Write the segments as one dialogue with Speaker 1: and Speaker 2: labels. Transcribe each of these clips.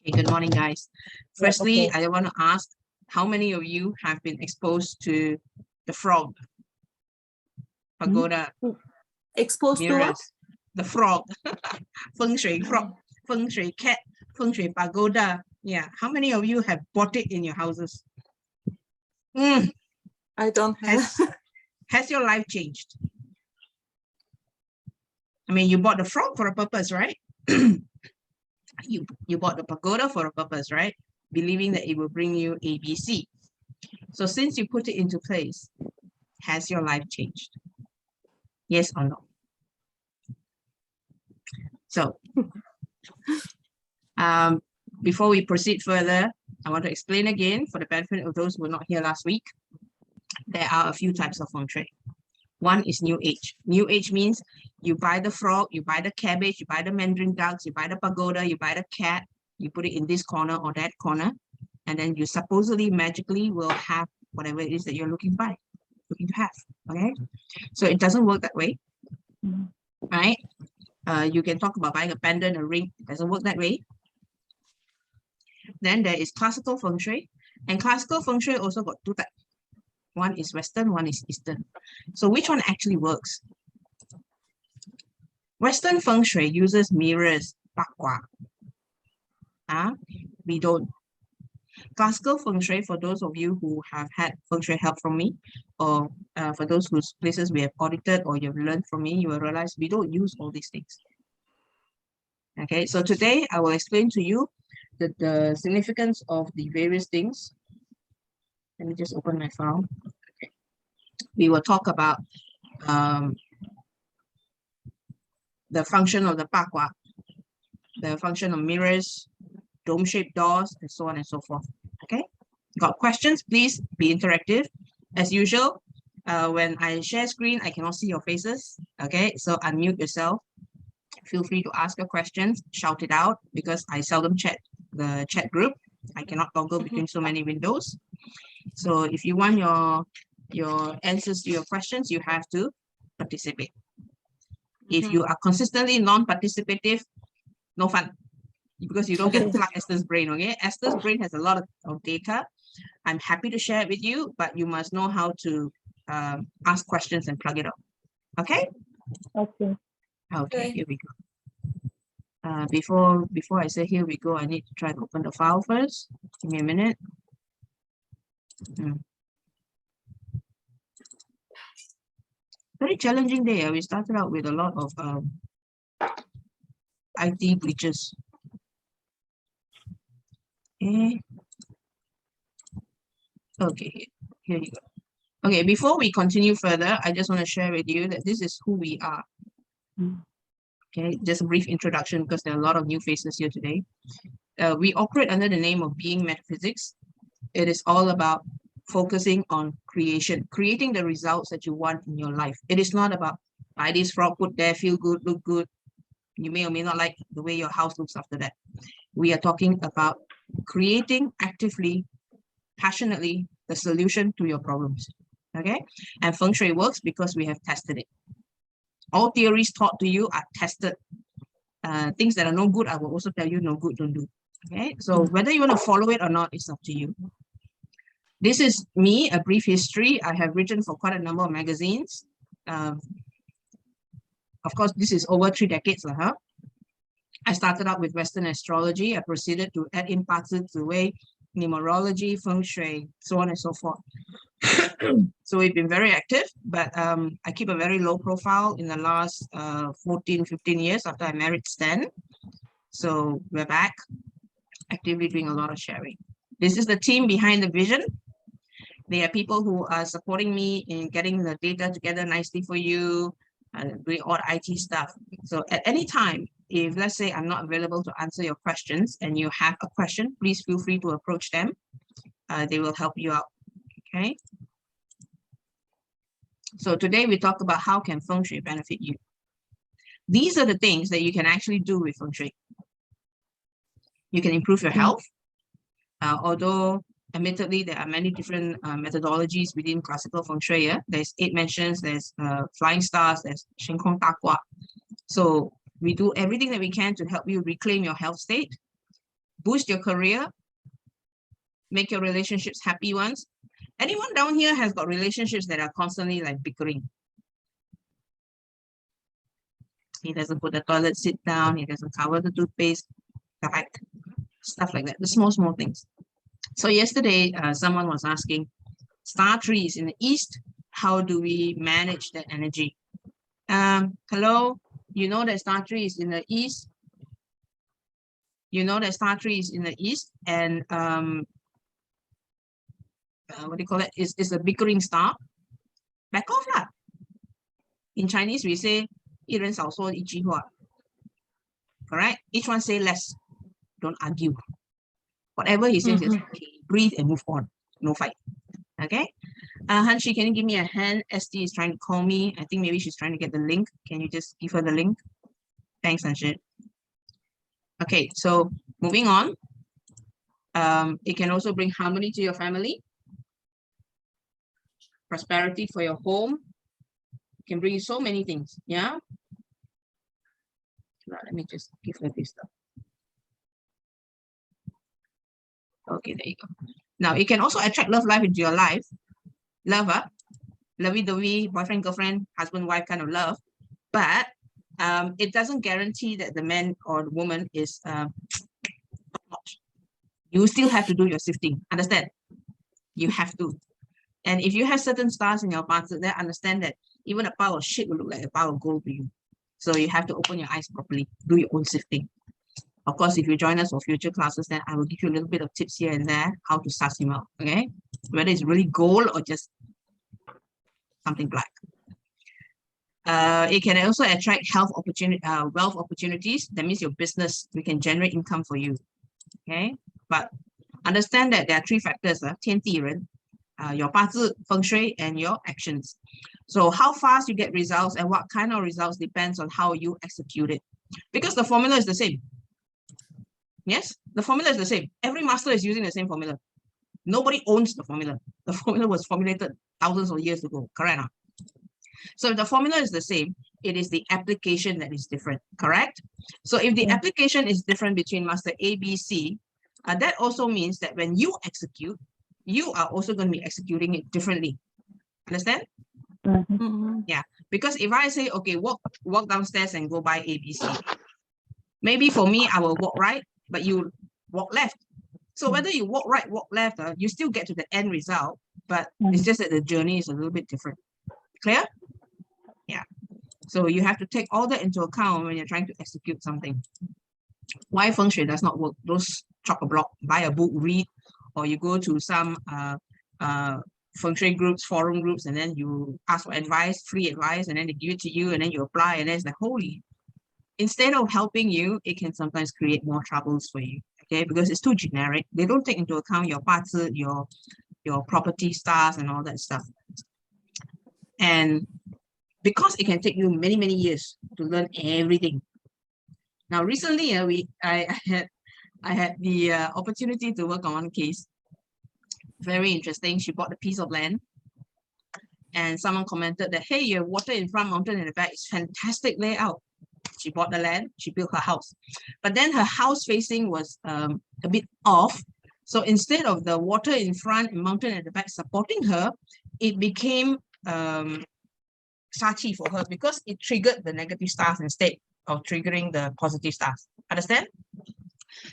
Speaker 1: Okay, good morning, guys. Firstly,
Speaker 2: okay.
Speaker 1: I want to ask how many of you have been exposed to the frog, pagoda,
Speaker 2: Exposed to what?
Speaker 1: mirrors, the frog, Feng Shui frog, Feng Shui cat, Feng Shui pagoda. Yeah, how many of you have bought it in your houses?
Speaker 2: I don't have.
Speaker 1: Has your life changed? I mean, you bought the frog for a purpose, right? You bought the pagoda for a purpose, right? Believing that it will bring you ABC. So since you put it into place, has your life changed? Yes or no? So before we proceed further, I want to explain again for the benefit of those who were not here last week. There are a few types of feng shui. One is New Age. New Age means you buy the frog, you buy the cabbage, you buy the mandarin ducks, you buy the pagoda, you buy the cat, you put it in this corner or that corner, and then you supposedly magically will have whatever it is that you're looking to have. Okay, so it doesn't work that way, right? You can talk about buying a pendant, a ring. It doesn't work that way. Then there is classical feng shui, and classical feng shui also got two types. One is Western, one is Eastern. So which one actually works? Western feng shui uses mirrors, bakwa. We don't. Classical feng shui, for those of you who have had feng shui help from me, or for those whose places we have audited or you've learned from me, you will realize we don't use all these things. Okay, so today I will explain to you the significance of the various things. Let me just open my file. Okay. We will talk about the function of the bakwa, the function of mirrors, dome-shaped doors, and so on and so forth. Okay, got questions? Please be interactive. As usual, when I share screen, I cannot see your faces. Okay, so unmute yourself. Feel free to ask your questions, shout it out, because I seldom check the chat group. I cannot toggle between so many windows. So if you want your answers to your questions, you have to participate. If you are consistently non-participative, no fun, because you don't get to plug Esther's brain, okay? Esther's brain has a lot of data. I'm happy to share it with you, but you must know how to ask questions and plug it up. Okay? Okay, here we go. Before I say here we go, I need to try to open the file first. Give me a minute. Very challenging day. We started out with a lot of IT glitches. Okay, here you go. Okay, before we continue further, I just want to share with you that this is who we are. Okay, just a brief introduction because there are a lot of new faces here today. We operate under the name of Being Metaphysics. It is all about focusing on creation, creating the results that you want in your life. It is not about buy this frog, put there, feel good, look good. You may or may not like the way your house looks after that. We are talking about creating actively, passionately, the solution to your problems. Okay, and feng shui works because we have tested it. All theories taught to you are tested. Things that are no good, I will also tell you no good, don't do. Okay, so whether you want to follow it or not, it's up to you. This is me, a brief history. I have written for quite a number of magazines. Of course, this is over 3 decades. I started out with Western astrology. I proceeded to add in parts of the way, numerology, feng shui, so on and so forth. So we've been very active, but I keep a very low profile in the last 14, 15 years after I married Stan. So we're back, actively doing a lot of sharing. This is the team behind the vision. They are people who are supporting me in getting the data together nicely for you, doing all the IT stuff. So at any time, if let's say I'm not available to answer your questions and you have a question, please feel free to approach them. They will help you out. Okay. So today we talk about how can feng shui benefit you. These are the things that you can actually do with feng shui. You can improve your health, although admittedly there are many different methodologies within classical feng shui. There's 8 mentions, there's flying stars, there's Shen Kong Da Gua. So we do everything that we can to help you reclaim your health state. boost your career, make your relationships happy ones. Anyone down here has got relationships that are constantly like bickering? He doesn't put the toilet seat down, he doesn't cover the toothpaste, correct? Stuff like that, the small things. So yesterday, someone was asking, star trees in the east, how do we manage that energy? Hello, you know that star tree is in the east? You know that star tree is in the east, and what do you call it? Is a bickering star. Back off lah. In Chinese, we say 一人少说一句话. Correct? Each one say less. Don't argue. Whatever he says is okay. Breathe and move on. No fight. Okay? Hanshi, can you give me a hand? ST is trying to call me. I think maybe she's trying to get the link. Can you just give her the link? Thanks, Hanshi. Okay, so moving on. It can also bring harmony to your family, prosperity for your home. It can bring you so many things. Yeah. Now, let me just give her this stuff. Okay, there you go. Now, it can also attract love life into your life. Love, lovey-dovey, boyfriend, girlfriend, husband, wife kind of love. But it doesn't guarantee that the man or the woman is you still have to do your sifting. Understand? You have to. And if you have certain stars in your partner, then understand that even a pile of shit will look like a pile of gold to you. So you have to open your eyes properly. Do your own sifting. Of course, if you join us for future classes, then I will give you a little bit of tips here and there how to suss him out. Okay, whether it's really gold or just something black. It can also attract wealth opportunities. That means your business, we can generate income for you. Okay, but understand that there are three factors: 天地人, your 八字, Feng Shui, and your actions. So how fast you get results and what kind of results depends on how you execute it. Because the formula is the same. Yes, the formula is the same. Every master is using the same formula. Nobody owns the formula. The formula was formulated thousands of years ago, correct? So if the formula is the same, it is the application that is different, correct? So if the application is different between master A, B, C, that also means that when you execute, you are also going to be executing it differently. Understand? Yeah, because if I say, okay, walk downstairs and go by A, B, C, maybe for me, I will walk right, but you walk left. So whether you walk right, walk left, you still get to the end result, but it's just that the journey is a little bit different. Clear? Yeah. So you have to take all that into account when you're trying to execute something. Why Feng Shui does not work? Those chop a block, buy a book, read, or you go to some Feng Shui groups, forum groups, and then you ask for advice, free advice, and then they give it to you, and then you apply, and then it's like, holy. Instead of helping you, it can sometimes create more troubles for you, okay? Because it's too generic. They don't take into account your parts, your property stars and all that stuff. And because it can take you many, many years to learn everything. Now, recently, I had the opportunity to work on one case. Very interesting. She bought a piece of land, and someone commented that, hey, your water in front, mountain in the back is fantastic layout. She bought the land, she built her house, but then her house facing was a bit off. So instead of the water in front and mountain at the back supporting her, it became sachi for her because it triggered the negative stars instead of triggering the positive stars. Understand?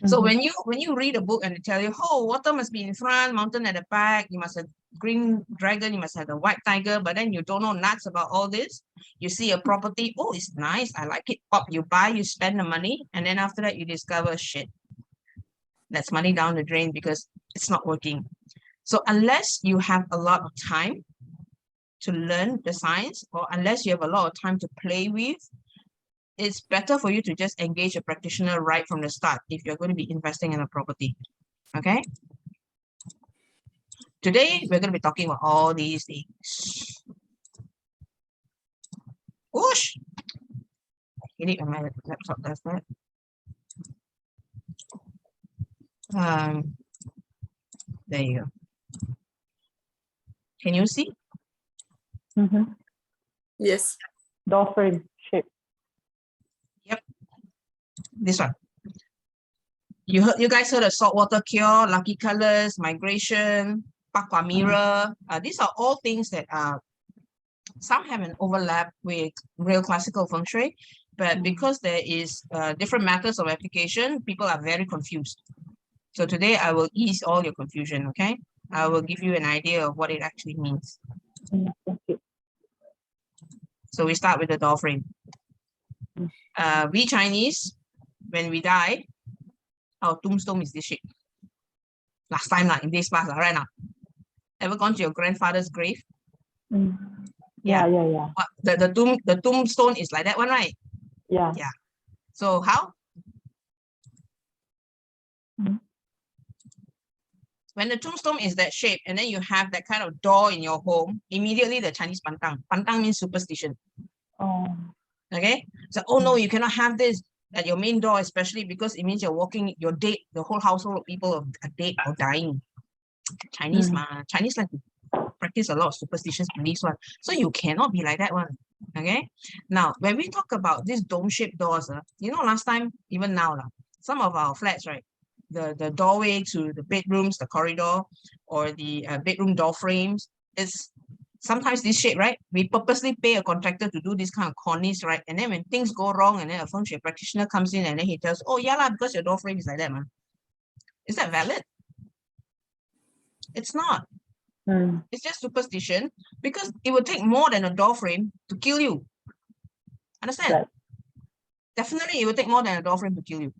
Speaker 1: So when you read a book and they tell you, oh, water must be in front, mountain at the back, you must have green dragon, you must have the white tiger, but then you don't know nuts about all this. You see a property, oh, it's nice, I like it. Pop, you buy, you spend the money, and then after that you discover shit. That's money down the drain because it's not working. So unless you have a lot of time to learn the science, or unless you have a lot of time to play with, it's better for you to just engage a practitioner right from the start if you're going to be investing in a property. Okay? Today, we're going to be talking about all these things. Whoosh! I hate it when my laptop does that. There you go. Can you see?
Speaker 2: Yes.
Speaker 3: Door frame shape.
Speaker 1: Yep. This one. You guys heard of saltwater cure, lucky colors, migration, Pakwa mirror. These are all things that some have an overlap with real classical feng shui, but because there is different methods of application, people are very confused. So today I will ease all your confusion, okay? I will give you an idea of what it actually means.
Speaker 3: Thank you.
Speaker 1: So we start with the door frame. We Chinese, when we die, our tombstone is this shape. Last time, in days past, right now. Ever gone to your grandfather's grave?
Speaker 3: Yeah.
Speaker 1: The tombstone is like that one, right?
Speaker 3: Yeah.
Speaker 1: So how? When the tombstone is that shape, and then you have that kind of door in your home, immediately the Chinese pantang. Pantang means superstition.
Speaker 3: Oh.
Speaker 1: Okay? So, oh no, you cannot have this at your main door, especially because it means you're walking, you're dead, the whole household of people are dead or dying. Chinese, Chinese like to practice a lot of superstitious beliefs one. So you cannot be like that one. Okay? Now, when we talk about these dome-shaped doors, you know, last time, even now, some of our flats, right? The doorway to the bedrooms, the corridor, or the bedroom door frames is sometimes this shape, right? We purposely pay a contractor to do this kind of cornice, right? And then when things go wrong, and then a feng shui practitioner comes in and then he tells, oh yeah, because your door frame is like that, man. Is that valid? It's not. It's just superstition because it would take more than a door frame to kill you. Understand?
Speaker 3: Right.
Speaker 1: Definitely, it would take more than a door frame to kill you.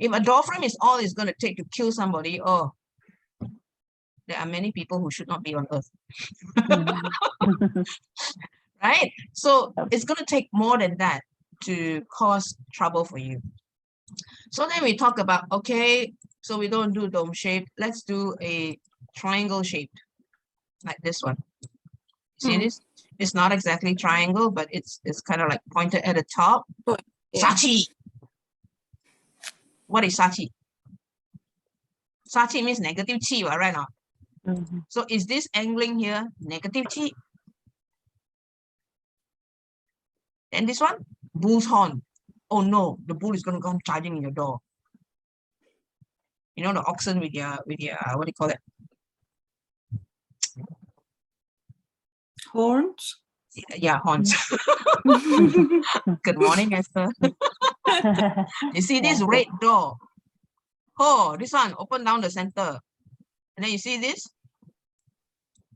Speaker 1: If a door frame is all it's going to take to kill somebody, oh, there are many people who should not be on earth. Right? So it's going to take more than that to cause trouble for you. So then we talk about, okay, so we don't do dome shape. Let's do a triangle shape like this one. See this? It's not exactly triangle, but it's kind of like pointed at the top.
Speaker 2: Yeah.
Speaker 1: Sachi. What is Sachi? Sachi means negative chi, right now. So is this angling here negative chi? And this one, bull's horn. Oh no, the bull is going to come charging in your door. You know the oxen with your what do you call it?
Speaker 2: Horns.
Speaker 1: Yeah, horns. Good morning, Esther. You see this red door? Oh, this one open down the center. And then you see this?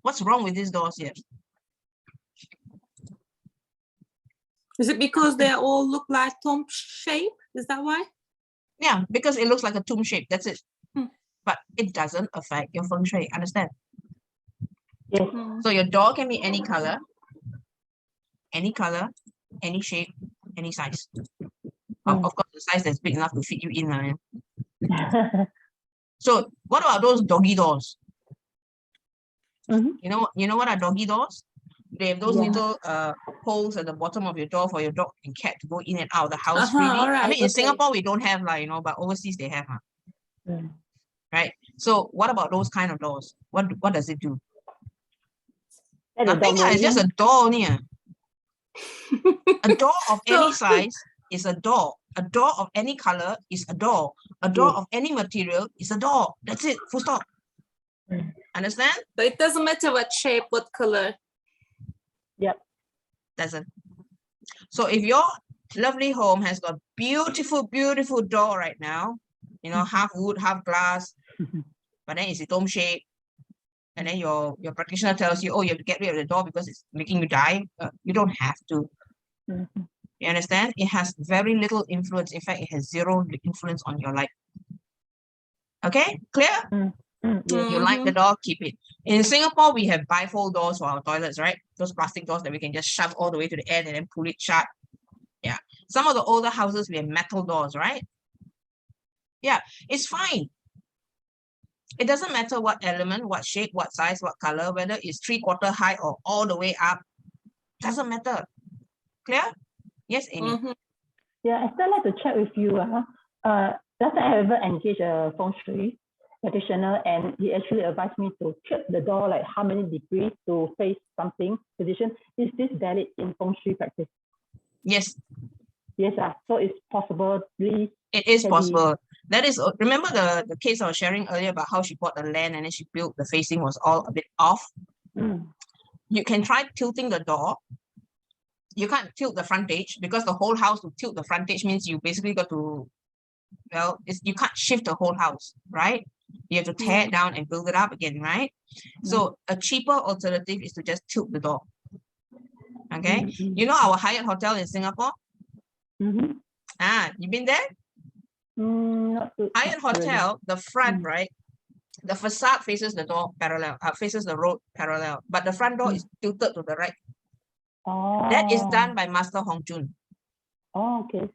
Speaker 1: What's wrong with these doors here?
Speaker 2: Is it because they all look like tomb shape? Is that why?
Speaker 1: Yeah, because it looks like a tomb shape. That's it. But it doesn't affect your feng shui. Understand?
Speaker 3: Yes.
Speaker 1: So your door can be any color, any shape, any size. Of course, the size that's big enough to fit you in. So what about those doggy doors? You know what are doggy doors? They have those little holes at the bottom of your door for your dog and cat to go in and out of the house freely. I mean, in Singapore, we don't have, but overseas they have. Right? So what about those kind of doors? What does it do? Nothing. It's just a door only. A door of any size is a door. A door of any color is a door. A door of any material is a door. That's it. Full stop. Understand?
Speaker 2: But it doesn't matter what shape, what color.
Speaker 3: Yep.
Speaker 1: Doesn't. So if your lovely home has got beautiful, beautiful door right now, you know, half wood, half glass, but then it's a dome shape, and then your practitioner tells you, oh, you have to get rid of the door because it's making you die. You don't have to. You understand? It has very little influence. In fact, it has zero influence on your life. Okay? Clear? You like the door, keep it. In Singapore, we have bifold doors for our toilets, right? Those plastic doors that we can just shove all the way to the end and then pull it shut. Yeah. Some of the older houses, we have metal doors, right? Yeah, it's fine. It doesn't matter what element, what shape, what size, what color, whether it's 3/4 high or all the way up. Doesn't matter. Clear? Yes, Amy.
Speaker 3: Yeah, I'd like to check with you. Last time I ever engaged a feng shui practitioner, and he actually advised me to tilt the door like how many degrees to face something position. Is this valid in feng shui practice?
Speaker 1: Yes.
Speaker 3: Yes, so it's possible.
Speaker 1: It is possible. That is, remember the case I was sharing earlier about how she bought the land and then she built the facing was all a bit off. You can try tilting the door. You can't tilt the frontage because the whole house, to tilt the frontage means you basically got to, well, you can't shift the whole house, right? You have to tear it down and build it up again, right? So a cheaper alternative is to just tilt the door. Okay, you know our Hyatt Hotel in Singapore? You've been there? Hyatt Hotel, the front, right? The facade faces the door parallel, faces the road parallel, but the front door is tilted to the right. That is done by Master Hong Jun.
Speaker 3: Okay.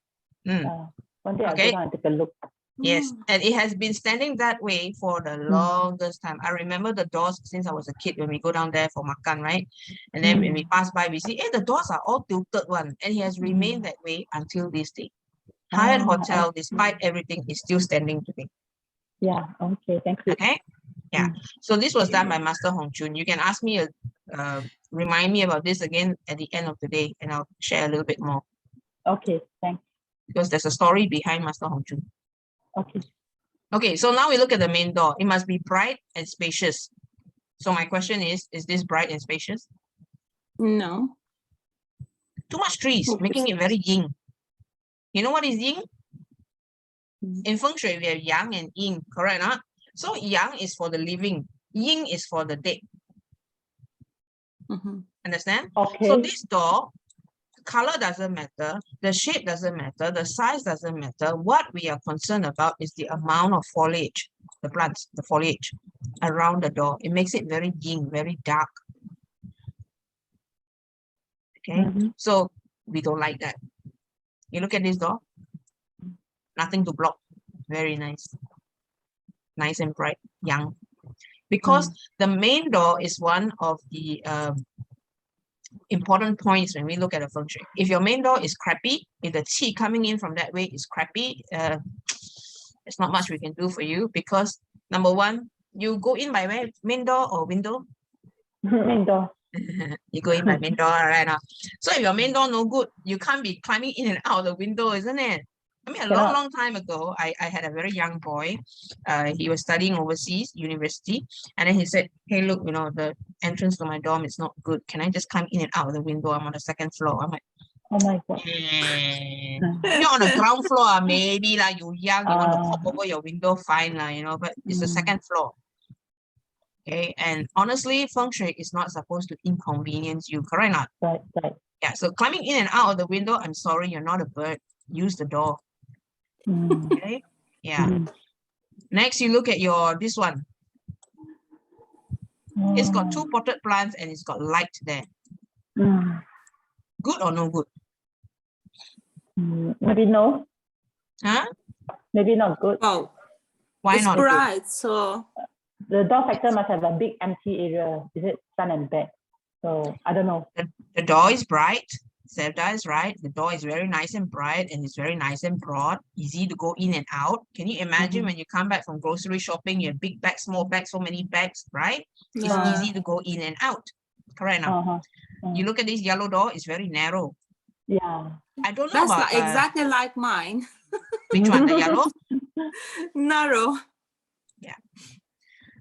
Speaker 3: One day
Speaker 1: Okay.
Speaker 3: I'll take a look.
Speaker 1: Yes, and it has been standing that way for the longest time. I remember the doors since I was a kid when we go down there for makan, right? And then when we pass by, we see, hey, the doors are all tilted one, and it has remained that way until this day. Hyatt Hotel, despite everything, is still standing today.
Speaker 3: Yeah, okay, thank you.
Speaker 1: Okay, yeah. So this was done by Master Hong Jun. You can ask me, remind me about this again at the end of the day, and I'll share a little bit more.
Speaker 3: Okay, thanks.
Speaker 1: Because there's a story behind Master Hong Jun.
Speaker 3: Okay.
Speaker 1: Okay, so now we look at the main door. It must be bright and spacious. So my question is this bright and spacious?
Speaker 2: No.
Speaker 1: Too much trees, making it very yin. You know what is yin? In Feng Shui, we have yang and yin, correct or not? So yang is for the living, yin is for the dead. Understand?
Speaker 3: Okay.
Speaker 1: So this door, color doesn't matter, the shape doesn't matter, the size doesn't matter. What we are concerned about is the amount of foliage, the plants, the foliage around the door. It makes it very yin, very dark. Okay, so we don't like that. You look at this door, nothing to block, very nice. Nice and bright, young. Because the main door is one of the important points when we look at a Feng Shui. If your main door is crappy, if the qi coming in from that way is crappy, there's not much we can do for you because number one, you go in by where? Main door or window?
Speaker 3: Main door.
Speaker 1: You go in by main door, right now. So if your main door no good, you can't be climbing in and out the window, isn't it? I mean, a long time ago, I had a very young boy. He was studying overseas university, and then he said, "Hey, look, you know, the entrance to my dorm is not good. Can I just climb in and out of the window? I'm on the second floor." I'm like,
Speaker 3: oh my God.
Speaker 1: You're on the ground floor, maybe like you're young, you want to pop over your window, fine, you know, but it's the second floor. Okay, and honestly, Feng Shui is not supposed to inconvenience you, correct or not?
Speaker 3: Right.
Speaker 1: Yeah, so climbing in and out of the window, I'm sorry, you're not a bird. Use the door. Okay, yeah. Next, you look at this one. It's got two potted plants and it's got light there. Good or no good?
Speaker 3: Maybe no.
Speaker 1: Huh?
Speaker 3: Maybe not good.
Speaker 2: Oh,
Speaker 1: why
Speaker 2: it's
Speaker 1: not?
Speaker 2: bright, so
Speaker 3: the door factor must have a big empty area. Is it sun and bed? So I don't know.
Speaker 1: The door is bright. Sevda is right. The door is very nice and bright and it's very nice and broad, easy to go in and out. Can you imagine when you come back from grocery shopping, you have big bags, small bags, so many bags, right?
Speaker 2: yeah.
Speaker 1: It's easy to go in and out. Correct now. You look at this yellow door, it's very narrow.
Speaker 3: Yeah.
Speaker 1: I don't know
Speaker 2: That's
Speaker 1: about
Speaker 2: exactly like mine.
Speaker 1: which one, the yellow?
Speaker 2: Narrow.
Speaker 1: Yeah.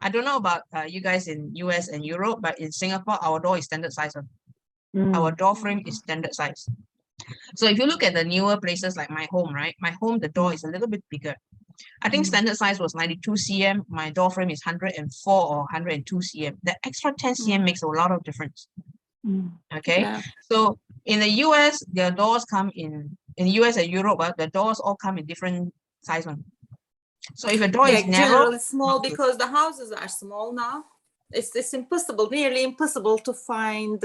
Speaker 1: I don't know about you guys in US and Europe, but in Singapore, our door is standard size. Our door frame is standard size. So if you look at the newer places like my home, right? My home, the door is a little bit bigger. I think standard size was 92 cm. My door frame is 104 or 102 cm. The extra 10 cm makes a lot of difference. Okay.
Speaker 2: Yeah.
Speaker 1: So in the US, the doors come in US and Europe, the doors all come in different size one. So if a door is narrow,
Speaker 2: generally small because the houses are small now. It's impossible, nearly impossible to find,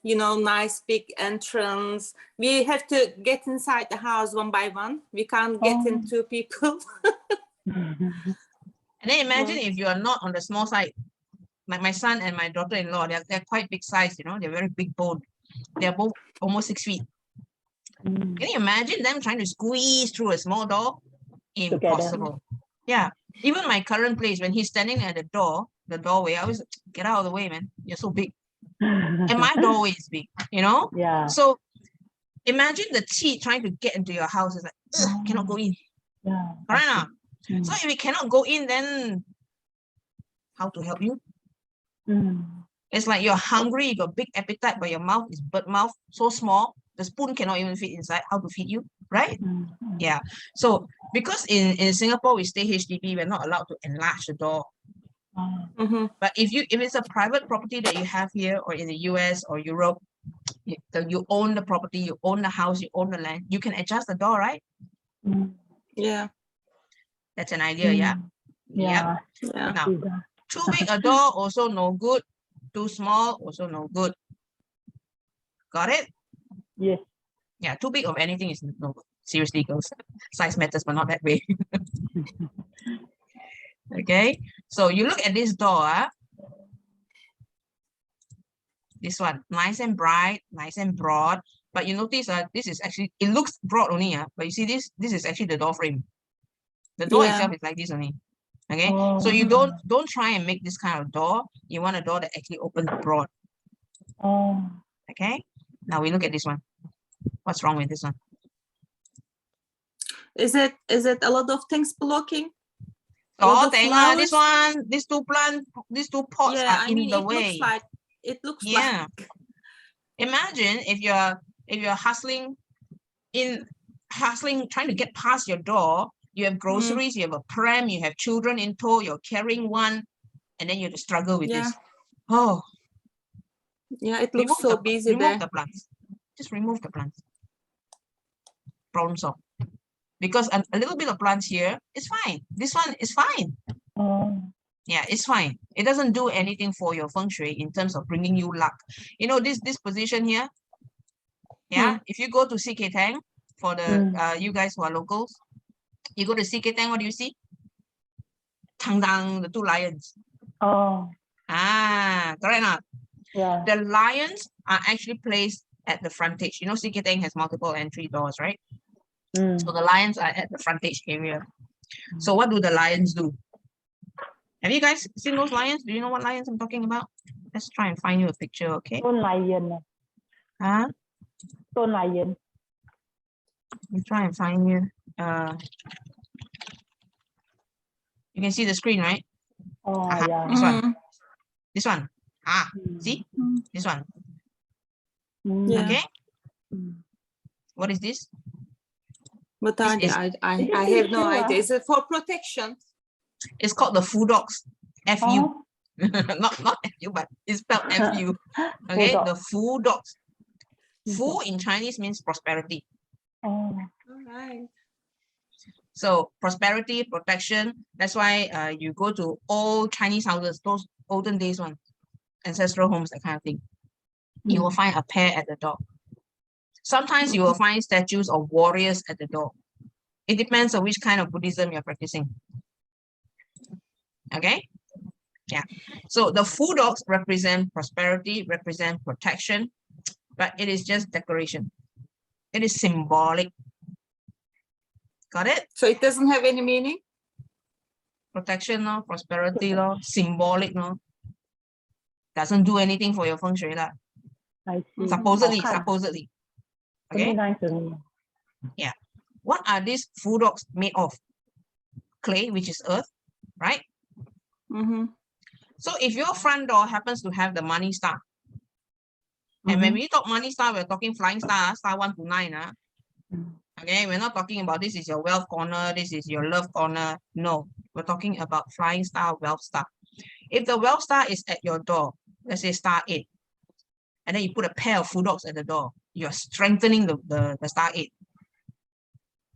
Speaker 2: nice big entrance. We have to get inside the house one by one. We can't get into people.
Speaker 1: And then imagine if you are not on the small side, like my son and my daughter-in-law, they're quite big size, they're very big boned. They're both almost 6 feet. Can you imagine them trying to squeeze through a small door? Impossible. Yeah. Even my current place, when he's standing at the doorway, I always get out of the way, man. You're so big. And my doorway is big,
Speaker 3: Yeah.
Speaker 1: So imagine the qi trying to get into your house. It's like, cannot go in.
Speaker 3: Yeah.
Speaker 1: Correct now? So if we cannot go in, then how to help you? It's like you're hungry, you got big appetite, but your mouth is bird mouth, so small, the spoon cannot even fit inside. How to feed you, right? Yeah. So because in Singapore we stay HDB, we're not allowed to enlarge the door. But if it's a private property that you have here, or in the US or Europe, you own the property, you own the house, you own the land, you can adjust the door, right?
Speaker 2: Yeah.
Speaker 1: That's an idea, yeah?
Speaker 3: Yeah.
Speaker 2: Yeah.
Speaker 1: Now, too big a door, also no good. Too small, also no good. Got it?
Speaker 3: Yes.
Speaker 1: Yeah, too big of anything is no good. Seriously, girls. Size matters, but not that way. Okay, so you look at this door. This one, nice and bright, nice and broad. But you notice this is actually, it looks broad only, but you see this is actually the door frame. The door itself is like this only. Okay, so you don't try and make this kind of door. You want a door that actually opens broad. Okay, now we look at this one. What's wrong with this one?
Speaker 2: Is it a lot of things blocking?
Speaker 1: Oh, this one, these two plants, these two pots are in the way.
Speaker 2: It looks
Speaker 1: like. Imagine if you're hustling, trying to get past your door. You have groceries, you have a pram, you have children in tow, you're carrying one, and then you have to struggle with this. Oh.
Speaker 2: Yeah, it looks so busy there.
Speaker 1: Remove the plants. Just remove the plants. Problem solved. Because a little bit of plants here is fine. This one is fine. Yeah, it's fine. It doesn't do anything for your feng shui in terms of bringing you luck. You know, this position here. Yeah, if you go to CK Tang, for the you guys who are locals, you go to CK Tang, what do you see? Tang Dang, the two lions. Correct enough.
Speaker 3: Yeah.
Speaker 1: The lions are actually placed at the frontage. You know, CK Tang has multiple entry doors, right? So the lions are at the frontage area. So what do the lions do? Have you guys seen those lions? Do you know what lions I'm talking about? Let's try and find you a picture, okay?
Speaker 3: Stone lion.
Speaker 1: Huh?
Speaker 3: Stone lion.
Speaker 1: Let me try and find you. You can see the screen, right?
Speaker 3: Yeah.
Speaker 1: This one. This one. See? This one. Okay? What is this?
Speaker 2: But I have no idea. Is it for protection?
Speaker 1: It's called the Fu Dogs. F-U. not F-U, but it's spelled F-U. Okay? The Fu Dogs. Fu in Chinese means prosperity.
Speaker 2: All right.
Speaker 1: So prosperity, protection. That's why you go to old Chinese houses, those olden days ones, ancestral homes, that kind of thing. You will find a pair at the door. Sometimes you will find statues of warriors at the door. It depends on which kind of Buddhism you're practicing. Okay? Yeah. So the Fu Dogs represent prosperity, represent protection, but it is just decoration. It is symbolic. Got it?
Speaker 2: So it doesn't have any meaning?
Speaker 1: Protection, no? Prosperity, no? Symbolic, no? Doesn't do anything for your feng shui.
Speaker 3: I see.
Speaker 1: Supposedly. Okay?
Speaker 3: Nice to me.
Speaker 1: Yeah. What are these Fu Dogs made of? Clay, which is earth, right? So if your front door happens to have the money star, and when we talk money star, we're talking flying star, star 1 to 9. Okay, we're not talking about this is your wealth corner, this is your love corner. No, we're talking about flying star, wealth star. If the wealth star is at your door, let's say star 8, and then you put a pair of Fu Dogs at the door, you're strengthening the star 8.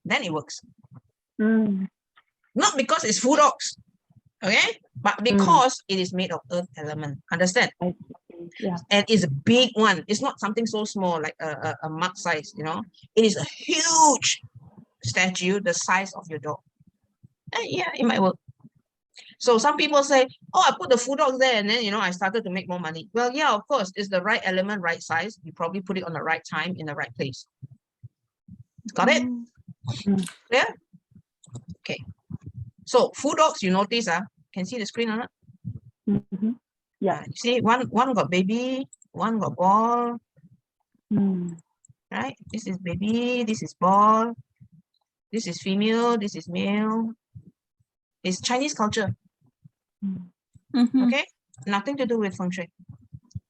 Speaker 1: Then it works. Not because it's Fu Dogs, okay? But because it is made of earth element. Understand?
Speaker 3: Yeah.
Speaker 1: And it's a big one. It's not something so small like a mug size, you know. It is a huge statue the size of your door. And yeah, it might work. So some people say, oh, I put the Fu Dogs there and then, you know, I started to make more money. Well, yeah, of course, it's the right element, right size. You probably put it on the right time in the right place. Got it? Yeah? Okay. So Fu Dogs, you notice, can see the screen on it?
Speaker 3: Yeah.
Speaker 1: You see, one got baby, one got ball. Right? This is baby, this is ball. This is female, this is male. It's Chinese culture.
Speaker 2: Mhm.
Speaker 1: Okay, nothing to do with Feng Shui.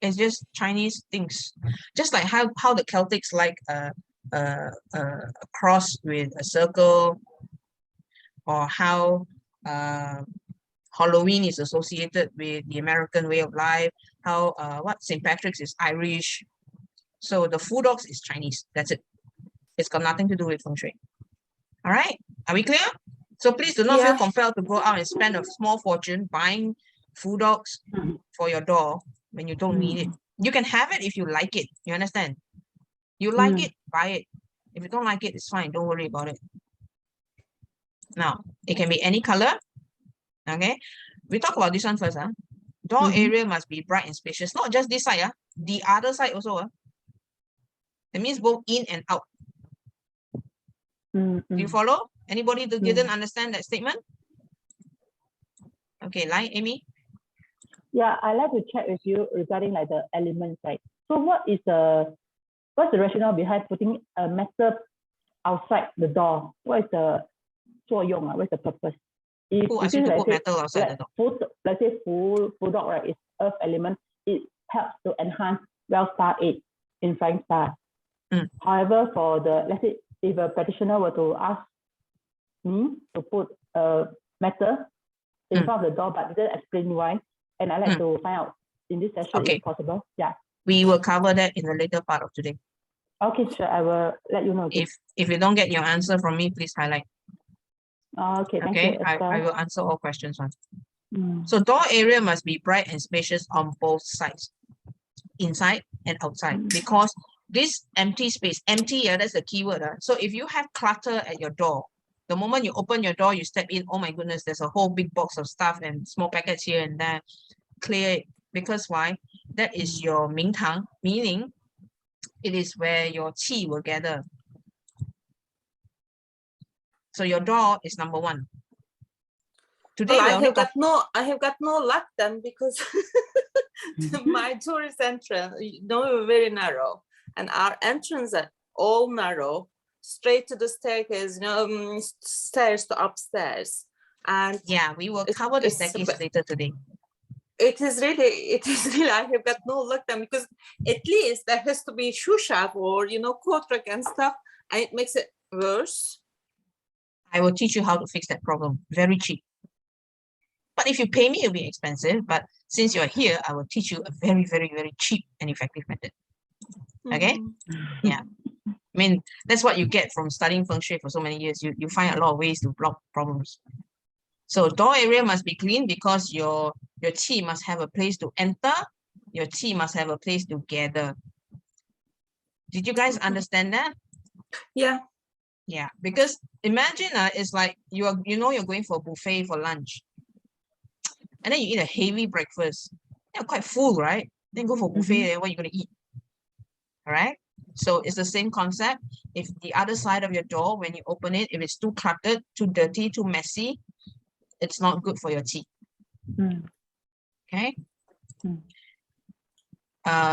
Speaker 1: It's just Chinese things. Just like how the Celtics like a cross with a circle, or how Halloween is associated with the American way of life. How what St. Patrick's is Irish. So the Fu Dogs is Chinese. That's it. It's got nothing to do with Feng Shui. All right, are we clear? So please do not feel
Speaker 2: Yeah.
Speaker 1: compelled to go out and spend a small fortune buying Fu Dogs for your door when you don't need it. You can have it if you like it. You understand? You like it, buy it. If you don't like it, it's fine. Don't worry about it. Now, it can be any color. Okay, we talk about this one first. Door area must be bright and spacious. Not just this side. The other side also. That means both in and out. Do you follow? Anybody that didn't understand that statement? Okay, like Amy?
Speaker 3: Yeah, I'd like to check with you regarding like the elements, right? So what's the rationale behind putting a metal outside the door? What is the 作用? What's the purpose?
Speaker 1: Who asked you to put metal outside the door?
Speaker 3: Let's say Fu Dog, right, is earth element. It helps to enhance well-star 8 in flying star. However, for the, let's say, if a practitioner were to ask me to put a metal in front of the door, but didn't explain why, and I'd like to find out in this session if possible. Yeah.
Speaker 1: We will cover that in the later part of today.
Speaker 3: Okay, sure. I will let you know. Okay.
Speaker 1: If you don't get your answer from me, please highlight.
Speaker 3: Okay, thank
Speaker 1: Okay,
Speaker 3: you.
Speaker 1: I will answer all questions. So door area must be bright and spacious on both sides, inside and outside, because this empty space, empty, that's the keyword. So if you have clutter at your door, the moment you open your door, you step in, oh my goodness, there's a whole big box of stuff and small packets here and there. Clear it. Because why? That is your Ming Tang, meaning it is where your qi will gather. So your door is number one. Today
Speaker 2: Well,
Speaker 1: we
Speaker 2: I have got no luck then, because my door is entrance, very narrow, and our entrance are all narrow, straight to the staircase, stairs to upstairs. And
Speaker 1: yeah, we will cover the staircase later today.
Speaker 2: It is really, I have got no luck then, because at least there has to be shoe shop or, coat rack and stuff, and it makes it worse.
Speaker 1: I will teach you how to fix that problem. Very cheap. But if you pay me, it'll be expensive. But since you're here, I will teach you a very, very, very cheap and effective method. Okay? Yeah. I mean, that's what you get from studying Feng Shui for so many years. You find a lot of ways to block problems. So door area must be clean because your qi must have a place to enter. Your qi must have a place to gather. Did you guys understand that?
Speaker 2: Yeah.
Speaker 1: Yeah, because imagine it's like you're going for a buffet for lunch. And then you eat a heavy breakfast. You're quite full, right? Then go for buffet, what are you going to eat? All right. So it's the same concept. If the other side of your door, when you open it, if it's too cluttered, too dirty, too messy, it's not good for your qi. Okay.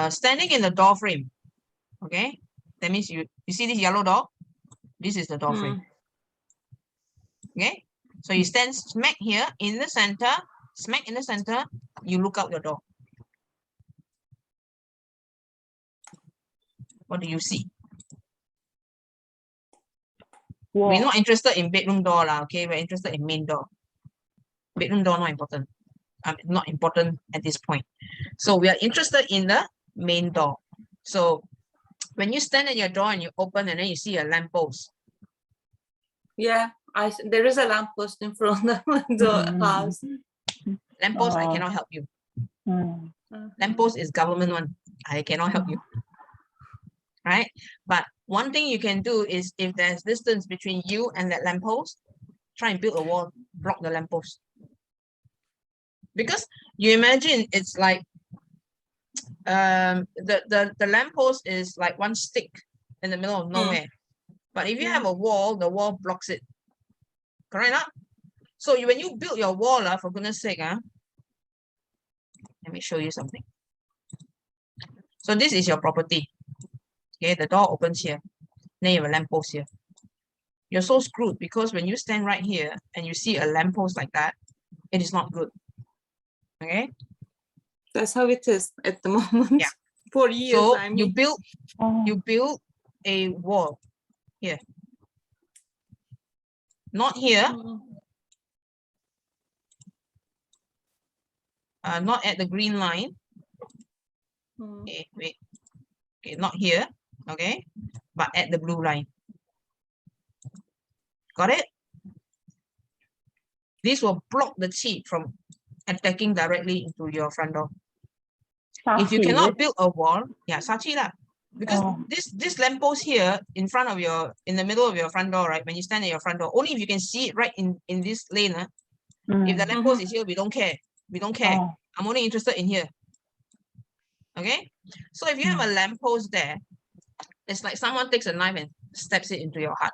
Speaker 1: Standing in the door frame. Okay. That means you see this yellow door? This is the door frame. Okay. So you stand smack here in the center, smack in the center, you look out your door. What do you see? Wow. We're not interested in bedroom door, okay? We're interested in main door. Bedroom door not important. Not important at this point. So we are interested in the main door. So when you stand at your door and you open and then you see a lamppost.
Speaker 2: Yeah, there is a lamppost in front of the house.
Speaker 1: Lamppost, I cannot help you. Lamppost is government one. I cannot help you. Right? But one thing you can do is if there's distance between you and that lamppost, try and build a wall, block the lamppost. Because you imagine it's like the lamppost is like one stick in the middle of nowhere. But if you have a wall, the wall blocks it. Correct? Not? So when you build your wall, for goodness sake, let me show you something. So this is your property. Okay, the door opens here. Then you have a lamppost here. you're so screwed, because when you stand right here and you see a lamppost like that, it is not good. Okay.
Speaker 2: That's how it is at the moment.
Speaker 1: Yeah.
Speaker 2: For years,
Speaker 1: So
Speaker 2: I mean.
Speaker 1: you build
Speaker 3: Oh,
Speaker 1: a wall here, not here, not at the green line. Okay, wait. Okay, not here. Okay, but at the blue line. Got it? This will block the qi from attacking directly into your front door. If you
Speaker 3: Sachi,
Speaker 1: cannot
Speaker 3: is it?
Speaker 1: build a wall, yeah, sachi lah. Because
Speaker 3: Oh.
Speaker 1: this lamppost here in front of your, in the middle of your front door, right? When you stand at your front door, only if you can see it right in this lane. If the lamppost is here, we don't care. We don't care.
Speaker 3: Oh.
Speaker 1: I'm only interested in here. Okay. So if you have a lamppost there, it's like someone takes a knife and stabs it into your heart.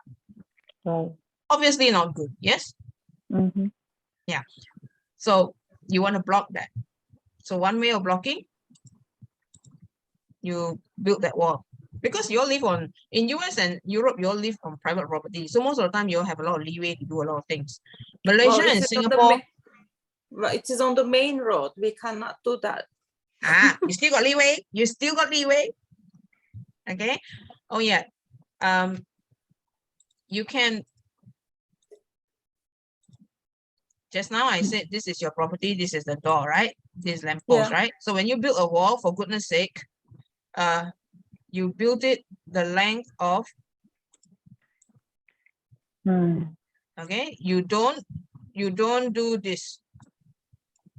Speaker 3: Right.
Speaker 1: Obviously not good. Yes.
Speaker 3: Mm-hmm.
Speaker 1: Yeah. So you want to block that. So one way of blocking, you build that wall. Because you all live on, in US and Europe, you all live on private property. So most of the time you all have a lot of leeway to do a lot of things. Malaysia
Speaker 2: Well,
Speaker 1: and Singapore,
Speaker 2: it is on the main road. We cannot do that.
Speaker 1: you still got leeway. You still got leeway. Okay. Oh yeah. You can, just now I said this is your property, this is the door, right? This lamppost,
Speaker 2: Yeah.
Speaker 1: right? So when you build a wall, for goodness sake, you build it the length of, okay, you don't do this.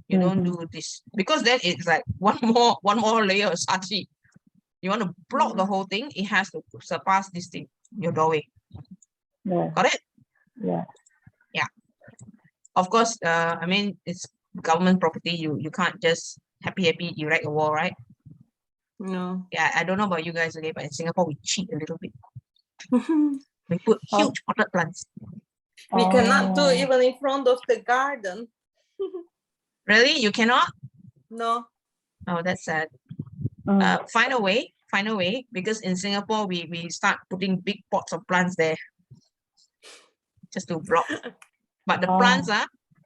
Speaker 1: You don't do this, because then it's like one more layer of sachi. You want to block the whole thing, it has to surpass this thing, your doorway.
Speaker 3: Yeah.
Speaker 1: Got it?
Speaker 3: Yeah.
Speaker 1: Yeah. Of course, I mean, it's government property. You can't just happy erect a wall, right?
Speaker 2: No.
Speaker 1: Yeah, I don't know about you guys, okay, but in Singapore we cheat a little bit. We put huge potted plants.
Speaker 2: We cannot do even in front of the garden.
Speaker 1: Really? You cannot?
Speaker 2: No.
Speaker 1: Oh, that's sad. Find a way, because in Singapore we start putting big pots of plants there just to block. But the plants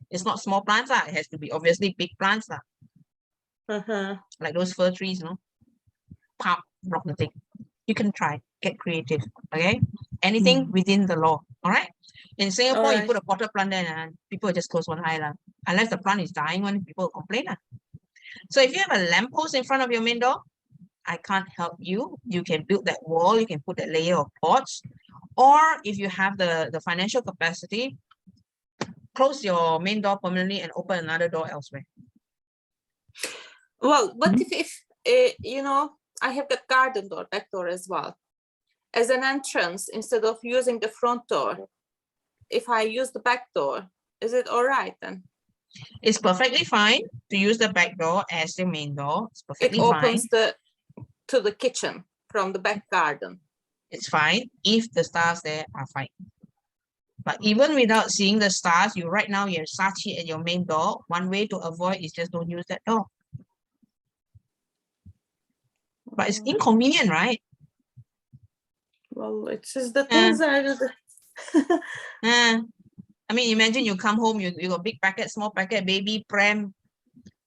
Speaker 1: it's not small plants, it has to be obviously big plants, like those fir trees, no? Pop, block the thing. You can try, get creative. Okay, anything within the law. All right. In Singapore, you put a potted plant there and people just close one eye, unless the plant is dying, when people complain. So if you have a lamppost in front of your main door, I can't help you. You can build that wall, you can put that layer of pots, or if you have the financial capacity, close your main door permanently and open another door elsewhere.
Speaker 2: Well, what if you know, I have the garden door, back door as well, as an entrance instead of using the front door? If I use the back door, is it all right then?
Speaker 1: It's perfectly fine to use the back door as the main door. It's perfectly
Speaker 2: It opens
Speaker 1: fine.
Speaker 2: to the kitchen from the back garden.
Speaker 1: It's fine if the stars there are fine. But even without seeing the stars, right now you're sachi at your main door. One way to avoid is just don't use that door. But it's inconvenient, right?
Speaker 2: Well, it's just the things
Speaker 1: I mean, imagine you come home, you got big packet, small packet, baby, pram,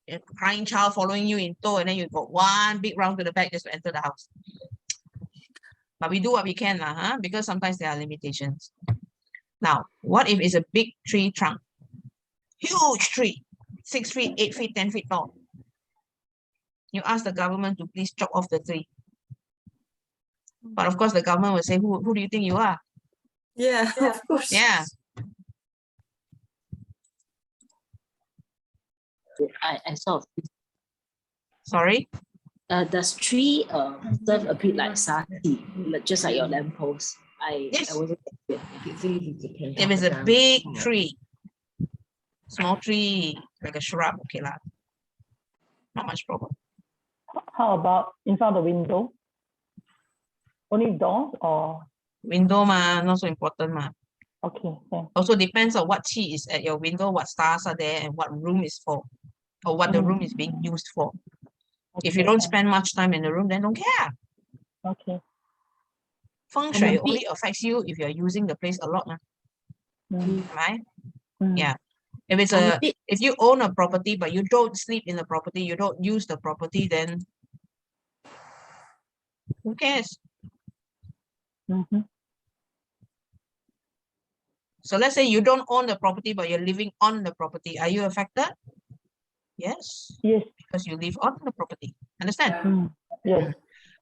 Speaker 1: a crying child following you in tow, and then you got one big round to the back just to enter the house. But we do what we can, because sometimes there are limitations. Now, what if it's a big tree trunk? Huge tree, 6 feet, 8 feet, 10 feet tall. You ask the government to please chop off the tree. But of course, the government will say, who do you think you are?
Speaker 2: Yeah, of course.
Speaker 1: Yeah.
Speaker 4: I sort of.
Speaker 1: Sorry?
Speaker 4: Does tree serve a bit like sati, just like your lamppost?
Speaker 1: Yes.
Speaker 4: I wasn't.
Speaker 1: If it's a big tree, small tree, like a shrub, okay lah. Not much problem.
Speaker 3: How about in front of the window? Only doors or?
Speaker 1: Window not so important
Speaker 3: Okay. Thanks.
Speaker 1: Also depends on what chi is at your window, what stars are there, and what room is for, or what the room is being used for. If you don't spend much time in the room, then don't care.
Speaker 3: Okay.
Speaker 1: Feng
Speaker 4: I'm a
Speaker 1: Shui
Speaker 4: bit-
Speaker 1: only affects you if you're using the place a lot, right? Yeah. If it's
Speaker 4: I'm a
Speaker 1: a
Speaker 4: bit-
Speaker 1: if you own a property but you don't sleep in the property, you don't use the property, then who cares? So let's say you don't own the property but you're living on the property. Are you affected? Yes,
Speaker 3: Yes.
Speaker 1: because you live on the property. Understand?
Speaker 3: Yes.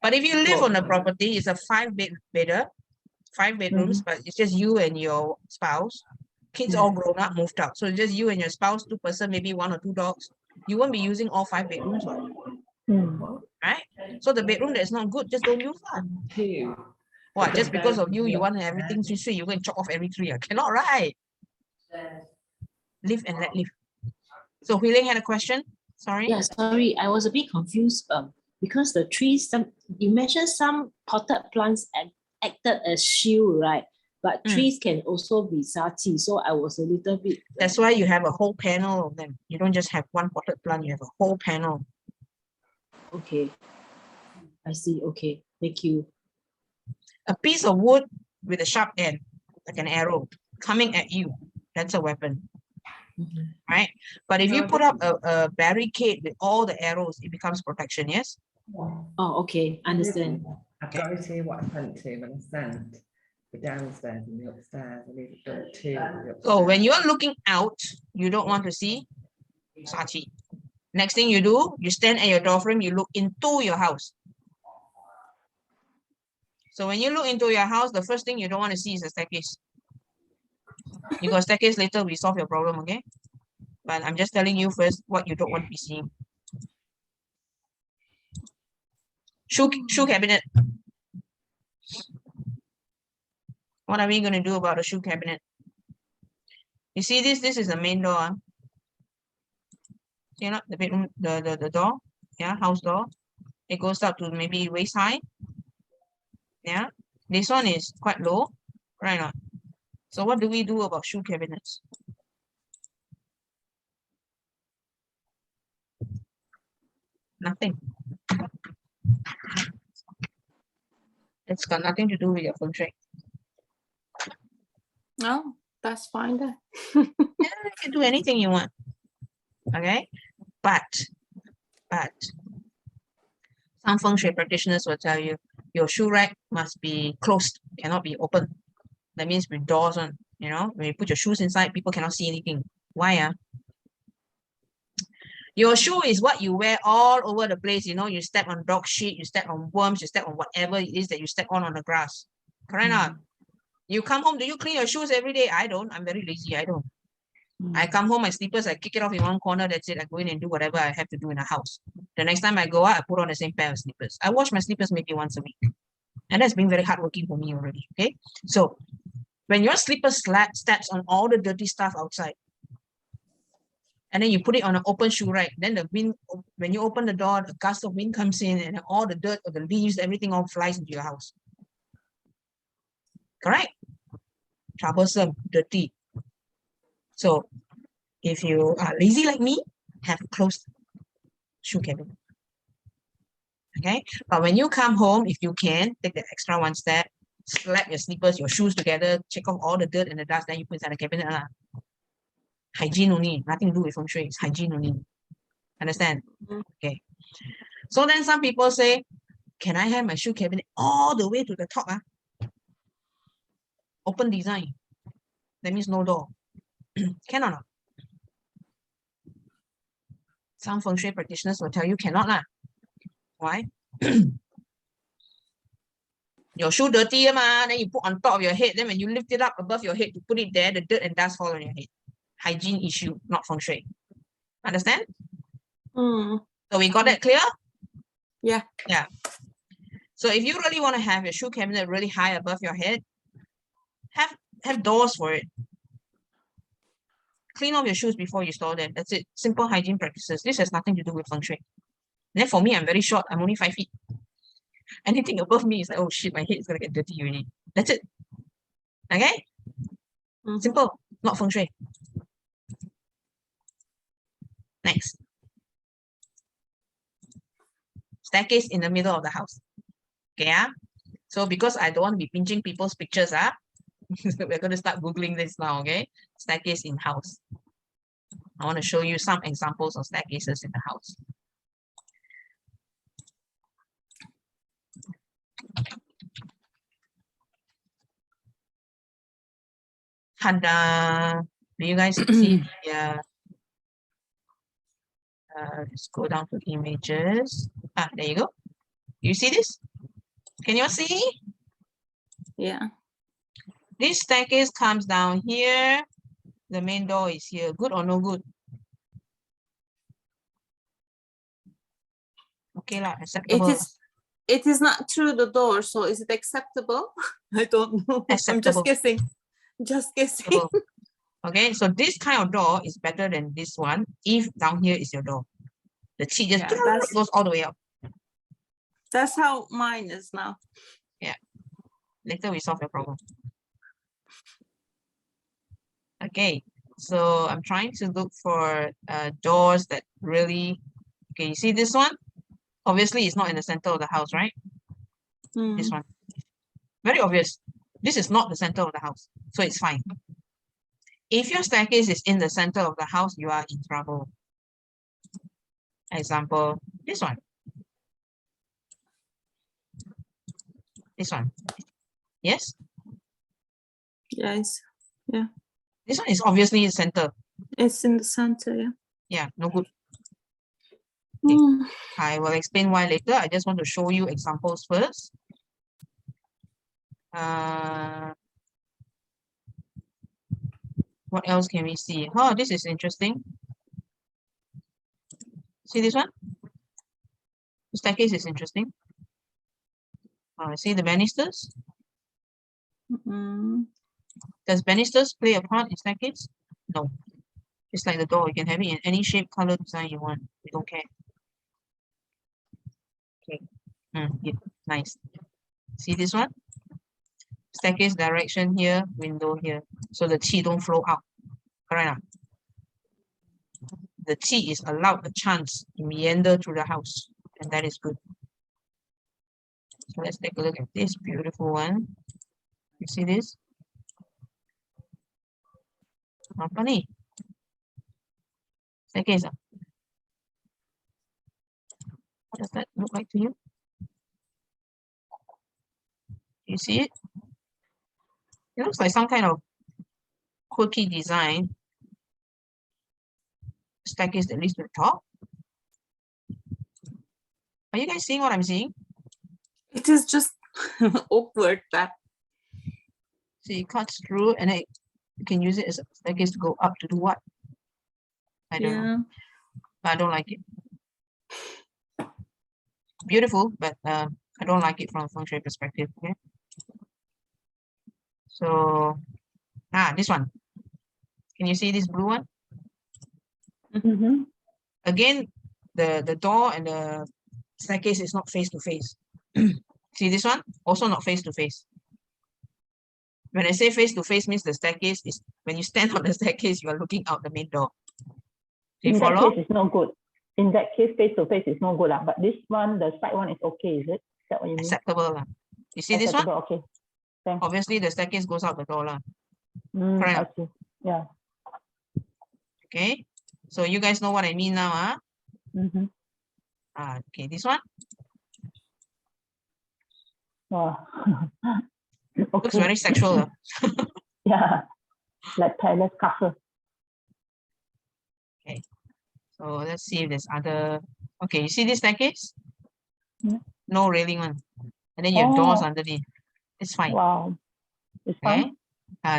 Speaker 1: But if you live on the property, it's a 5 bedrooms, but it's just you and your spouse. Kids all grown up, moved out. So it's just you and your spouse, 2 person, maybe 1 or 2 dogs. You won't be using all 5 bedrooms, right? So the bedroom that is not good, just don't use that. What? Just because of you, you want everything to say, you go and chop off every tree. Cannot, right? Live and let live. So Hui Ling had a question. Sorry.
Speaker 4: Yeah, sorry, I was a bit confused. Because the trees, you mentioned some potted plants acted as shield, right? But trees can also be sati. So I was a little bit.
Speaker 1: That's why you have a whole panel of them. You don't just have one potted plant, you have a whole panel.
Speaker 4: Okay. I see. Okay. Thank you.
Speaker 1: A piece of wood with a sharp end, like an arrow, coming at you. That's a weapon, right? But if you put up a barricade with all the arrows, it becomes protection, yes?
Speaker 4: Oh, okay. Understand.
Speaker 5: I've got to see what I sent to when I sent the downstairs and the upstairs. I need to do two.
Speaker 1: So when you're looking out, you don't want to see Sachi. Next thing you do, you stand at your door frame, you look into your house. So when you look into your house, the first thing you don't want to see is a staircase. You got a staircase later, we solve your problem, okay? But I'm just telling you first what you don't want to be seeing. Shoe cabinet. What are we going to do about the shoe cabinet? You see this? This is the main door. See, the bedroom, the door, yeah, house door. It goes up to maybe waist high. Yeah, this one is quite low, right? Not. So what do we do about shoe cabinets? Nothing. It's got nothing to do with your Feng Shui.
Speaker 2: No, that's fine then.
Speaker 1: Yeah, you can do anything you want. Okay, but some Feng Shui practitioners will tell you your shoe rack must be closed, cannot be open. That means with doors on. You know, when you put your shoes inside, people cannot see anything. Why? Your shoe is what you wear all over the place. You know, you step on dog shit, you step on worms, you step on whatever it is that you step on the grass. Correct not? You come home, do you clean your shoes every day? I don't. I'm very lazy. I don't. I come home, my slippers, I kick it off in one corner. That's it. I go in and do whatever I have to do in the house. The next time I go out, I put on the same pair of slippers. I wash my slippers maybe once a week. And that's been very hardworking for me already. Okay. So when your slipper steps on all the dirty stuff outside, and then you put it on an open shoe rack, then the wind, when you open the door, a gust of wind comes in and all the dirt or the leaves, everything all flies into your house. Correct? Troublesome, dirty. So if you are lazy like me, have a closed shoe cabinet. Okay? But when you come home, if you can, take the extra one step, slap your slippers, your shoes together, check off all the dirt and the dust, then you put inside the cabinet. Hygiene only, nothing to do with Feng Shui, it's hygiene only. Understand? Okay. So then some people say, can I have my shoe cabinet all the way to the top? Open design. That means no door. Can or not? Some Feng Shui practitioners will tell you cannot lah. Why? Your shoe dirty, then you put on top of your head. Then when you lift it up above your head to put it there, the dirt and dust fall on your head. Hygiene issue, not Feng Shui. Understand? So we got that clear?
Speaker 2: Yeah.
Speaker 1: Yeah. So if you really want to have your shoe cabinet really high above your head, have doors for it. Clean off your shoes before you store them. That's it. Simple hygiene practices. This has nothing to do with Feng Shui. And then for me, I'm very short. I'm only 5 feet. Anything above me is like, oh shit, my head is going to get dirty already. That's it. Okay? Simple. Not Feng Shui. Next. Staircase in the middle of the house. Okay, So because I don't want to be pinching people's pictures, we're going to start Googling this now, okay? Staircase in house. I want to show you some examples of staircases in the house. Ta-da! Do you guys see? Yeah. Let's go down to images. There you go. You see this? Can you all see?
Speaker 2: Yeah.
Speaker 1: This staircase comes down here. The main door is here. Good or no good? Okay, acceptable.
Speaker 2: It is not through the door, so is it acceptable? I don't know. I'm
Speaker 1: Acceptable.
Speaker 2: just guessing. Just guessing.
Speaker 1: Acceptable. Okay, so this kind of door is better than this one if down here is your door. The chi just goes all the way up.
Speaker 2: That's how mine is now.
Speaker 1: Yeah. Later we solve your problem. Okay, so I'm trying to look for doors that really, okay, you see this one? Obviously, it's not in the center of the house, right? This one. Very obvious. This is not the center of the house, so it's fine. If your staircase is in the center of the house, you are in trouble. Example, this one. This one. Yes?
Speaker 2: Yes. Yeah.
Speaker 1: This one is obviously in the center.
Speaker 2: It's in the center, yeah.
Speaker 1: Yeah, no good. Okay. I will explain why later. I just want to show you examples first. What else can we see? Oh, this is interesting. See this one? The staircase is interesting. See the banisters? Does banisters play a part in staircase? No. It's like the door. You can have it in any shape, color, design you want. We don't care. Okay. Yeah, nice. See this one? Staircase direction here, window here. So the chi don't flow out. Correct? The chi is allowed a chance to meander through the house. And that is good. So let's take a look at this beautiful one. You see this? Apa ni? Staircase. What does that look like to you? You see it? It looks like some kind of quirky design. Staircase that leads to the top. Are you guys seeing what I'm seeing?
Speaker 2: It is just awkward that.
Speaker 1: See, it cuts through and then you can use it as a staircase to go up to do what? I don't know. But I don't like it. Beautiful, but I don't like it from a Feng Shui perspective. Okay. So, this one. Can you see this blue one? Again, the door and the staircase is not face to face. See this one? Also not face to face. When I say face to face means the staircase is, when you stand on the staircase, you are looking out the main door. Do you follow?
Speaker 3: That case is not good. In that case, face to face is not good. But this one, the side one is okay, is it? Is that what you mean?
Speaker 1: Acceptable. You see this one?
Speaker 3: Okay. Thanks.
Speaker 1: Obviously, the staircase goes out the door.
Speaker 3: I see. Yeah.
Speaker 1: Okay. So you guys know what I mean now, okay, this one. Looks very sexual.
Speaker 3: Yeah, like palace castle.
Speaker 1: Okay. So let's see if there's other. Okay, you see this staircase? No railing one. And then you have doors underneath. It's fine.
Speaker 3: Wow. It's fine.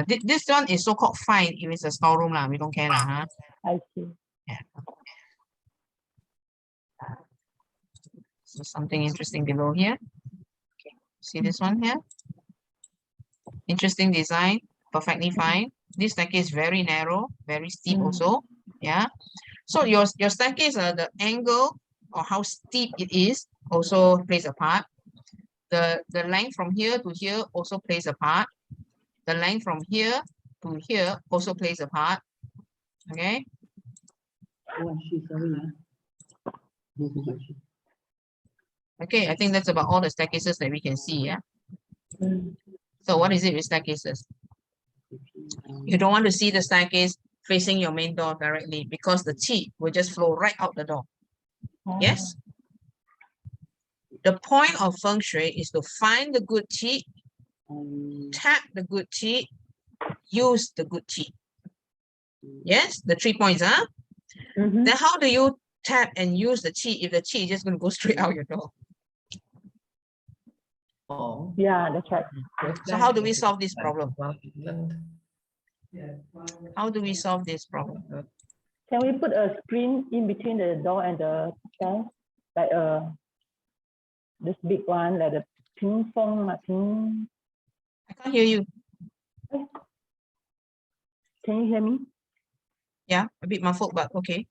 Speaker 1: This one is so-called fine if it's a storeroom. We don't care.
Speaker 3: I see.
Speaker 1: Yeah. So something interesting below here. Okay. See this one here? Interesting design. Perfectly fine. This staircase is very narrow, very steep also. Yeah. So your staircase, the angle or how steep it is also plays a part. The length from here to here also plays a part. The length from here to here also plays a part. Okay. Okay, I think that's about all the staircases that we can see. Yeah. So what is it with staircases? You don't want to see the staircase facing your main door directly because the qi will just flow right out the door. Yes? The point of Feng Shui is to find the good qi, tap the good qi, use the good qi. Yes, the 3 points, huh? Then how do you tap and use the qi if the qi is just going to go straight out your door?
Speaker 5: Oh.
Speaker 3: Yeah, that's right.
Speaker 1: So how do we solve this problem? How do we solve this problem?
Speaker 3: Can we put a screen in between the door and the stairs? Like this big one, like the ping pong, ping.
Speaker 1: I can't hear you.
Speaker 3: Can you hear me?
Speaker 1: Yeah, a bit muffled, but okay.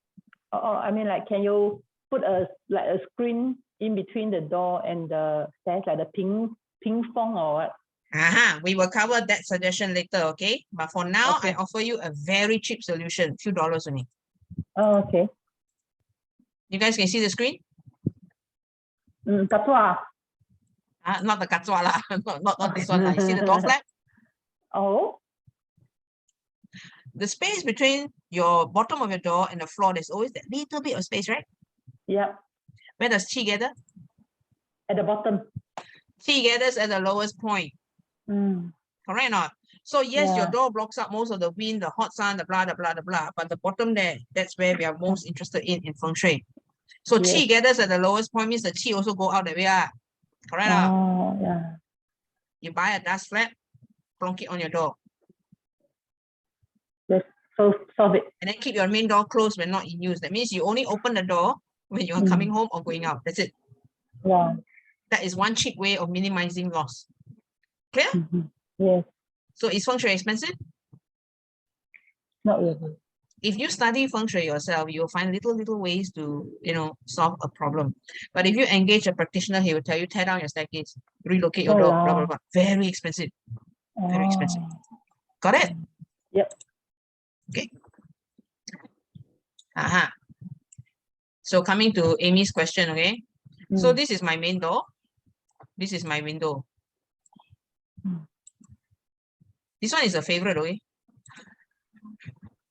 Speaker 3: Oh, I mean, like, can you put a screen in between the door and the stairs, like the ping pong or what?
Speaker 1: We will cover that suggestion later, okay? But for now,
Speaker 3: Okay.
Speaker 1: I offer you a very cheap solution, few dollars only.
Speaker 3: Oh, okay.
Speaker 1: You guys can see the screen?
Speaker 3: Not
Speaker 1: Not the katsua lah, not this one lah. You see the door flap?
Speaker 3: Oh.
Speaker 1: The space between your bottom of your door and the floor, there's always that little bit of space, right?
Speaker 3: Yeah.
Speaker 1: Where does qi gather?
Speaker 3: At the bottom.
Speaker 1: Qi gathers at the lowest point. Correct or not? So yes, your door blocks up most of the wind, the hot sun, the blah, the blah, the blah. But the bottom there, that's where we are most interested in Feng Shui. So qi gathers at the lowest point means the qi also go out that way. Correct?
Speaker 3: Oh, yeah.
Speaker 1: You buy a dust flap, plonk it on your door.
Speaker 3: Let's solve it.
Speaker 1: And then keep your main door closed when not in use. That means you only open the door when you are coming home or going out. That's it.
Speaker 3: Yeah.
Speaker 1: That is one cheap way of minimizing loss. Clear?
Speaker 3: Yes.
Speaker 1: So is Feng Shui expensive?
Speaker 3: Not really.
Speaker 1: If you study Feng Shui yourself, you'll find little ways to, solve a problem. But if you engage a practitioner, he will tell you, tear down your staircase, relocate your door, blah, blah, blah. Very expensive. Very expensive. Got it?
Speaker 3: Yep.
Speaker 1: Okay. So coming to Amy's question, okay? So this is my main door. This is my window. This one is a favorite, okay?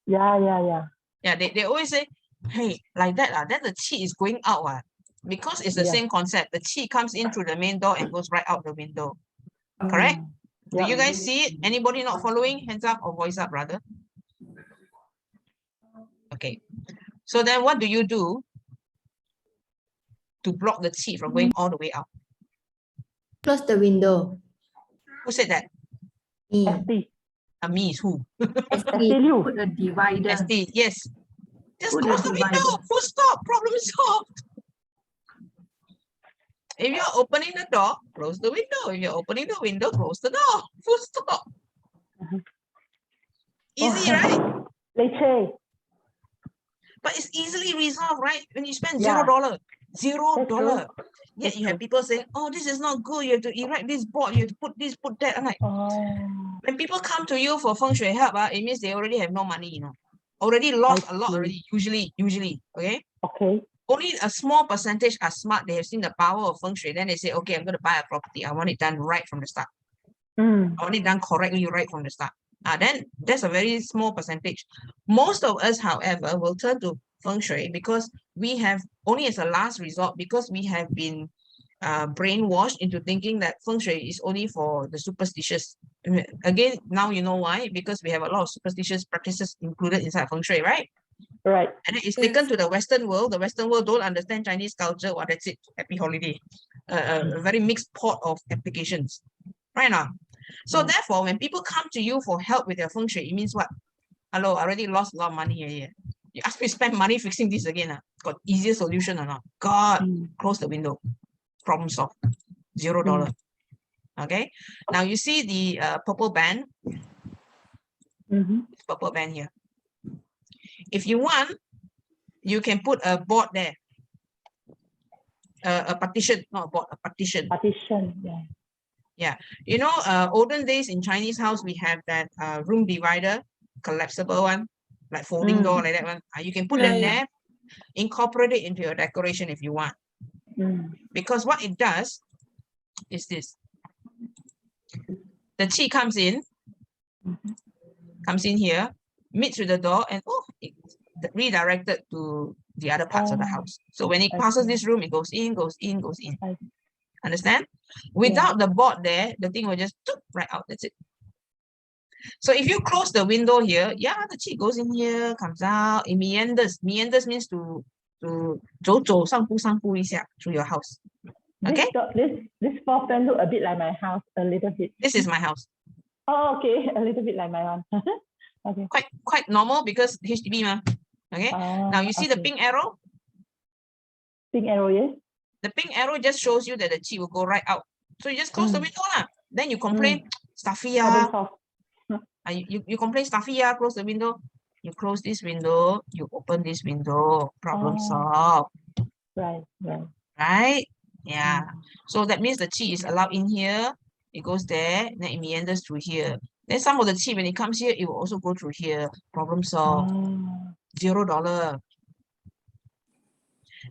Speaker 3: Yeah.
Speaker 1: Yeah, they always say, hey, like that, then the qi is going out. Because it's the same concept. The qi comes in through the main door and goes right out the window. Correct? Do you guys see it? Anybody not following? Hands up or voice up, brother? Okay. So then what do you do to block the qi from going all the way out?
Speaker 6: Close the window.
Speaker 1: Who said that?
Speaker 6: Me.
Speaker 1: Me is who?
Speaker 3: ST,
Speaker 6: put a divider.
Speaker 1: ST, yes. Just
Speaker 6: Put
Speaker 1: close
Speaker 6: a
Speaker 1: the window.
Speaker 6: divider.
Speaker 1: Full stop. Problem solved. If you're opening the door, close the window. If you're opening the window, close the door. Full stop. Easy, right? But it's easily resolved, right? When you spend $0. $0. Yet you have people saying, oh, this is not good. You have to erect this board. You have to put this, put that. I'm like, when people come to you for Feng Shui help, it means they already have no money, Already lost a lot already, usually, okay?
Speaker 3: Okay.
Speaker 1: Only a small percentage are smart. They have seen the power of Feng Shui. Then they say, okay, I'm going to buy a property. I want it done right from the start. I want it done correctly right from the start. Then that's a very small percentage. Most of us, however, will turn to Feng Shui because we have, only as a last resort, because we have been brainwashed into thinking that Feng Shui is only for the superstitious. Again, now you know why, because we have a lot of superstitious practices included inside Feng Shui, right?
Speaker 3: Right.
Speaker 1: And then it's taken to the Western world. The Western world don't understand Chinese culture. Well, that's it. Happy holiday. A very mixed pot of applications. Right now. So therefore, when people come to you for help with their Feng Shui, it means what? Hello, I already lost a lot of money here. You ask me to spend money fixing this again. Got easier solution or not? God, close the window. Problem solved. $0. Okay. Now you see the purple band. This purple band here. If you want, you can put a board there. A partition, not a board, a partition.
Speaker 3: Partition,
Speaker 1: Yeah. Olden days in Chinese house, we have that room divider, collapsible one, like folding door, like that one. You can put them there, incorporate it into your decoration if you want. Because what it does is this. the qi comes in here, meets with the door, and it redirected to the other parts of the house. So when it
Speaker 3: I
Speaker 1: passes
Speaker 3: see.
Speaker 1: this room, it goes in, goes in, goes in.
Speaker 3: I-
Speaker 1: Understand? Without the board there, the thing will just right out. That's it. So if you close the window here, yeah, the qi goes in here, comes out. It meanders. Meanders means to 走走上步一下 through your house. Okay?
Speaker 3: This floor plan look a bit like my house, a little bit.
Speaker 1: This is my house.
Speaker 3: Oh, okay, a little bit like my one. Okay.
Speaker 1: Quite normal because HDB ma. Okay. Now you see the pink arrow?
Speaker 3: Pink arrow, yes.
Speaker 1: The pink arrow just shows you that the qi will go right out. So you just close the window lah. Then you complain, stuffy you complain stuffy close the window. You close this window, you open this window, problem solved.
Speaker 3: Right.
Speaker 1: Right? Yeah. So that means the qi is allowed in here. It goes there, then it meanders through here. Then some of the qi, when it comes here, it will also go through here. Problem solved. $0.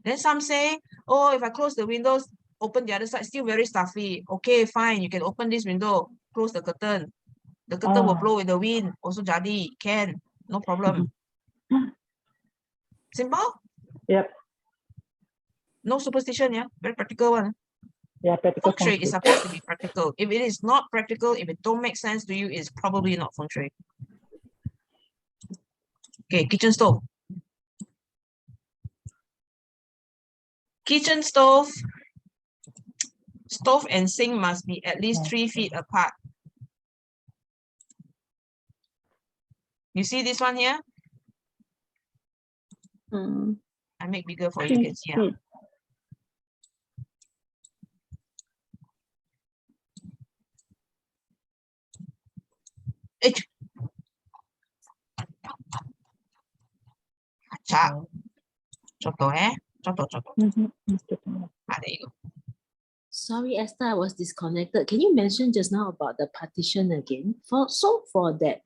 Speaker 1: Then some say, oh, if I close the windows, open the other side, still very stuffy. Okay, fine. You can open this window, close the curtain. The curtain will blow with the wind. Also jadi, can. No problem. Simple?
Speaker 3: Yep.
Speaker 1: No superstition, yeah? Very practical one.
Speaker 3: Yeah, practical.
Speaker 1: Feng Shui is supposed to be practical. If it is not practical, if it don't make sense to you, it's probably not Feng Shui. Okay, kitchen stove. Kitchen stove. Stove and sink must be at least 3 feet apart. You see this one here? I make bigger for you, you can see. There you go.
Speaker 4: Sorry, Esther, I was disconnected. Can you mention just now about the partition again? For that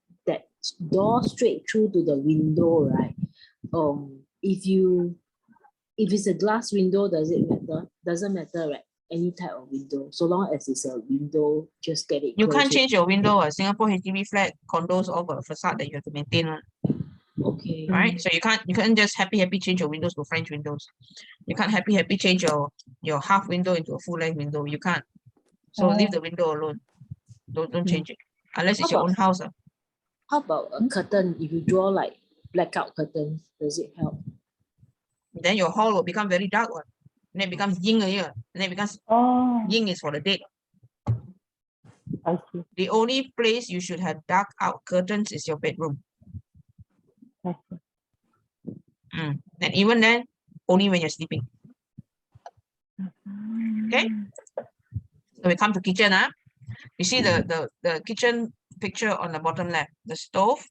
Speaker 4: door straight through to the window, right? If it's a glass window, does it matter? Doesn't matter, right? Any type of window, so long as it's a window, just get it.
Speaker 1: You can't change your window. Singapore HDB flat condos all got a facade that you have to maintain.
Speaker 4: Okay.
Speaker 1: Right? So you can't just happy change your windows to French windows. You can't happy change your half window into a full length window. You can't. So leave the window alone. Don't change it unless it's your own house.
Speaker 4: How about a curtain? If you draw like blackout curtains, does it help?
Speaker 1: Then your hall will become very dark one. Then it becomes yin here. Then it becomes yin is for the dead.
Speaker 3: I see.
Speaker 1: The only place you should have dark out curtains is your bedroom. And even then, only when you're sleeping. Okay. So we come to kitchen. You see the kitchen picture on the bottom left. The stove,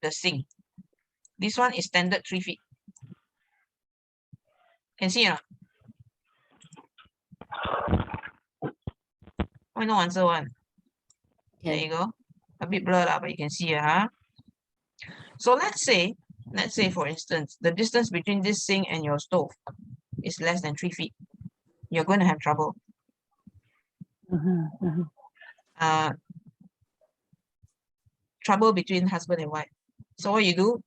Speaker 1: the sink. This one is standard 3 feet. Can see or why no answer one? There you go. A bit blurred but you can see So let's say for instance, the distance between this sink and your stove is less than 3 feet. You're going to have trouble. Trouble between husband and wife. So what you do?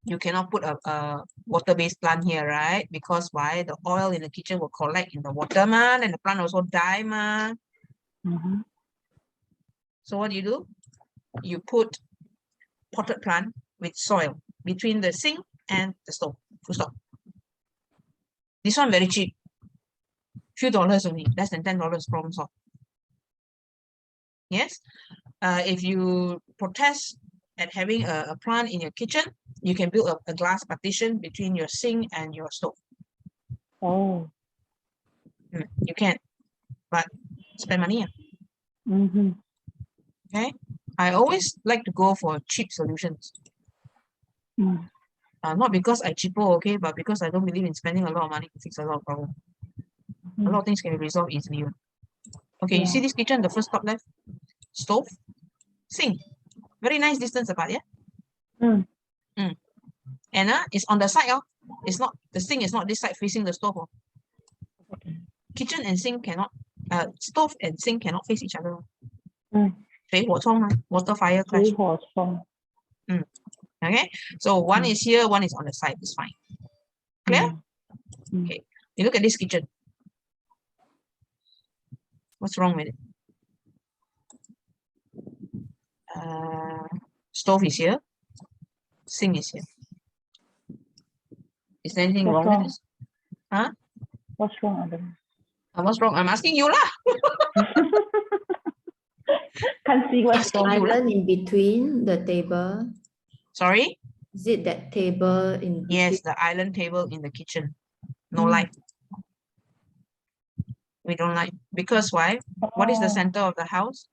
Speaker 1: You cannot put a water-based plant here, right? Because why? The oil in the kitchen will collect in the water, man, and the plant also die, man. So what do? You put potted plant with soil between the sink and the stove. Full stop. This one very cheap. Few dollars only, less than $10 problem solved. Yes. If you protest at having a plant in your kitchen, you can build a glass partition between your sink and your stove. You can, but spend money. Okay. I always like to go for cheap solutions. Not because I cheapo, okay, but because I don't believe in spending a lot of money to fix a lot of problems. A lot of things can be resolved easily. Okay, you see this kitchen, the first top left? Stove, sink. Very nice distance apart, yeah? And it's on the side, it's not, the sink is not this side facing the stove. Kitchen and sink cannot, stove and sink cannot face each other. 水火冲 water fire clash.
Speaker 3: 水火冲.
Speaker 1: Okay, so one
Speaker 3: Mm.
Speaker 1: is here, one is on the side. It's fine. Clear? Okay. You look at this kitchen. What's wrong with it? Stove is here. Sink is here. Is there anything
Speaker 3: What's
Speaker 1: wrong
Speaker 3: wrong?
Speaker 1: with this? Huh?
Speaker 3: What's wrong, Adam?
Speaker 1: What's wrong? I'm asking you lah.
Speaker 3: Can't see what's
Speaker 1: Asking
Speaker 3: wrong.
Speaker 1: you lah.
Speaker 6: Island in between the table.
Speaker 1: Sorry?
Speaker 6: Is it that table in
Speaker 1: Yes,
Speaker 6: between?
Speaker 1: the island table in the kitchen. No light. We don't like. Because why? What is the center of the house?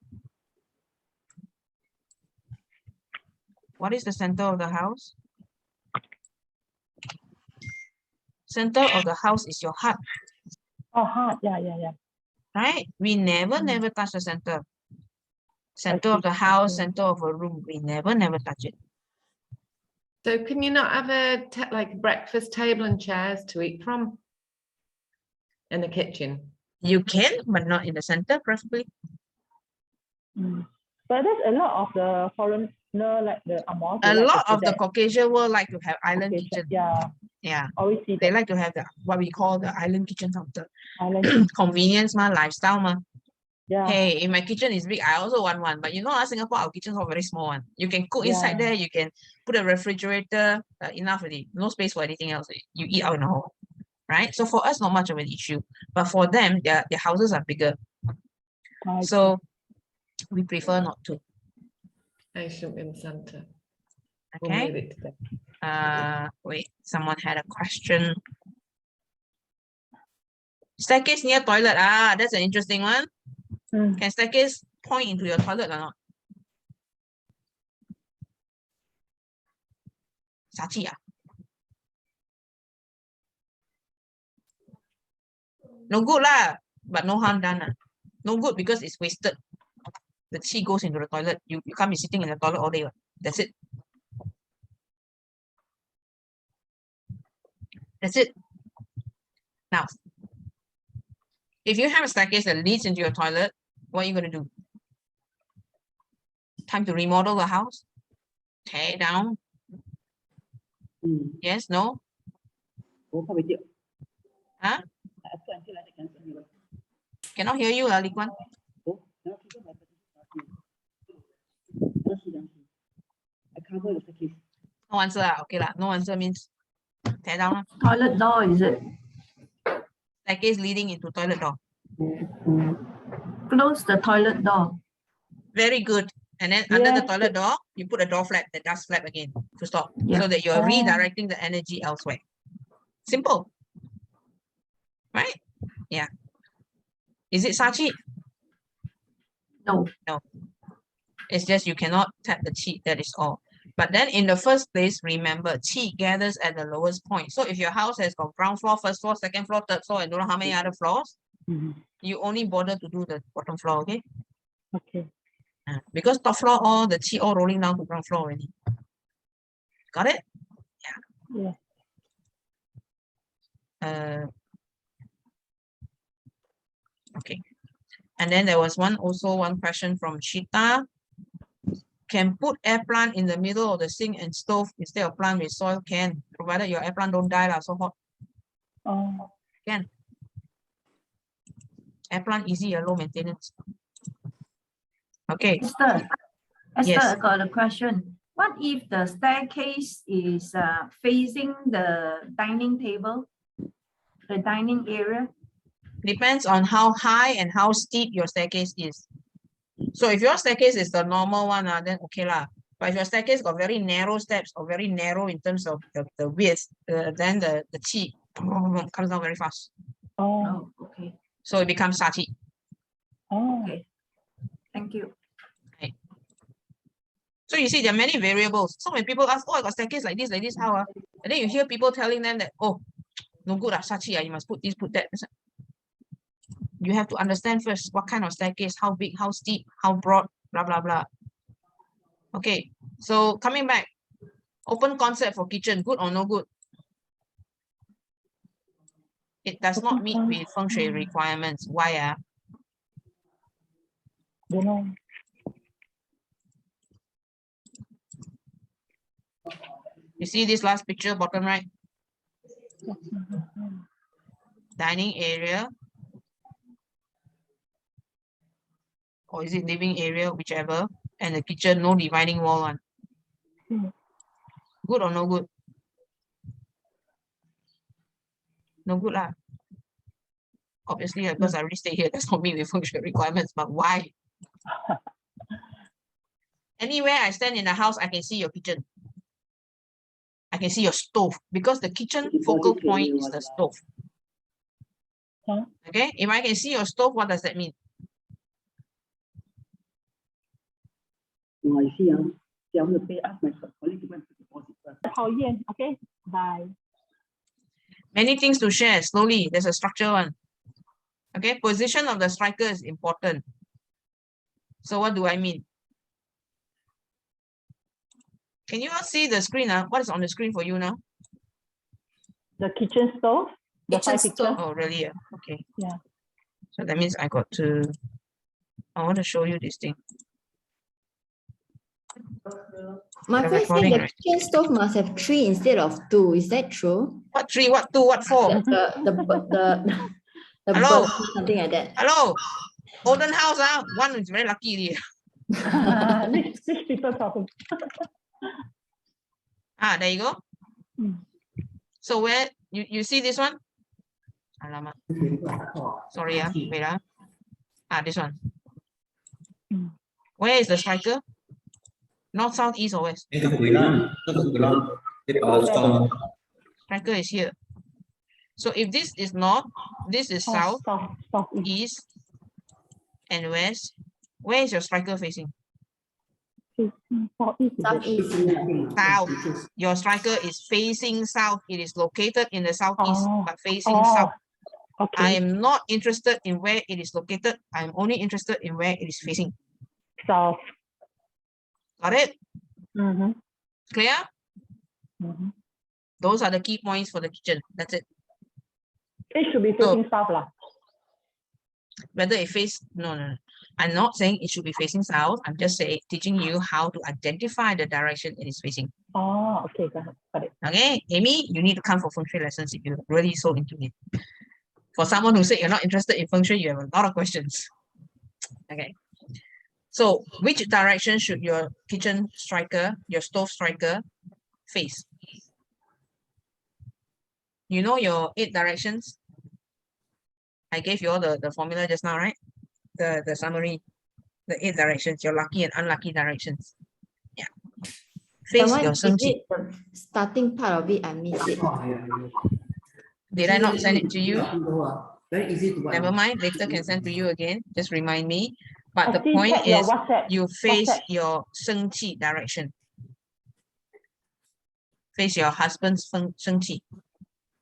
Speaker 1: What is the center of the house? Center of the house is your heart,
Speaker 3: Oh, heart. Yeah.
Speaker 1: right? We never touch the center. Center of
Speaker 3: see.
Speaker 1: the house,
Speaker 3: Okay.
Speaker 1: center of a room. We never touch it.
Speaker 5: So can you not have a like breakfast table and chairs to eat from in the kitchen?
Speaker 1: You can, but not in the center, preferably.
Speaker 3: But there's a lot of the foreigner, like the Amos.
Speaker 1: A lot of the Caucasian world like to have island kitchen.
Speaker 3: Yeah, always see
Speaker 1: They
Speaker 3: that
Speaker 1: like to have the what we call the island kitchen counter.
Speaker 3: island.
Speaker 1: Convenience, lifestyle.
Speaker 3: Yeah.
Speaker 1: Hey, if my kitchen is big, I also want one. But you know, Singapore, our kitchens are very small one. You can cook inside there. You can put a refrigerator. Enough already. No space for anything else. You eat out in the hall, right? So for us, not much of an issue. But for them, their houses are bigger. So we prefer not to.
Speaker 5: I shouldn't be in the centre.
Speaker 1: Okay.
Speaker 5: We'll move it to there.
Speaker 1: Wait, someone had a question. Staircase near toilet. That's an interesting one. Can staircase point into your toilet or not? Sachi. No good lah, but no harm done. No good because it's wasted. The qi goes into the toilet. You can't be sitting in the toilet all day. That's it. That's it. Now, if you have a staircase that leads into your toilet, what are you going to do? Time to remodel the house? Tear it down? Yes, no? Huh? Cannot hear you, Lee Kuan. No answer. Okay lah. No answer means tear down.
Speaker 6: Toilet door, is it?
Speaker 1: Staircase leading into toilet door.
Speaker 6: Close the toilet door.
Speaker 1: Very good. And then under the toilet door, you put a door flap, the dust flap again to stop. So that you're redirecting the energy elsewhere. Simple. Right? Yeah. Is it Sachi?
Speaker 6: No.
Speaker 1: No. It's just you cannot tap the qi, that is all. But then in the first place, remember, qi gathers at the lowest point. So if your house has got ground floor, first floor, second floor, third floor, and don't know how many other floors, you only bother to do the bottom floor, okay?
Speaker 3: Okay.
Speaker 1: Because top floor, all the qi all rolling down to ground floor already. Got it? Yeah. Okay. And then there was one question from Shita. Can put air plant in the middle of the sink and stove instead of plant with soil? Can, provided your air plant don't die so hot. Can. Air plant easy, low maintenance. Okay.
Speaker 7: Esther,
Speaker 1: Yes.
Speaker 7: I got a question. What if the staircase is facing the dining table, the dining area?
Speaker 1: Depends on how high and how steep your staircase is. So if your staircase is the normal one, then okay lah. But if your staircase got very narrow steps or very narrow in terms of the width, then the qi comes down very fast.
Speaker 7: Oh, okay.
Speaker 1: So it becomes sachi.
Speaker 7: Okay. Thank you.
Speaker 1: Okay. So you see, there are many variables. So when people ask, oh, I got staircase like this, how? And then you hear people telling them that, oh, no good, sachi, you must put this, put that. You have to understand first what kind of staircase, how big, how steep, how broad, blah, blah, blah. Okay, so coming back, open concept for kitchen, good or no good? It does not meet with Feng Shui requirements. Why?
Speaker 3: Don't know.
Speaker 1: You see this last picture, bottom right? Dining area. Or is it living area, whichever. And the kitchen, no dividing wall one. Good or no good? No good lah. Obviously, because I already stay here, that's not me with Feng Shui requirements, but why? Anywhere I stand in the house, I can see your kitchen. I can see your stove because the kitchen focal point is the stove. Okay, if I can see your stove, what does that mean?
Speaker 3: I see. I'm going to pay ask my colleague to go and put deposit first. Okay, bye.
Speaker 1: Many things to share slowly. There's a structure one. Okay, position of the striker is important. So what do I mean? Can you all see the screen? What is on the screen for you now?
Speaker 3: The kitchen stove. The
Speaker 2: Kitchen
Speaker 3: five pictures.
Speaker 2: stove.
Speaker 1: Oh, really? Okay.
Speaker 3: Yeah.
Speaker 1: So that means I want to show you this thing.
Speaker 6: My
Speaker 1: The
Speaker 6: friend said
Speaker 1: recording,
Speaker 6: the
Speaker 1: right?
Speaker 6: kitchen stove must have 3 instead of 2. Is that true?
Speaker 1: What 3, what 2, what 4?
Speaker 6: The
Speaker 1: Hello?
Speaker 6: bird, something like that.
Speaker 1: Hello? Olden house, one is very lucky.
Speaker 3: Rich people problem.
Speaker 1: There you go. So where you see this one? Alamak. Sorry, wait. This one. Where is the striker? North, south, east, or west? Striker is here. So if this is north, this is south, east, and west. Where is your striker facing?
Speaker 6: Southeast.
Speaker 1: South. Your striker is facing south. It is located in the southeast, but facing south.
Speaker 3: Okay.
Speaker 1: I am not interested in where it is located. I'm only interested in where it is facing.
Speaker 3: South.
Speaker 1: Got it? Clear? Those are the key points for the kitchen. That's it.
Speaker 3: It should be facing south lah.
Speaker 1: Whether it face no. I'm not saying it should be facing south. I'm just teaching you how to identify the direction it is facing.
Speaker 3: Oh, okay, got it.
Speaker 1: Okay, Amy, you need to come for Feng Shui lessons if you're really so into it. For someone who said you're not interested in Feng Shui, you have a lot of questions. Okay. So which direction should your kitchen striker, your stove striker face? You know your 8 directions? I gave you all the formula just now, right? The summary, the 8 directions, your lucky and unlucky directions. Yeah. Face your Sheng Qi.
Speaker 6: The starting part of it, I missed it.
Speaker 1: Did I not send it to you?
Speaker 8: Very easy to
Speaker 1: Never mind, later can send to you again. Just remind me. But the
Speaker 3: I see,
Speaker 1: point
Speaker 3: check your
Speaker 1: is,
Speaker 3: WhatsApp.
Speaker 1: you face
Speaker 3: WhatsApp.
Speaker 1: your Sheng Qi direction. Face your husband's Sheng Qi.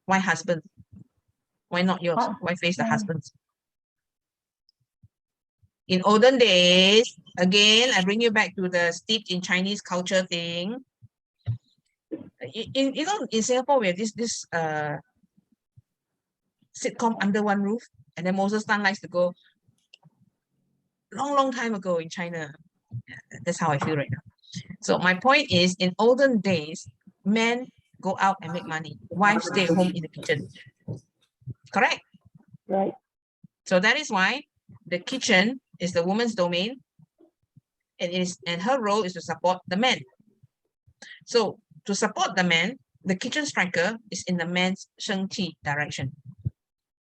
Speaker 1: Why husband? Why not yours? Why face the husband's? In olden days, again, I bring you back to the steeped in Chinese culture thing. In Singapore, we have this sitcom Under One Roof, and then Moses Tan likes to go long time ago in China. That's how I feel right now. So my point is, in olden days, men go out and make money. Wives stay home in the kitchen. Correct?
Speaker 3: Right.
Speaker 1: So that is why the kitchen is the woman's domain, and her role is to support the man. So to support the man, the kitchen striker is in the man's Sheng Qi direction.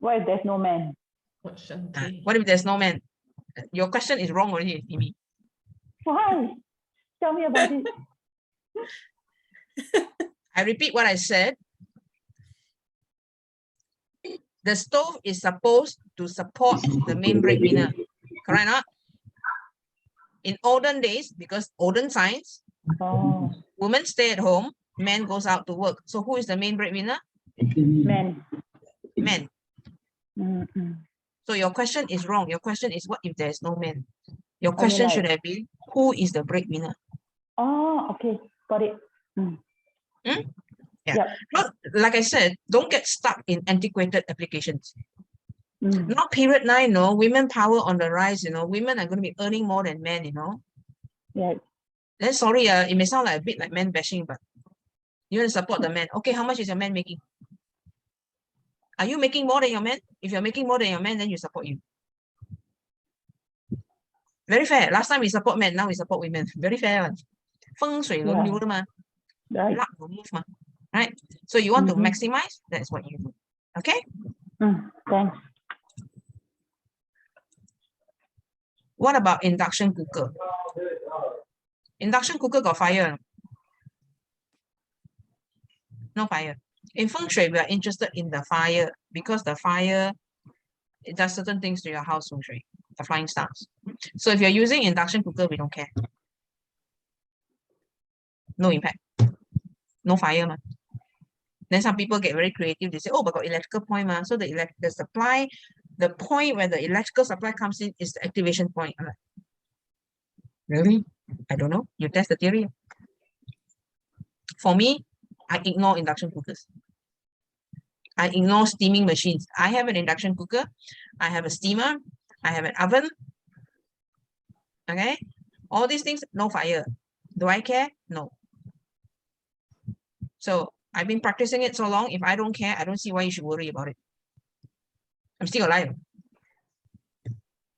Speaker 3: What if there's no man?
Speaker 1: What if there's no man? Your question is wrong already, Amy.
Speaker 3: Why? Tell me about it.
Speaker 1: I repeat what I said. The stove is supposed to support the main breadwinner. Correct or not? In olden days, because olden times, women stay at home, man goes out to work. So who is the main breadwinner?
Speaker 3: Men.
Speaker 1: Men. So your question is wrong. Your question is, what if there's no man? Your question should have been, who is the breadwinner?
Speaker 3: Oh, okay. Got it.
Speaker 1: Yeah.
Speaker 3: Yep.
Speaker 1: Not, like I said, don't get stuck in antiquated applications. Not period 9, no. Women power on the rise, women are going to be earning more than men,
Speaker 3: Yeah.
Speaker 1: Then sorry, it may sound like a bit like man bashing, but You want to support the man. Okay, how much is your man making? Are you making more than your man? If you're making more than your man, then you support you. Very fair. Last time we support men, now we support women. Very fair one. Feng Shui 轮流的嘛.
Speaker 3: Right.
Speaker 1: Luck will move 嘛. Right? So you want to
Speaker 3: Mhm.
Speaker 1: maximize, that's what you do. Okay?
Speaker 3: Thanks.
Speaker 1: What about induction cooker? Induction cooker got fire? No fire. In Feng Shui, we are interested in the fire because the fire, it does certain things to your house Feng Shui, the flying stars. So if you're using induction cooker, we don't care. No impact. No fire. Ma. Then some people get very creative. They say, oh, but got electrical point. Ma. So the supply, the point where the electrical supply comes in is the activation point. I'm like, really? I don't know. You test the theory. For me, I ignore induction cookers. I ignore steaming machines. I have an induction cooker. I have a steamer. I have an oven. Okay. All these things, no fire. Do I care? No. So I've been practicing it so long. If I don't care, I don't see why you should worry about it. I'm still alive.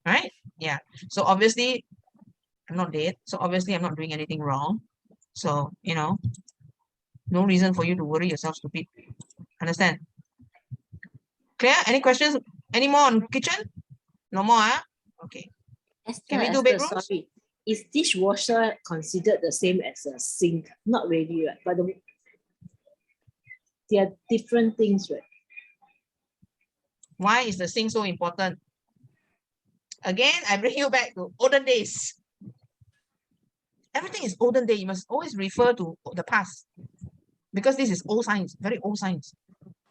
Speaker 1: Right? Yeah. So obviously, I'm not dead. So obviously, I'm not doing anything wrong. So, you know, no reason for you to worry yourself stupid. Understand? Clear? Any questions? Any more on kitchen? No more, huh? Okay. Can we do bedrooms?
Speaker 4: Sorry. Is dishwasher considered the same as a sink? Not really, right? But they are different things, right?
Speaker 1: Why is the sink so important? Again, I bring you back to olden days. Everything is olden day. You must always refer to the past. Because this is old science, very old science.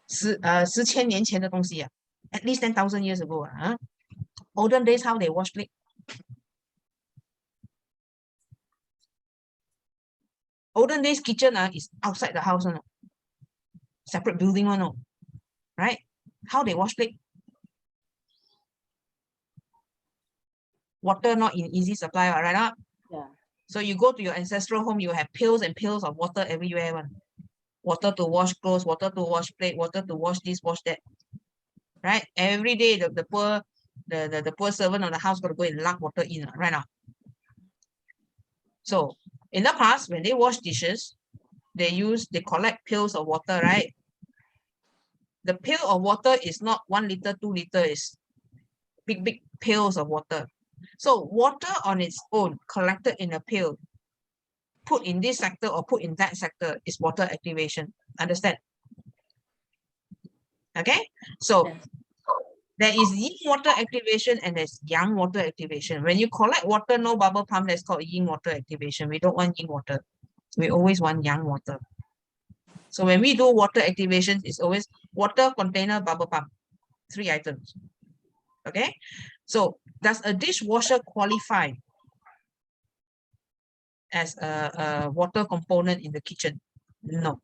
Speaker 1: 10,000年前的东西啊, at least 10,000 years ago. Olden days, how they wash plate. Olden days kitchen is outside the house. Separate building one. Right? How they wash plate. Water not in easy supply, right?
Speaker 4: Yeah.
Speaker 1: So you go to your ancestral home, you have pails and pails of water everywhere. Water to wash clothes, water to wash plate, water to wash this, wash that. Right? Every day the poor servant of the house got to go and lug water in, right now. So in the past, when they wash dishes, they collect pails of water, right? The pail of water is not 1 liter, 2 liter, it's big pails of water. So water on its own, collected in a pail, put in this sector or put in that sector is water activation. Understand? Okay? So
Speaker 4: Yes.
Speaker 1: there is yin water activation and there's yang water activation. When you collect water, no bubble pump, that's called yin water activation. We don't want yin water. We always want yang water. So when we do water activation, it's always water, container, bubble pump. 3 items. Okay? So does a dishwasher qualify as a water component in the kitchen? No.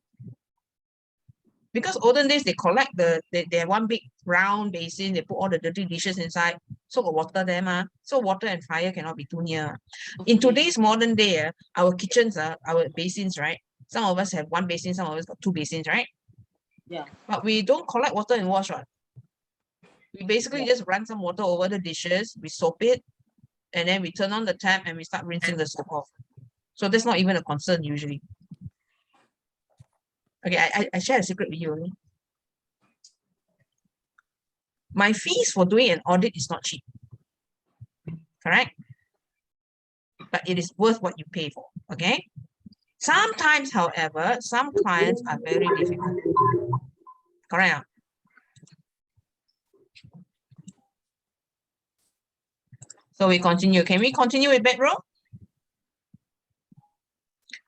Speaker 1: Because olden days, they collect they have one big round basin, they put all the dirty dishes inside, so got water there, ma. So water and fire cannot be too near. In today's modern day, our kitchens, our basins, right? Some of us have 1 basin, some of us got 2 basins, right?
Speaker 4: Yeah.
Speaker 1: But we don't collect water and wash, right? We basically just run some water over the dishes, we soap it, and then we turn on the tap and we start rinsing the soap off. So that's not even a concern usually. Okay, I share a secret with you. My fees for doing an audit is not cheap. Correct? But it is worth what you pay for. Okay? Sometimes, however, some clients are very difficult. Correct? So we continue. Can we continue with bedroom?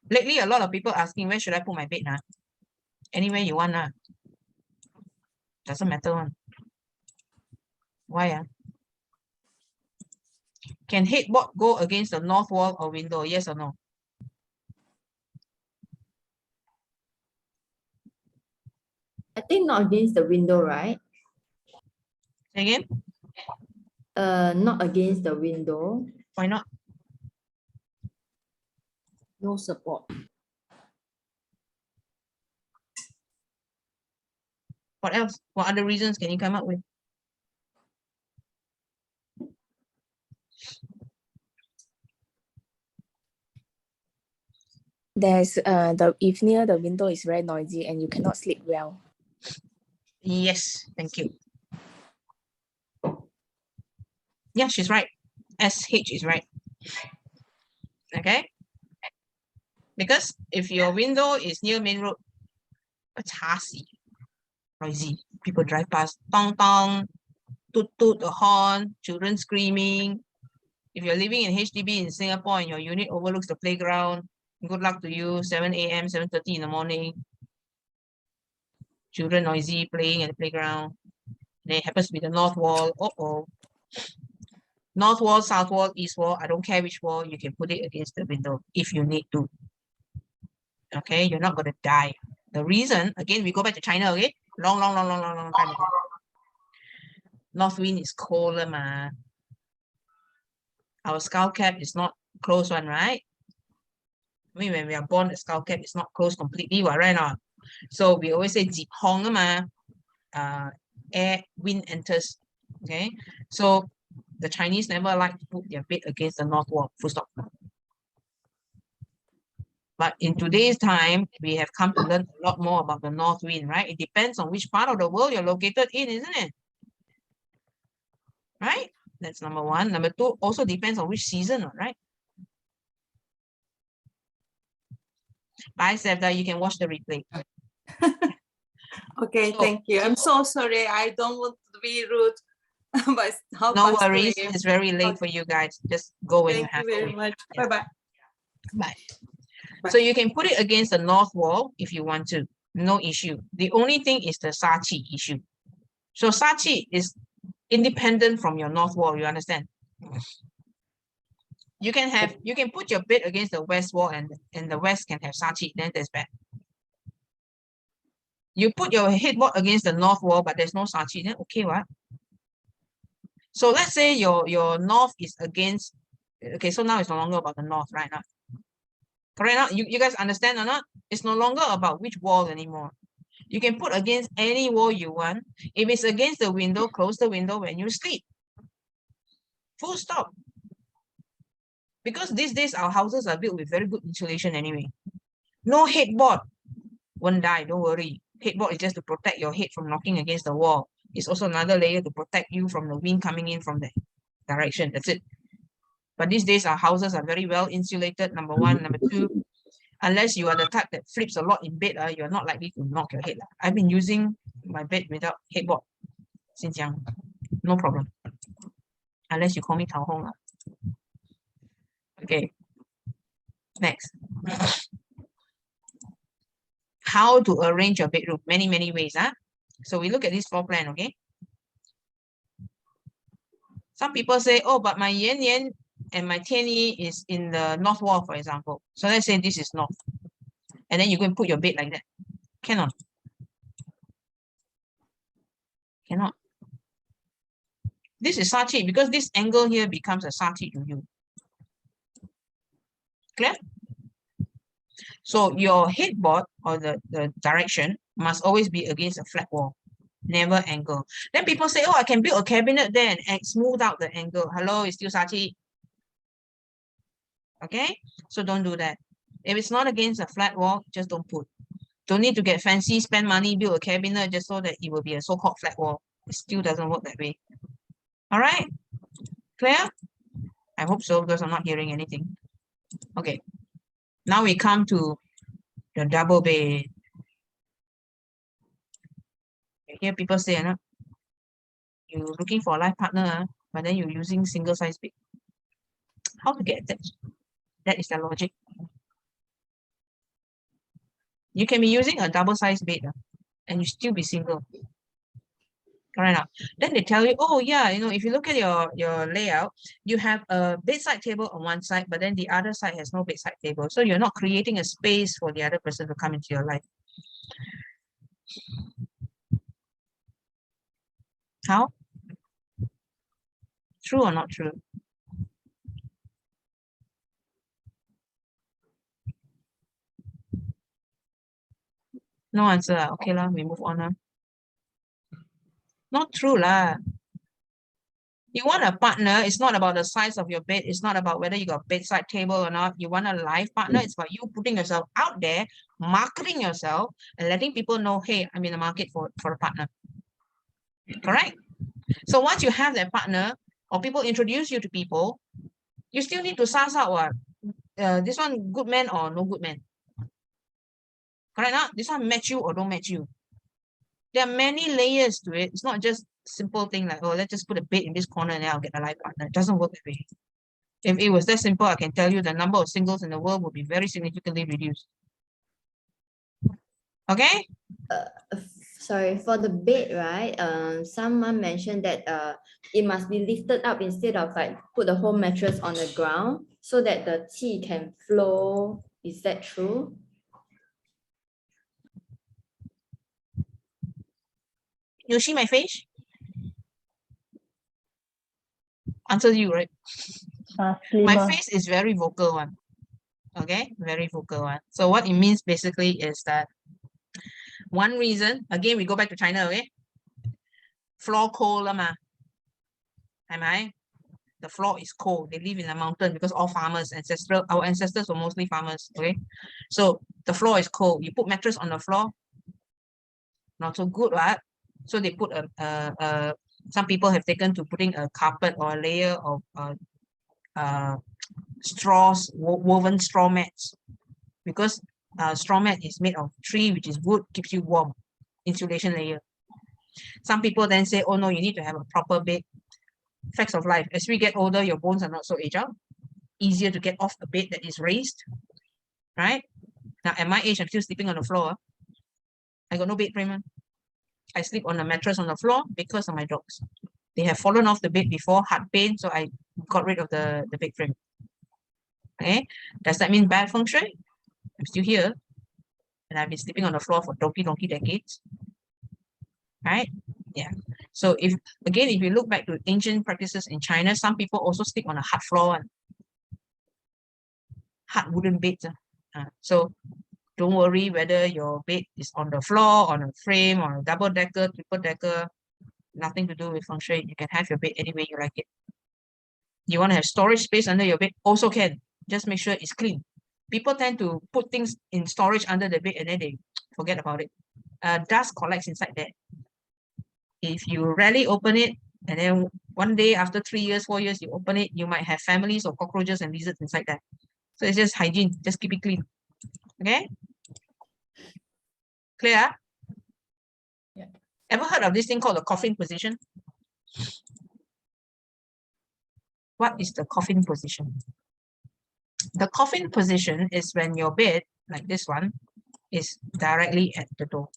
Speaker 1: Lately, a lot of people asking, where should I put my bed now? Anywhere you want. Doesn't matter. Why? Can headboard go against the north wall or window? Yes or no?
Speaker 6: I think not against the window, right?
Speaker 1: Say again?
Speaker 6: Not against the window.
Speaker 1: Why not?
Speaker 4: No support.
Speaker 1: What else? What other reasons can you come up with?
Speaker 9: There's if near the window is very noisy and you cannot sleep well.
Speaker 1: Yes, thank you. Yeah, she's right. SH is right. Okay. Because if your window is near main road, it's hassy, noisy. People drive past, tong tong, toot toot the horn, children screaming. If you're living in HDB in Singapore and your unit overlooks the playground, good luck to you. 7 a.m., 7:30 in the morning. Children noisy playing at the playground. And it happens to be the north wall. Uh-oh. North wall, south wall, east wall. I don't care which wall. You can put it against the window if you need to. Okay, you're not going to die. The reason, again, we go back to China, okay? Long time ago. North wind is colder, ma. Our skull cap is not closed one, right? I mean, when we are born, the skull cap is not closed completely, right? Not. So we always say "Jip hong ma." Air, wind enters. Okay, so the Chinese never like to put their bed against the north wall. Full stop. But in today's time, we have come to learn a lot more about the north wind, right? It depends on which part of the world you're located in, isn't it? Right? That's number one. Number two, also depends on which season, right? Bye, Sevda. You can watch the replay.
Speaker 2: Okay,
Speaker 1: So-
Speaker 2: thank you. I'm so sorry. I don't want to be rude, but
Speaker 1: No worries. It's very late for you guys. Just go when you
Speaker 2: Thank
Speaker 1: have
Speaker 2: you
Speaker 1: to.
Speaker 2: very much.
Speaker 1: Yeah.
Speaker 2: Bye-bye.
Speaker 1: Bye.
Speaker 2: Bye.
Speaker 1: So you can put it against the north wall if you want to. No issue. The only thing is the Sachi issue. So Sachi is independent from your north wall. You understand? You can put your bed against the west wall and the west can have Sachi. Then that's bad. You put your headboard against the north wall, but there's no Sachi. Then okay, what? So let's say your north is against. Okay, so now it's no longer about the north, right now. Correct now? You guys understand or not? It's no longer about which wall anymore. You can put against any wall you want. If it's against the window, close the window when you sleep. Full stop. Because these days our houses are built with very good insulation anyway. No headboard. Won't die, don't worry. Headboard is just to protect your head from knocking against the wall. It's also another layer to protect you from the wind coming in from the direction. That's it. But these days our houses are very well insulated, number one. Number two, unless you are the type that flips a lot in bed, you're not likely to knock your head. I've been using my bed without headboard since young. No problem. Unless you call me Tao Hong. Okay. Next. How to arrange your bedroom? Many ways. So we look at this floor plan, okay? Some people say, oh, but my Yan Yan and my Tian Yi is in the north wall, for example. So let's say this is north. And then you go and put your bed like that. Cannot. Cannot. This is Sachi because this angle here becomes a Sachi to you. Clear? So your headboard or the direction must always be against a flat wall. Never angle. Then people say, oh, I can build a cabinet there and smooth out the angle. Hello, it's still Sachi. Okay? So don't do that. If it's not against a flat wall, just don't put. Don't need to get fancy, spend money, build a cabinet just so that it will be a so-called flat wall. It still doesn't work that way. All right? Clear? I hope so because I'm not hearing anything. Okay. Now we come to the double bed. I hear people say, you're looking for a life partner, but then you're using single size bed. How to get attached? That is the logic. You can be using a double size bed and you still be single. Correct now. Then they tell you, oh yeah, if you look at your layout, you have a bedside table on one side, but then the other side has no bedside table. So you're not creating a space for the other person to come into your life. How? True or not true? No answer. Okay, we move on. Not true lah. You want a partner, it's not about the size of your bed. It's not about whether you got bedside table or not. You want a life partner. It's about you putting yourself out there, marketing yourself, and letting people know, hey, I'm in the market for a partner. Correct? So once you have that partner, or people introduce you to people, you still need to suss out what this one good man or no good man. Correct? Not this one match you or don't match you. There are many layers to it. It's not just simple thing like, oh, let's just put a bed in this corner and then I'll get a life partner. It doesn't work that way. If it was that simple, I can tell you the number of singles in the world would be very significantly reduced. Okay?
Speaker 6: Sorry, for the bed, right? Someone mentioned that it must be lifted up instead of like put the whole mattress on the ground so that the qi can flow. Is that true?
Speaker 1: You see my face? Answer you, right? My
Speaker 3: Slimmer.
Speaker 1: face is very vocal one. Okay, very vocal one. So what it means basically is that one reason, again, we go back to China, okay? Floor cold ma. Am I? The floor is cold. They live in a mountain because all farmers, our ancestors were mostly farmers, okay? So the floor is cold. You put mattress on the floor, not so good, right? So they put some people have taken to putting a carpet or a layer of straws, woven straw mats, because straw mat is made of tree, which is wood, keeps you warm, insulation layer. Some people then say, oh no, you need to have a proper bed. Facts of life, as we get older, your bones are not so agile, easier to get off a bed that is raised, right? Now at my age, I'm still sleeping on the floor. I got no bed frame. I sleep on a mattress on the floor because of my dogs. They have fallen off the bed before, heart pain, so I got rid of the bed frame. Okay, does that mean bad feng shui? I'm still here, and I've been sleeping on the floor for donkey decades. Right? Yeah. So if you look back to ancient practices in China, some people also sleep on a hard floor and hard wooden beds. So don't worry whether your bed is on the floor, on a frame, on a double decker, triple decker. Nothing to do with feng shui. You can have your bed any way you like it. You want to have storage space under your bed? Also can. Just make sure it's clean. People tend to put things in storage under the bed and then they forget about it. Dust collects inside there. If you rarely open it, and then one day after 3 years, 4 years, you open it, you might have families of cockroaches and lizards inside that. So it's just hygiene. Just keep it clean. Okay? Clear?
Speaker 5: Yeah.
Speaker 1: Ever heard of this thing called the coffin position? What is the coffin position? The coffin position is when your bed, like this one, is directly at the door.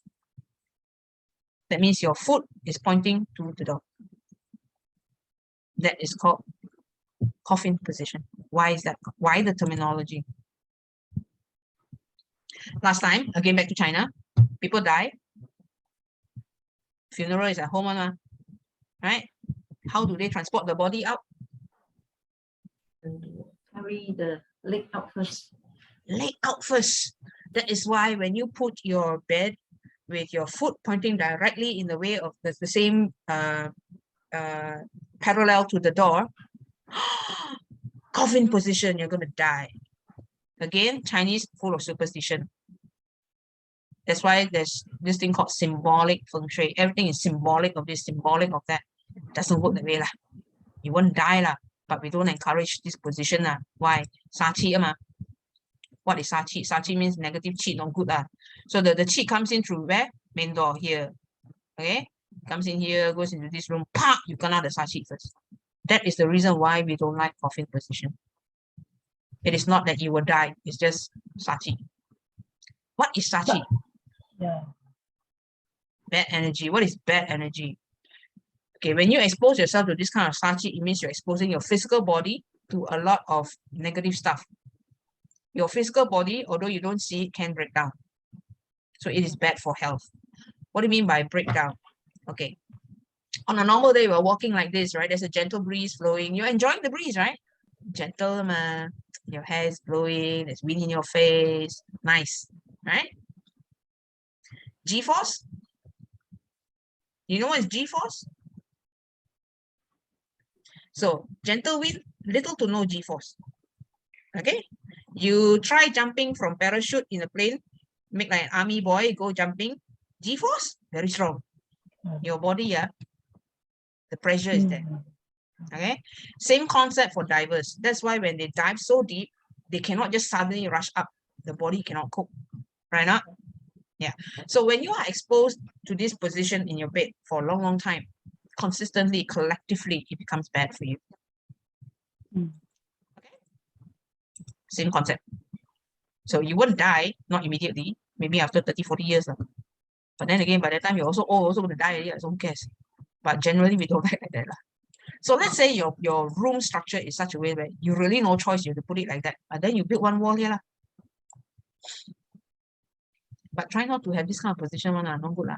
Speaker 1: That means your foot is pointing to the door. That is called coffin position. Why is that? Why the terminology? Last time, again back to China, people die. Funeral is at home, right? How do they transport the body out?
Speaker 7: Carry the leg out first.
Speaker 1: Leg out first. That is why when you put your bed with your foot pointing directly in the way of the same parallel to the door, coffin position, you're going to die. Again, Chinese full of superstition. That's why there's this thing called symbolic feng shui. Everything is symbolic of this, symbolic of that. It doesn't work that way lah. You won't die lah, but we don't encourage this position lah. Why? Sa qi ma. What is sa qi? Sa qi means negative qi, not good lah. So the qi comes in through where? Main door here. Okay? Comes in here, goes into this room, pop, you cannot the sa qi first. That is the reason why we don't like coffin position. It is not that you will die, it's just sa qi. What is sa qi?
Speaker 3: Yeah.
Speaker 1: Bad energy. What is bad energy? Okay, when you expose yourself to this kind of sa qi, it means you're exposing your physical body to a lot of negative stuff. Your physical body, although you don't see it, can break down. So it is bad for health. What do you mean by breakdown? Okay. On a normal day, we're walking like this, right? There's a gentle breeze flowing. You're enjoying the breeze, right? Gentle, man. Your hair is blowing. There's wind in your face. Nice, right? G-force? You know what is G-force? So gentle wind, little to no G-force. Okay, you try jumping from parachute in a plane, make like an army boy go jumping. G-force very strong. Your body, yeah, the pressure is there. Okay, same concept for divers. That's why when they dive so deep, they cannot just suddenly rush up. The body cannot cope, right? Not, yeah. So when you are exposed to this position in your bed for a long, long time, consistently, collectively, it becomes bad for you. Okay, same concept. So you won't die, not immediately, maybe after 30, 40 years. But then again, by the time you're also old, also going to die already, so who cares? But generally, we don't like that. So let's say your room structure is such a way where you really no choice, you have to put it like that. And then you build one wall here. But try not to have this kind of position one, not good.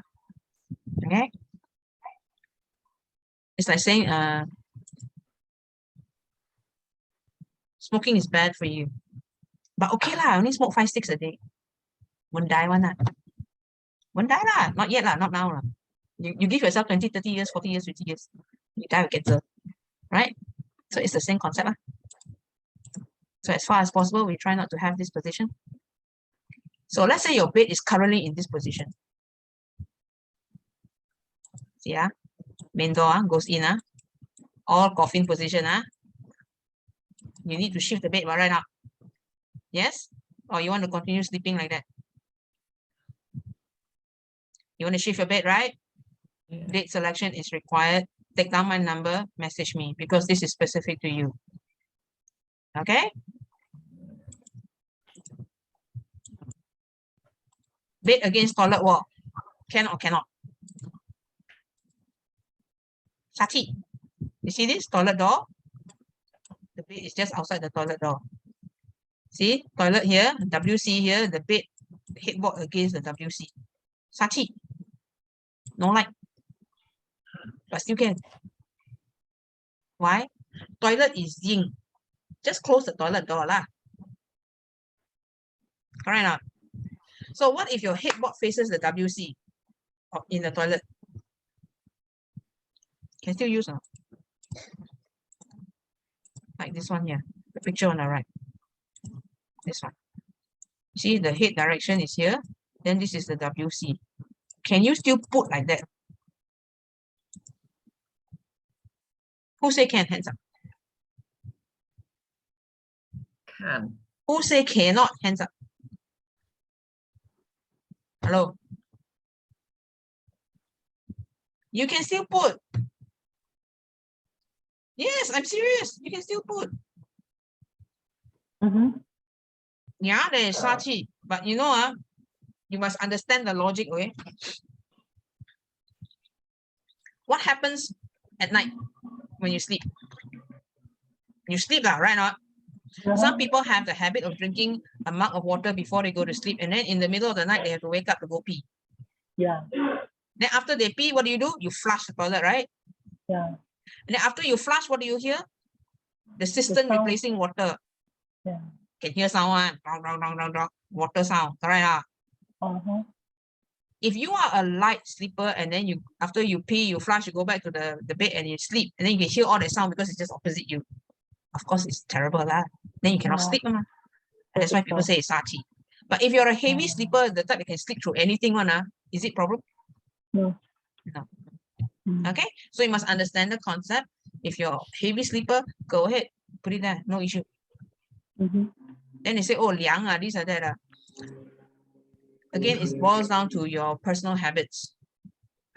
Speaker 1: Okay? It's like saying smoking is bad for you. But okay lah, I only smoke 5 sticks a day. Won't die one lah. Won't die lah. Not yet lah, not now lah. You give yourself 20, 30 years, 40 years, 50 years. You die with cancer. Right? So it's the same concept lah. So as far as possible, we try not to have this position. So let's say your bed is currently in this position. See, main door goes in, all coffin position. You need to shift the bed right now. Yes? Or you want to continue sleeping like that? You want to shift your bed, right? Yeah. Date selection is required. Take down my number, message me, because this is specific to you. Okay? Bed against toilet wall. Can or cannot? Sati. You see this toilet door? The bed is just outside the toilet door. See, toilet here, WC here, the bed, the headboard against the WC. Sati. No light. But still can. Why? Toilet is yin. Just close the toilet door lah. Correct or not? So what if your headboard faces the WC in the toilet? Can still use like this one here, the picture on the right. This one. See, the head direction is here. Then this is the WC. Can you still put like that? Who say can? Hands up.
Speaker 5: Can.
Speaker 1: Who say cannot? Hands up. Hello. You can still put. Yes, I'm serious. You can still put. Yeah, there is Sachi. But you know, you must understand the logic, okay? What happens at night when you sleep? You sleep, right? Not? Some people have the habit of drinking a mug of water before they go to sleep, and then in the middle of the night, they have to wake up to go pee.
Speaker 3: Yeah.
Speaker 1: Then after they pee, what do? You flush the toilet, right?
Speaker 3: Yeah.
Speaker 1: And then after you flush, what do you hear? The cistern replacing water.
Speaker 3: Yeah.
Speaker 1: Can hear sound, water sound, correct? If you are a light sleeper and then you after you pee, you flush, you go back to the bed and you sleep, and then you can hear all that sound because it's just opposite you. Of course, it's terrible lah. Then you cannot sleep. That's why people say it's sati. But if you're a heavy sleeper, the type that can sleep through anything, is it problem?
Speaker 3: No.
Speaker 1: No. Okay, so you must understand the concept. If you're a heavy sleeper, go ahead, put it there, no issue. Then they say, oh, liang, these are that. Again, it boils down to your personal habits.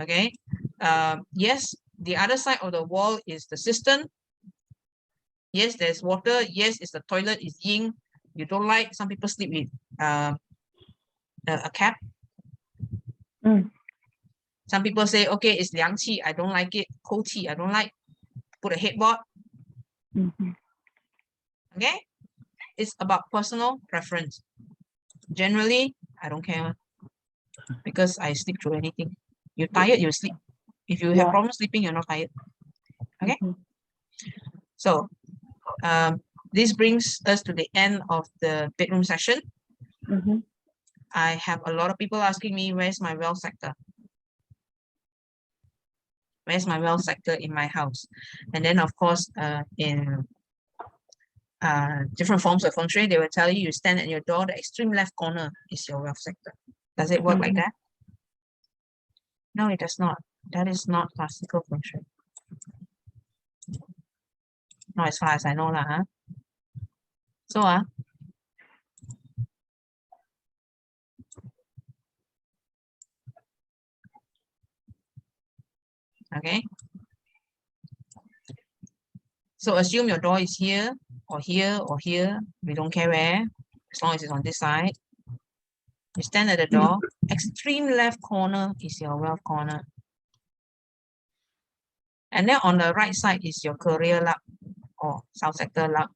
Speaker 1: Okay. Yes, the other side of the wall is the cistern. Yes, there's water. Yes, it's the toilet, it's yin. You don't like, some people sleep with a cap. Some people say, okay, it's liang qi, I don't like it. Kou qi, I don't like. Put a headboard. Okay? It's about personal preference. Generally, I don't care because I sleep through anything. You're tired, you sleep. If you have problems sleeping, you're not tired. Okay? So, this brings us to the end of the bedroom session. I have a lot of people asking me, where's my wealth sector? Where's my wealth sector in my house? And then of course, in different forms of Feng Shui, they will tell you, you stand at your door, the extreme left corner is your wealth sector. Does it work like that? No, it does not. That is not classical Feng Shui. Not as far as I know lah, huh? So okay. So assume your door is here or here or here. We don't care where, as long as it's on this side. You stand at the door. Extreme left corner is your wealth corner. And then on the right side is your career luck or south sector luck,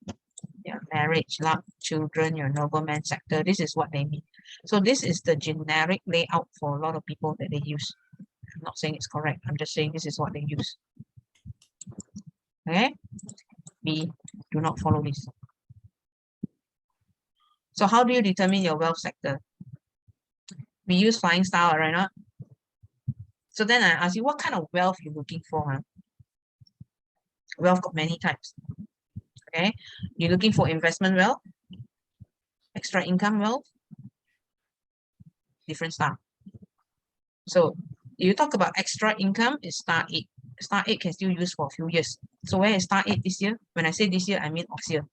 Speaker 1: your marriage luck, children, your nobleman sector. This is what they mean. So this is the generic layout for a lot of people that they use. I'm not saying it's correct. I'm just saying this is what they use. Okay? We do not follow this. So how do you determine your wealth sector? We use flying star, right? Not? So then I ask you, what kind of wealth you're looking for? Huh? Wealth got many types. Okay, you're looking for investment wealth, extra income wealth, different star. So you talk about extra income, is star 8. Star 8 can still use for a few years. So where is star 8 this year? When I say this year, I mean next year.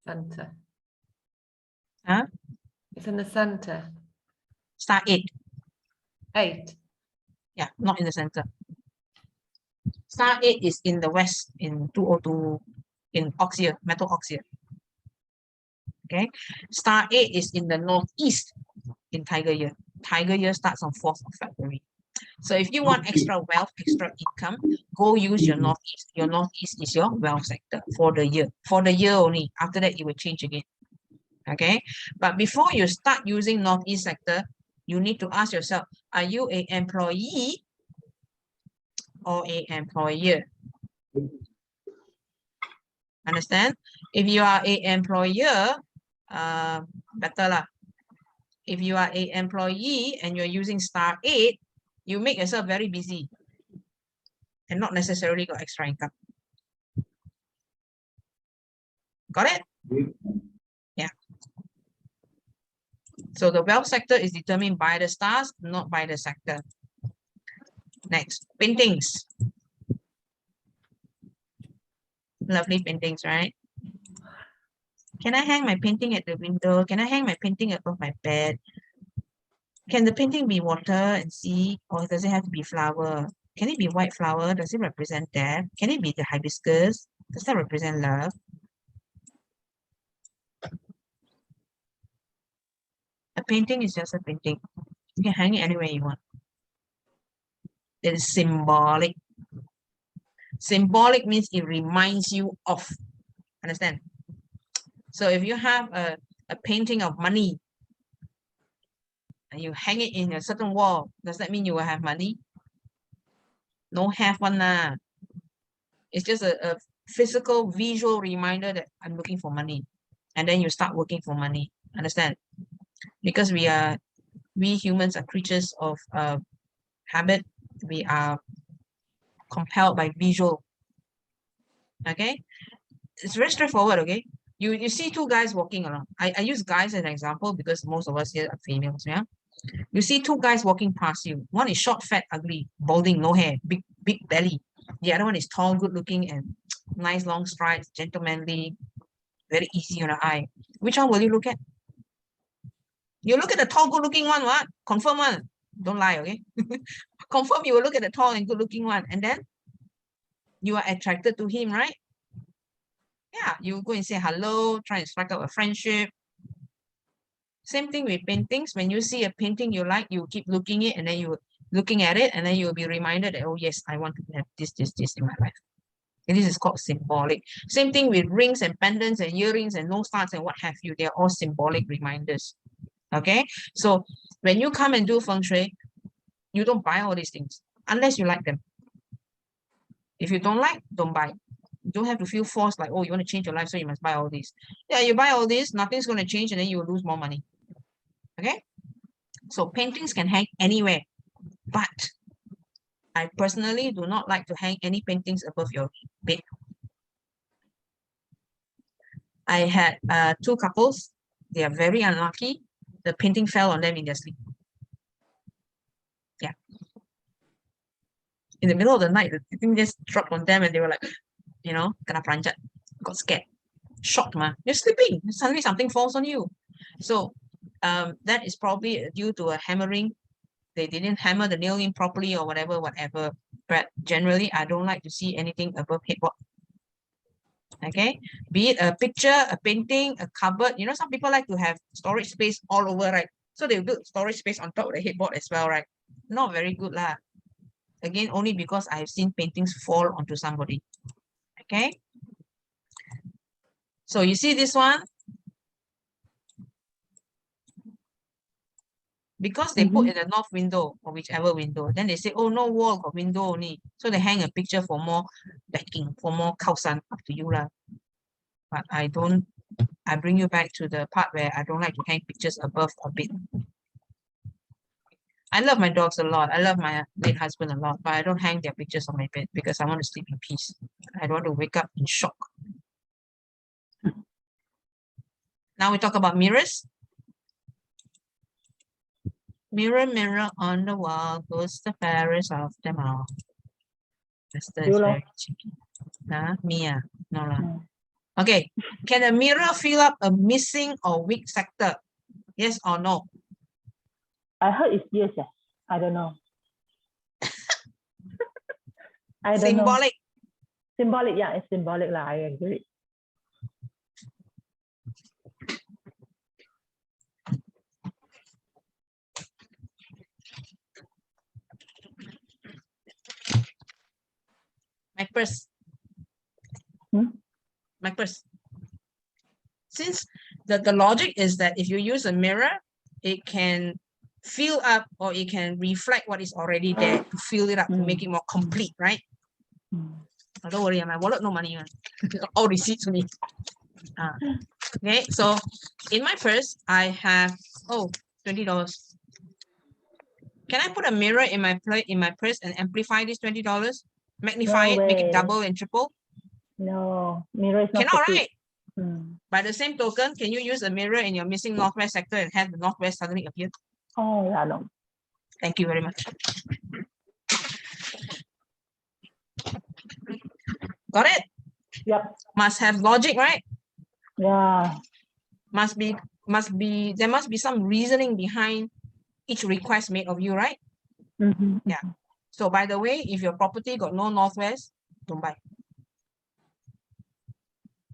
Speaker 5: Center.
Speaker 1: Huh?
Speaker 5: It's in the center.
Speaker 1: Star 8.
Speaker 5: 8.
Speaker 1: Yeah, not in the center. Star 8 is in the west, in 202, in Oxia, metal Oxia. Okay. Star 8 is in the northeast, in Tiger Year. Tiger Year starts on 4th of February. So if you want extra wealth, extra income, go use your northeast. Your northeast is your wealth sector for the year. For the year only. After that, it will change again. Okay. But before you start using northeast sector, you need to ask yourself, are you an employee or an employer? Understand? If you are an employer, better lah. If you are an employee and you're using star 8, you make yourself very busy and not necessarily got extra income. Got it? Yeah. So the wealth sector is determined by the stars, not by the sector. Next, paintings. Lovely paintings, right? Can I hang my painting at the window? Can I hang my painting above my bed? Can the painting be water and sea, or does it have to be flower? Can it be white flower? Does it represent death? Can it be the hibiscus? Does that represent love? A painting is just a painting. You can hang it anywhere you want. It is symbolic. Symbolic means it reminds you of. Understand? So if you have a painting of money and you hang it in a certain wall, does that mean you will have money? No have one lah. It's just a physical visual reminder that I'm looking for money. And then you start working for money. Understand? Because we humans are creatures of habit. We are compelled by visual. Okay? It's very straightforward, okay? You see two guys walking around. I use guys as an example because most of us here are females, yeah? You see two guys walking past you. One is short, fat, ugly, balding, no hair, big belly. The other one is tall, good looking, and nice long strides, gentlemanly, very easy on the eye. Which one will you look at? You look at the tall, good looking one, what? Confirm one. Don't lie, okay? Confirm you will look at the tall and good looking one, and then you are attracted to him, right? Yeah, you go and say hello, try and strike up a friendship. Same thing with paintings. When you see a painting you like, you keep looking at it, and then you looking at it, and then you'll be reminded that, oh yes, I want to have this in my life. And this is called symbolic. Same thing with rings and pendants and earrings and nose studs and what have you. They're all symbolic reminders. Okay, so when you come and do Feng Shui, you don't buy all these things unless you like them. If you don't like, don't buy. You don't have to feel forced like, oh, you want to change your life, so you must buy all these. Yeah, you buy all this, nothing's going to change, and then you will lose more money. Okay, so paintings can hang anywhere, but I personally do not like to hang any paintings above your bed. I had 2 couples. They are very unlucky. The painting fell on them in their sleep. Yeah. In the middle of the night, the thing just dropped on them and they were like, you know, kena peranjat, got scared. Shocked, man. You're sleeping. Suddenly something falls on you. So that is probably due to a hammering. They didn't hammer the nail in properly or whatever. But generally, I don't like to see anything above headboard. Okay, be it a picture, a painting, a cupboard. You know, some people like to have storage space all over, right? So they build storage space on top of the headboard as well, right? Not very good lah. Again, only because I've seen paintings fall onto somebody. Okay. So you see this one? Because they put in the north window or whichever window, then they say, oh, no wall, got window only. So they hang a picture for more backing, for more kausan, up to you lah. But I bring you back to the part where I don't like to hang pictures above a bed. I love my dogs a lot. I love my late husband a lot, but I don't hang their pictures on my bed because I want to sleep in peace. I don't want to wake up in shock. Now we talk about mirrors. Mirror, mirror on the wall, who's the fairest of them all? Esther is very cheeky. Mia. No, no. Okay. Can a mirror fill up a missing or weak sector? Yes or no?
Speaker 3: I heard it's yes. I don't know. I don't know.
Speaker 1: Symbolic.
Speaker 3: Symbolic, yeah, it's symbolic. I agree.
Speaker 1: My purse. My purse. Since the logic is that if you use a mirror, it can fill up or it can reflect what is already there to fill it up, to make it more complete, right? Oh, don't worry, my wallet no money. All receipts only. Okay, so in my purse, I have, $20. Can I put a mirror in my purse and amplify this $20? Magnify it, make it double and triple?
Speaker 3: No, mirror is not
Speaker 1: cannot,
Speaker 3: complete.
Speaker 1: right? By the same token, can you use a mirror in your missing northwest sector and have the northwest suddenly appear?
Speaker 3: Oh, yeah, no.
Speaker 1: Thank you very much. Got it?
Speaker 3: Yep.
Speaker 1: Must have logic, right?
Speaker 3: Yeah.
Speaker 1: There must be some reasoning behind each request made of you, right? Yeah. So by the way, if your property got no northwest, don't buy.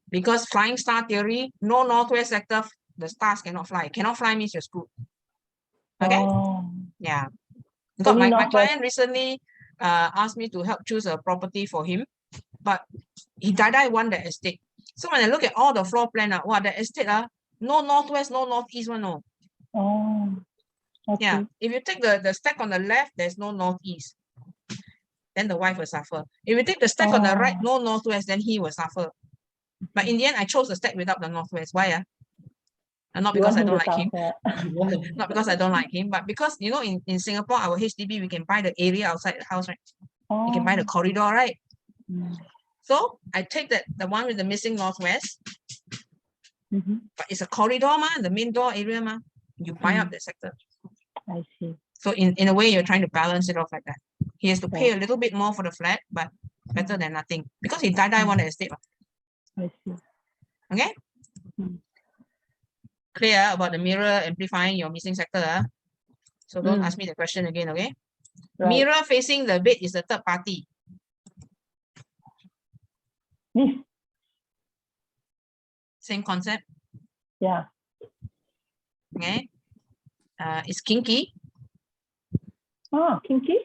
Speaker 1: Because flying star theory, no northwest sector, the stars cannot fly. Cannot fly means you're screwed. Okay? Yeah. Because my client recently asked me to help choose a property for him, but he won the estate. So when I look at all the floor plan, the estate, no northwest, no northeast one, no.
Speaker 3: Oh. Okay.
Speaker 1: Yeah. If you take the stack on the left, there's no northeast. Then the wife will suffer. If you take the stack on the right, no northwest, then he will suffer. But in the end, I chose the stack without the northwest. Why? And not because I don't like him. Not because I don't like him, but because, you know, in Singapore, our HDB, we can buy the area outside the house, right? You can buy the corridor, right? So I take the one with the missing northwest, but it's a corridor, the main door area, you buy up the sector.
Speaker 3: I see.
Speaker 1: So in a way, you're trying to balance it off like that. He has to pay a little bit more for the flat, but better than nothing. Because he won the estate.
Speaker 3: I see.
Speaker 1: Okay? Clear about the mirror amplifying your missing sector. So don't ask me the question again, okay? Right. Mirror facing the bed is the third party. Same concept?
Speaker 3: Yeah.
Speaker 1: Okay. It's kinky.
Speaker 3: Oh, kinky?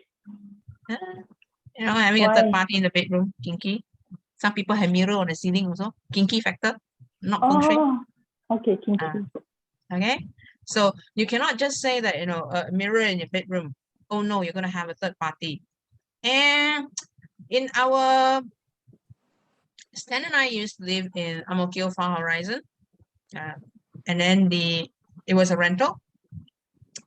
Speaker 1: You know, having a third party in the bedroom, kinky. Some people have mirror on the ceiling also. Kinky factor, not Feng Shui.
Speaker 3: Okay, kinky.
Speaker 1: Okay. So you cannot just say that, you know, a mirror in your bedroom. Oh no, you're going to have a third party. And in our, Stan and I used to live in Ang Mo Kio Far Horizon. And then it was a rental.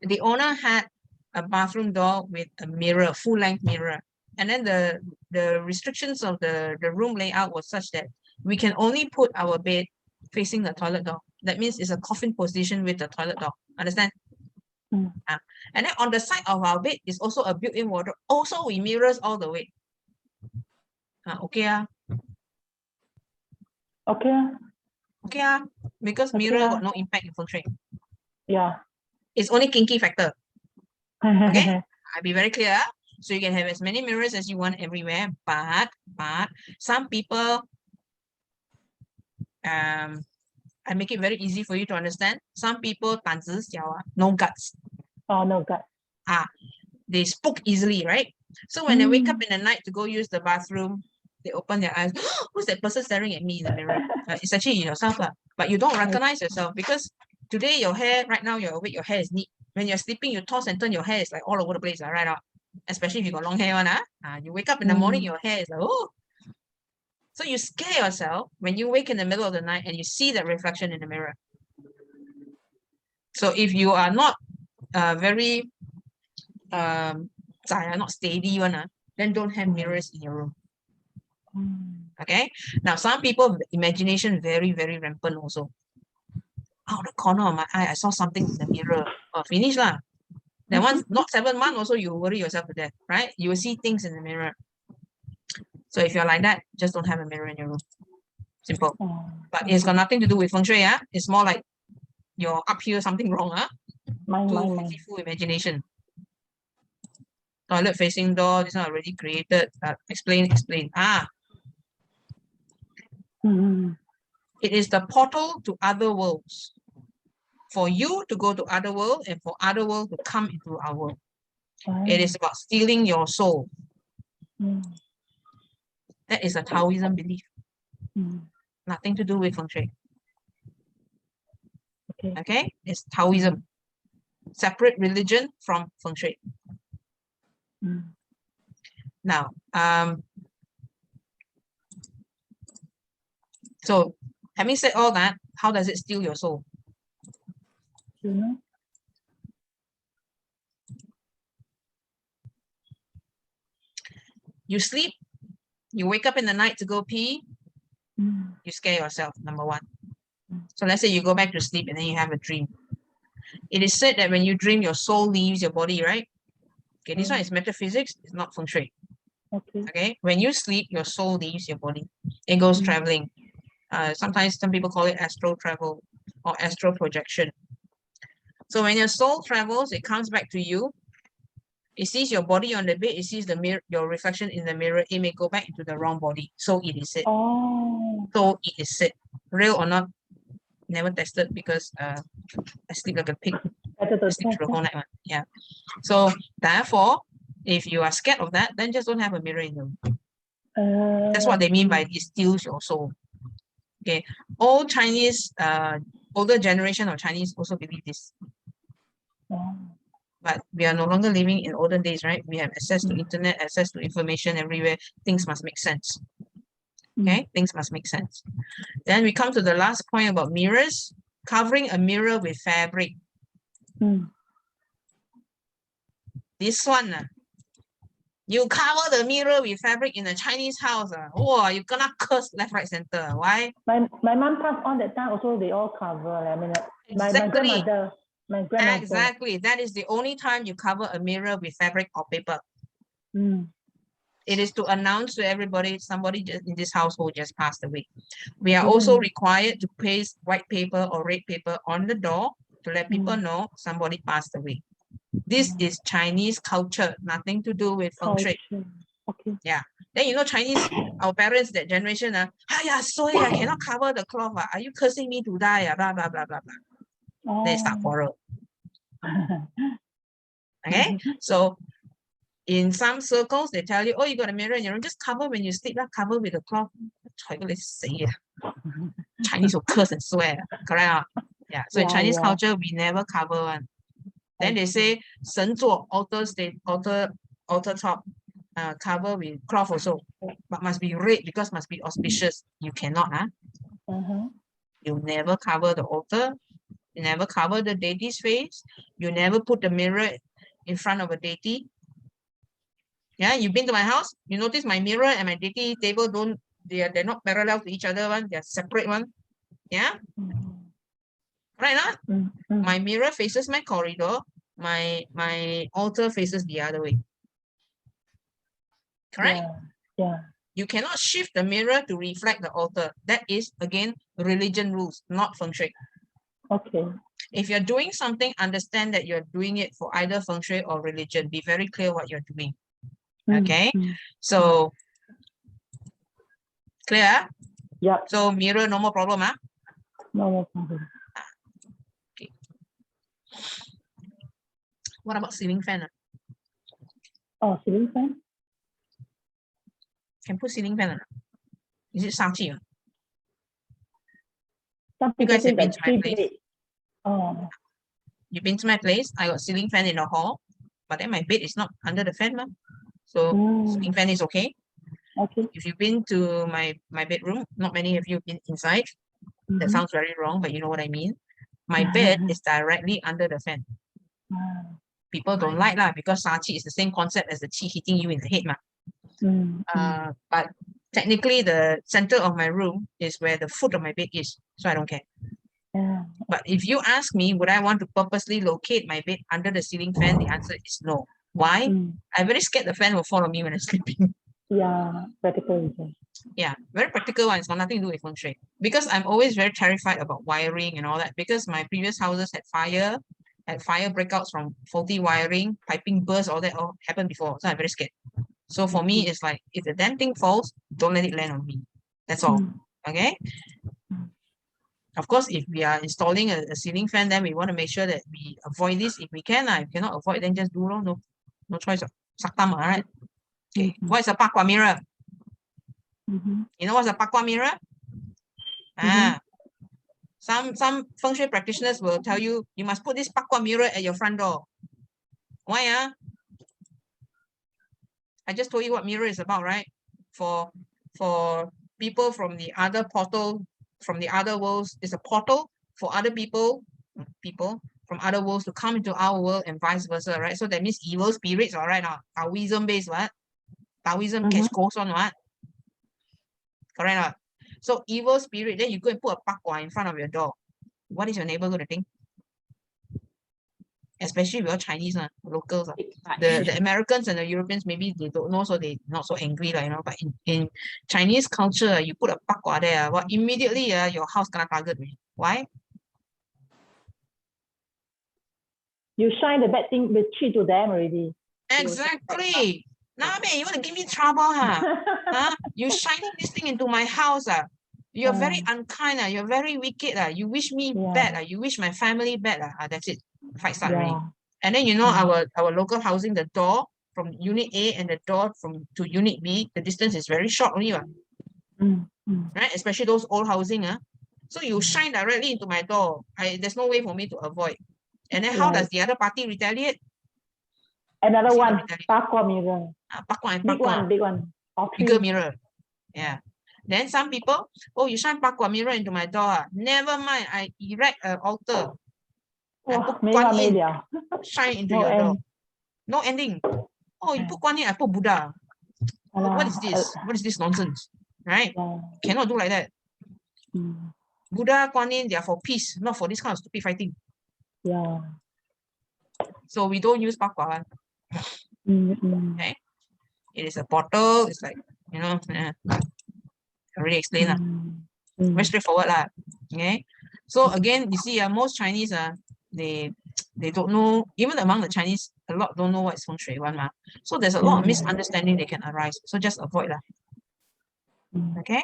Speaker 1: The owner had a bathroom door with a mirror, full-length mirror. And then the restrictions of the room layout was such that we can only put our bed facing the toilet door. That means it's a coffin position with the toilet door. Understand?
Speaker 3: Mm.
Speaker 1: And then on the side of our bed is also a built-in wardrobe. Also, we mirrors all the way. Okay.
Speaker 3: Okay.
Speaker 1: Okay. Because
Speaker 3: Okay.
Speaker 1: mirror got no impact in Feng Shui.
Speaker 3: Yeah.
Speaker 1: It's only kinky factor. Okay. I'll be very clear. So you can have as many mirrors as you want everywhere, but some people, I make it very easy for you to understand. Some people no guts.
Speaker 3: Oh, no, God.
Speaker 1: They spook easily, right? So when they wake up in the night to go use the bathroom, they open their eyes. Who's that person staring at me in the mirror? It's actually yourself, but you don't recognize yourself because today your hair, right now you're awake, your hair is neat. When you're sleeping, you toss and turn, your hair is like all over the place, right? Especially if you got long hair on, you wake up in the morning, your hair is like, oh. So you scare yourself when you wake in the middle of the night and you see that reflection in the mirror. So if you are not very not steady one, then don't have mirrors in your room. Okay. Now some people imagination very, very rampant also. Out the corner of my eye, I saw something in the mirror. Oh, finish lah. Then once not 7 months also, you worry yourself to death, right? You will see things in the mirror. So if you're like that, just don't have a mirror in your room. Simple. But it's got nothing to do with Feng Shui. It's more like you're up here, something wrong. Too fanciful imagination. Toilet facing door, this one already created. Explain. It is the portal to other worlds. For you to go to other world and for other world to come into our world. It is about stealing your soul. That is a Taoism belief. Nothing to do with Feng Shui. Okay? It's Taoism. Separate religion from Feng Shui. Now, so having said all that, how does it steal your soul? You sleep, you wake up in the night to go pee, you scare yourself, number one. So let's say you go back to sleep and then you have a dream. It is said that when you dream, your soul leaves your body, right? Okay, this one is metaphysics, it's not Feng Shui. Okay, when you sleep, your soul leaves your body. It goes traveling. Sometimes some people call it astral travel or astral projection. So when your soul travels, it comes back to you. It sees your body on the bed. It sees the mirror, your reflection in the mirror. It may go back into the wrong body. So it is said. So it is said. Real or not, never tested because I sleep like a pig. I sleep through the whole night. Yeah. So therefore, if you are scared of that, then just don't have a mirror in your room. That's what they mean by it steals your soul. Okay. All Chinese, older generation of Chinese also believe this. But we are no longer living in olden days, right? We have access to internet, access to information everywhere. Things must make sense. Okay, things must make sense. Then we come to the last point about mirrors. Covering a mirror with fabric. This one, you cover the mirror with fabric in a Chinese house. Oh, you're gonna curse left, right, center. Why?
Speaker 3: My mom passed on that time also, they all cover. I mean, my grandmother. My grandmother.
Speaker 1: Exactly. That is the only time you cover a mirror with fabric or paper. It is to announce to everybody somebody in this household just passed away. We are also required to paste white paper or red paper on the door to let people know somebody passed away. This is Chinese culture, nothing to do with Feng Shui. Yeah. Then you know Chinese, our parents, that generation, sorry, I cannot cover the cloth. Are you cursing me to die? Blah, blah, blah, blah, blah. They start quarrel. Okay, so in some circles, they tell you, oh, you got a mirror in your room, just cover when you sleep, cover with a cloth. Chinese will curse and swear, correct? Yeah, so in Chinese culture, we never cover one. Then they say, 神座, altar state, altar top, cover with cloth also, but must be red because must be auspicious. You cannot, You never cover the altar. You never cover the deity's face. You never put the mirror in front of a deity. Yeah, you've been to my house. You notice my mirror and my daily table they're not parallel to each other. They're separate one. Yeah, right now. My mirror faces my corridor. My altar faces the other way. Correct?
Speaker 3: Yeah.
Speaker 1: You cannot shift the mirror to reflect the altar. That is, again, religion rules, not Feng Shui.
Speaker 3: Okay.
Speaker 1: If you're doing something, understand that you're doing it for either Feng Shui or religion. Be very clear what you're doing. Okay? So, clear?
Speaker 3: Yeah.
Speaker 1: So, mirror, no more problem, huh?
Speaker 3: No problem.
Speaker 1: Okay. What about ceiling fan?
Speaker 3: Oh, ceiling fan?
Speaker 1: Can put ceiling fan? Is it Sachi?
Speaker 3: Some
Speaker 1: You
Speaker 3: people
Speaker 1: guys have
Speaker 3: think
Speaker 1: been
Speaker 3: that
Speaker 1: to my place?
Speaker 3: Oh.
Speaker 1: You've been to my place? I got ceiling fan in the hall, but then my bed is not under the fan, man. So ceiling fan is okay.
Speaker 3: Okay.
Speaker 1: If you've been to my bedroom, not many of you have been inside. That sounds very wrong, but you know what I mean. My bed is directly under the fan. People don't like that because Sachi is the same concept as the chi hitting you in the head, ma. But technically, the center of my room is where the foot of my bed is, so I don't care. But if you ask me, would I want to purposely locate my bed under the ceiling fan? The answer is no. Why? I'm very scared the fan will fall on me when I'm sleeping.
Speaker 3: Yeah, practical reason.
Speaker 1: Yeah, very practical one. It's got nothing to do with Feng Shui. Because I'm always very terrified about wiring and all that. Because my previous houses had fire breakouts from faulty wiring, piping burst, all that all happened before. So I'm very scared. So for me, it's like, if the damn thing falls, don't let it land on me. That's all. Okay? Of course, if we are installing a ceiling fan, then we want to make sure that we avoid this if we can. If we cannot avoid, then just do no choice. Saktam, all right? Okay. What is a pakwa mirror? You know what's a pakwa mirror? Some Feng Shui practitioners will tell you, you must put this pakwa mirror at your front door. Why? I just told you what mirror is about, right? For people from the other portal, from the other worlds, it's a portal for other people from other worlds to come into our world and vice versa, right? So that means evil spirits, all right? Taoism based, what? Taoism catch ghosts on what? Correct not? So evil spirit, then you go and put a pakwa in front of your door. What is your neighbor going to think? Especially if you're Chinese, locals. The Americans and the Europeans, maybe they don't know, so they're not so angry, but in Chinese culture, you put a pakwa there, immediately your house gonna target me. Why?
Speaker 3: You shine the bad thing with chi to them already.
Speaker 1: Exactly. Now, man, you want to give me trouble, huh? You shining this thing into my house, You're very unkind, You're very wicked, You wish me bad, You wish my family bad, That's it. Fight start already. And then our local housing, the door from unit A and the door to unit B, the distance is very short only, right? Especially those old housing, So you shine directly into my door. There's no way for me to avoid. And then how does the other party retaliate?
Speaker 3: Another one, pakwa mirror.
Speaker 1: Big one. Bigger mirror. Yeah. Then some people, you shine pakwa mirror into my door. Never mind, I erect an altar. I put Guan Yin, shine into your door. No ending. You put Guan Yin, I put Buddha. What is this? What is this nonsense? Right? Cannot do like that. Buddha, Guan Yin, they are for peace, not for this kind of stupid fighting.
Speaker 3: Yeah.
Speaker 1: So we don't use pakwa. Okay? It is a portal. It's like, I already explained. Very straightforward. Okay? So again, you see, most Chinese, they don't know, even among the Chinese, a lot don't know what is Feng Shui one. So there's a lot of misunderstanding that can arise. So just avoid that. Okay?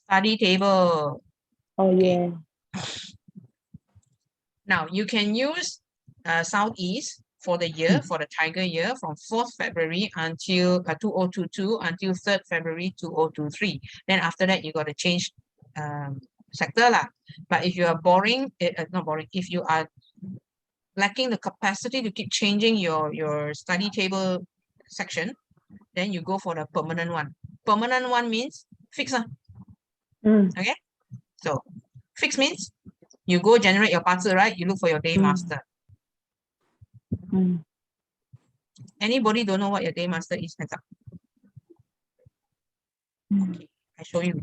Speaker 1: Study table.
Speaker 3: Oh, yeah.
Speaker 1: Now, you can use Southeast for the year, for the tiger year, from 4th February until 2022 until 3rd February 2023. Then after that, you got to change sector. But if you are not boring, if you are lacking the capacity to keep changing your study table section, then you go for the permanent one. Permanent one means fixed. Okay? So, fixed means you go generate your parts, right? You look for your day master. Anybody don't know what your day master is? Hands up. Okay, I show you.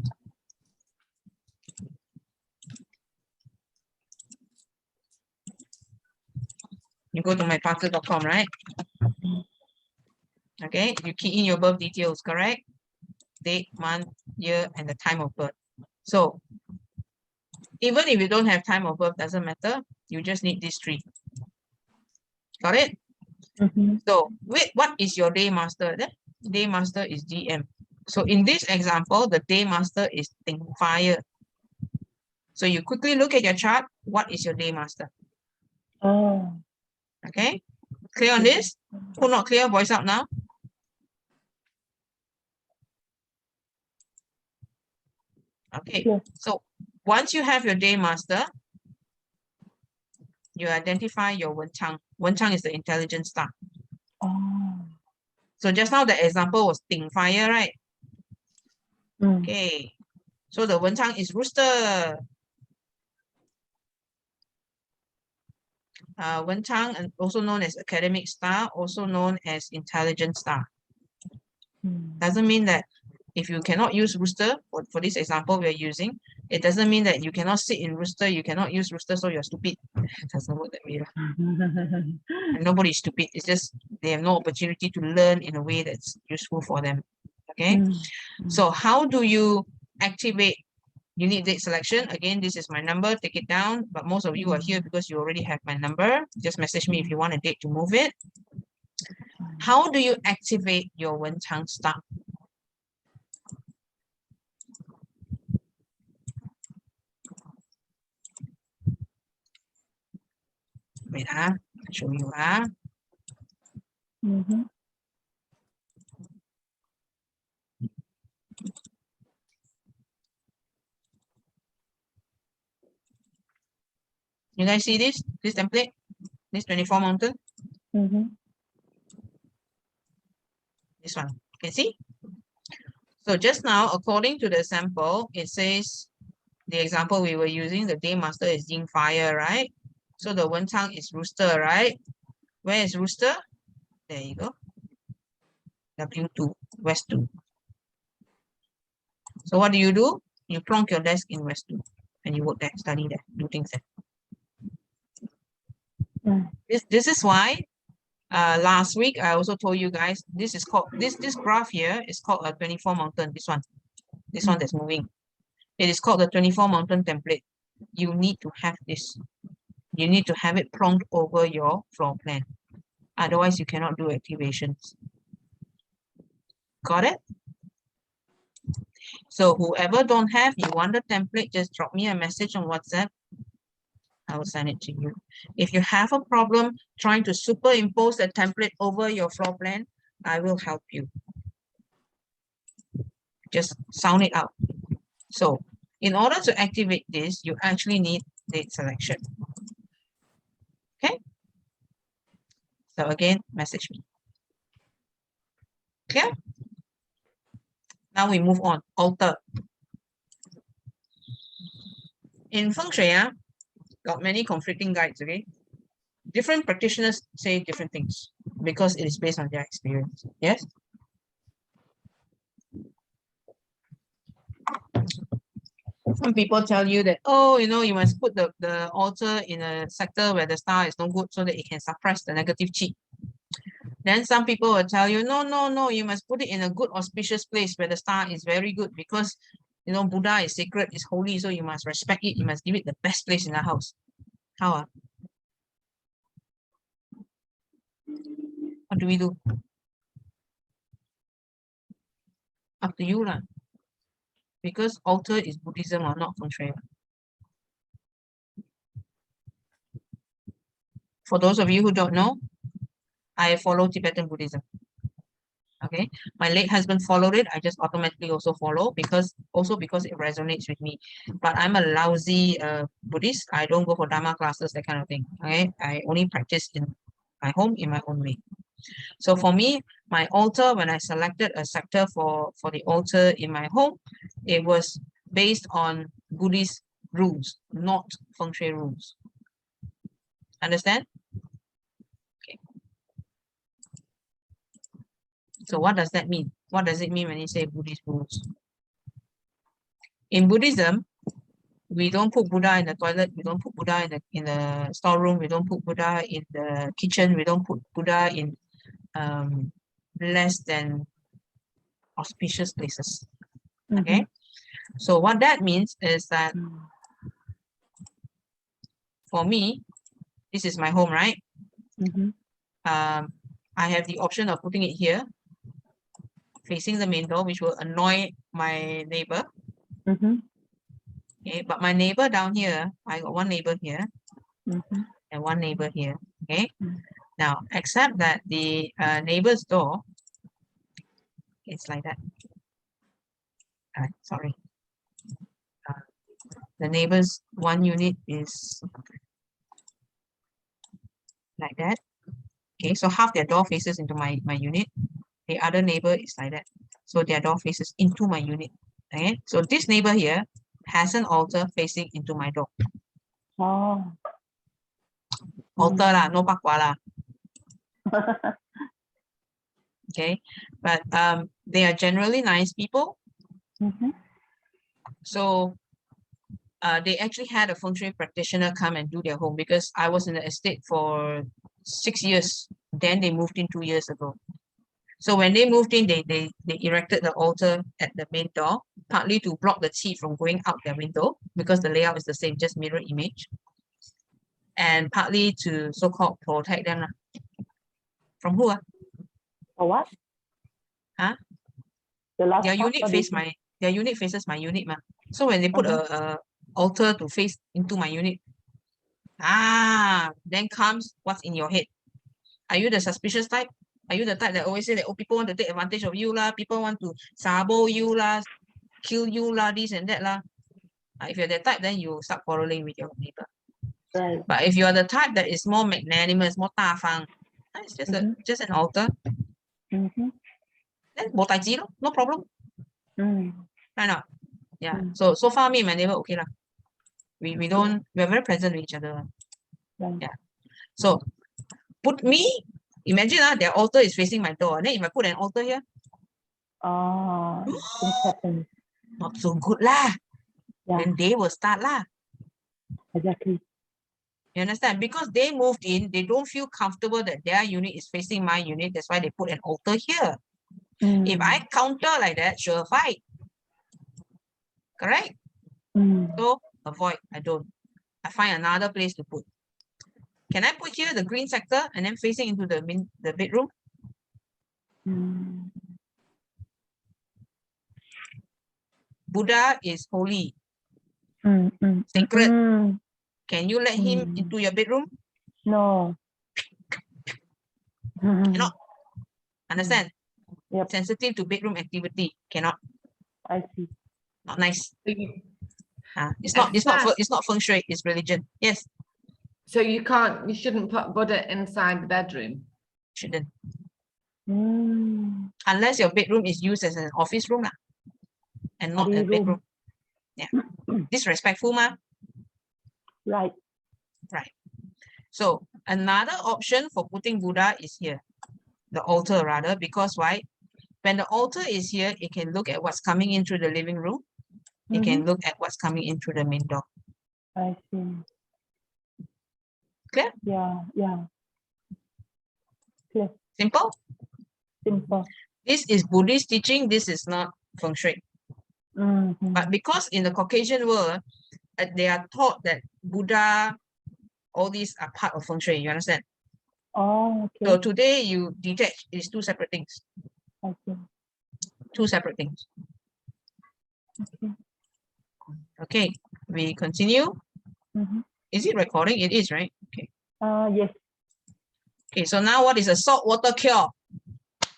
Speaker 1: You go to mypartner.com, right? Okay, you key in your birth details, correct? Date, month, year, and the time of birth. So even if you don't have time of birth, doesn't matter. You just need these three. Got it? So wait, what is your day master? The day master is DM. So in this example, the day master is Ting Fire. So you quickly look at your chart. What is your day master?
Speaker 3: Oh.
Speaker 1: Okay, clear on this? Who not clear? Voice out now. Okay,
Speaker 3: Yeah.
Speaker 1: so once you have your day master, you identify your Wen Chang. Wen Chang is the intelligent star.
Speaker 3: Oh.
Speaker 1: So just now the example was Ting Fire, right? Okay, so the Wen Chang is rooster. Wen Chang, and also known as academic star, also known as intelligent star. Doesn't mean that if you cannot use rooster, for this example we're using, it doesn't mean that you cannot sit in rooster, you cannot use rooster, so you're stupid. It doesn't work that way. And nobody's stupid. It's just they have no opportunity to learn in a way that's useful for them. Okay. So how do you activate? You need date selection. Again, this is my number. Take it down. But most of you are here because you already have my number. Just message me if you want a date to move it. How do you activate your Wen Chang star? Wait, I'll show you. You guys see this? This template? This 24 mountain? This one. You can see? So just now, according to the sample, it says the example we were using, the day master is Jing Fire, right? So the Wen Chang is rooster, right? Where is rooster? There you go. W2, West 2. So what do? You plonk your desk in West 2 and you work there, study there, do things there. This is why last week I also told you guys this is called this graph here is called a 24 mountain. This one that's moving. It is called the 24 mountain template. You need to have this. You need to have it plonked over your floor plan. Otherwise, you cannot do activations. Got it? So whoever don't have, you want the template, just drop me a message on WhatsApp. I will send it to you. If you have a problem trying to superimpose the template over your floor plan, I will help you. Just sound it out. So in order to activate this, you actually need date selection. Okay? So again, message me. Clear? Now we move on. Altar. In Feng Shui, got many conflicting guides, okay? Different practitioners say different things because it is based on their experience. Yes? Some people tell you that, oh, you know, you must put the altar in a sector where the star is no good so that it can suppress the negative chi. Then some people will tell you, no, you must put it in a good auspicious place where the star is very good because, you know, Buddha is sacred, is holy, so you must respect it. You must give it the best place in the house. How? What do we do? Up to you, lah. Because altar is Buddhism or not Feng Shui. For those of you who don't know, I follow Tibetan Buddhism. Okay, my late husband followed it. I just automatically also follow because it resonates with me. But I'm a lousy Buddhist. I don't go for Dharma classes, that kind of thing. Okay, I only practice in my home in my own way. So for me, my altar, when I selected a sector for the altar in my home, it was based on Buddhist rules, not Feng Shui rules. Understand? Okay. So what does that mean? What does it mean when you say Buddhist rules? In Buddhism, we don't put Buddha in the toilet, we don't put Buddha in the storeroom, we don't put Buddha in the kitchen, we don't put Buddha in less than auspicious places. Okay, so what that means is that for me, this is my home, right? I have the option of putting it here, facing the main door, which will annoy my neighbor. Okay, but my neighbor down here, I got one neighbor here and one neighbor here. Okay, now except that the neighbor's door, it's like that. Sorry. The neighbor's one unit is like that. Okay, so half their door faces into my unit. The other neighbor is like that. So their door faces into my unit. Okay, so this neighbor here has an altar facing into my door.
Speaker 3: Oh.
Speaker 1: Altar lah, no pakwa lah. Okay, but they are generally nice people. So they actually had a Feng Shui practitioner come and do their home, because I was in the estate for 6 years. Then they moved in 2 years ago. So when they moved in, they erected the altar at the main door, partly to block the qi from going out their window, because the layout is the same, just mirror image, and partly to so-called protect them. From who?
Speaker 3: For what?
Speaker 1: Huh?
Speaker 3: The last
Speaker 1: Their
Speaker 3: part,
Speaker 1: unit
Speaker 3: what do you
Speaker 1: face their unit faces my unit, ma. So when they put a altar to face into my unit, then comes what's in your head. Are you the suspicious type? Are you the type that always say that, oh, people want to take advantage of you lah, people want to sabo you lah, kill you lah, this and that lah? If you're that type, then you start quarreling with your neighbor.
Speaker 3: Right.
Speaker 1: But if you are the type that is more magnanimous, more 大方, it's just an altar. Then bo tai ji, no problem. Right not? Yeah. So far me and my neighbor okay lah. We're very present with each other. Yeah. So imagine their altar is facing my door. And then if I put an altar here,
Speaker 3: things happen.
Speaker 1: not so good lah.
Speaker 3: Yeah.
Speaker 1: Then they will start lah.
Speaker 3: Exactly.
Speaker 1: You understand? Because they moved in, they don't feel comfortable that their unit is facing my unit. That's why they put an altar here. If I counter like that, sure fight. Correct? So avoid. I don't. I find another place to put. Can I put here the green sector and then facing into the bedroom? Buddha is holy, sacred. Can you let him into your bedroom?
Speaker 3: No.
Speaker 1: Cannot. Understand?
Speaker 3: Yep.
Speaker 1: Sensitive to bedroom activity. Cannot.
Speaker 3: I see.
Speaker 1: Not nice. It's not Feng Shui, it's religion. Yes.
Speaker 5: So you shouldn't put Buddha inside the bedroom?
Speaker 1: Shouldn't. Unless your bedroom is used as an office room and not a bedroom. Yeah. Disrespectful, ma.
Speaker 3: Right.
Speaker 1: Right. So another option for putting Buddha is here. The altar rather, because why? When the altar is here, it can look at what's coming in through the living room. It can look at what's coming in through the main door.
Speaker 3: I see.
Speaker 1: Clear?
Speaker 3: Yeah. Clear.
Speaker 1: Simple?
Speaker 3: Simple.
Speaker 1: This is Buddhist teaching. This is not Feng Shui. But because in the Caucasian world, they are taught that Buddha, all these are part of Feng Shui. You understand?
Speaker 3: Oh, okay.
Speaker 1: So today you detach. It's two separate things.
Speaker 3: Okay.
Speaker 1: Two separate things. Okay, we continue. Is it recording? It is, right? Okay.
Speaker 3: Yes.
Speaker 1: Okay, so now what is a saltwater cure?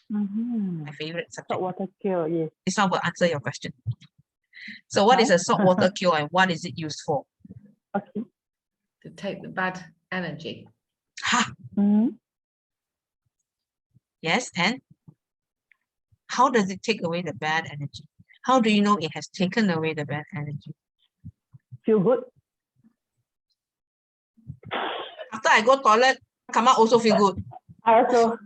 Speaker 1: My favorite subject.
Speaker 3: Saltwater cure, yes.
Speaker 1: This one will answer your question. So what is a saltwater cure and what is it used for?
Speaker 3: Okay.
Speaker 5: To take the bad energy.
Speaker 1: Yes, and how does it take away the bad energy? How do you know it has taken away the bad energy?
Speaker 3: Feel good.
Speaker 1: After I go toilet, come out also feel good.
Speaker 3: I also.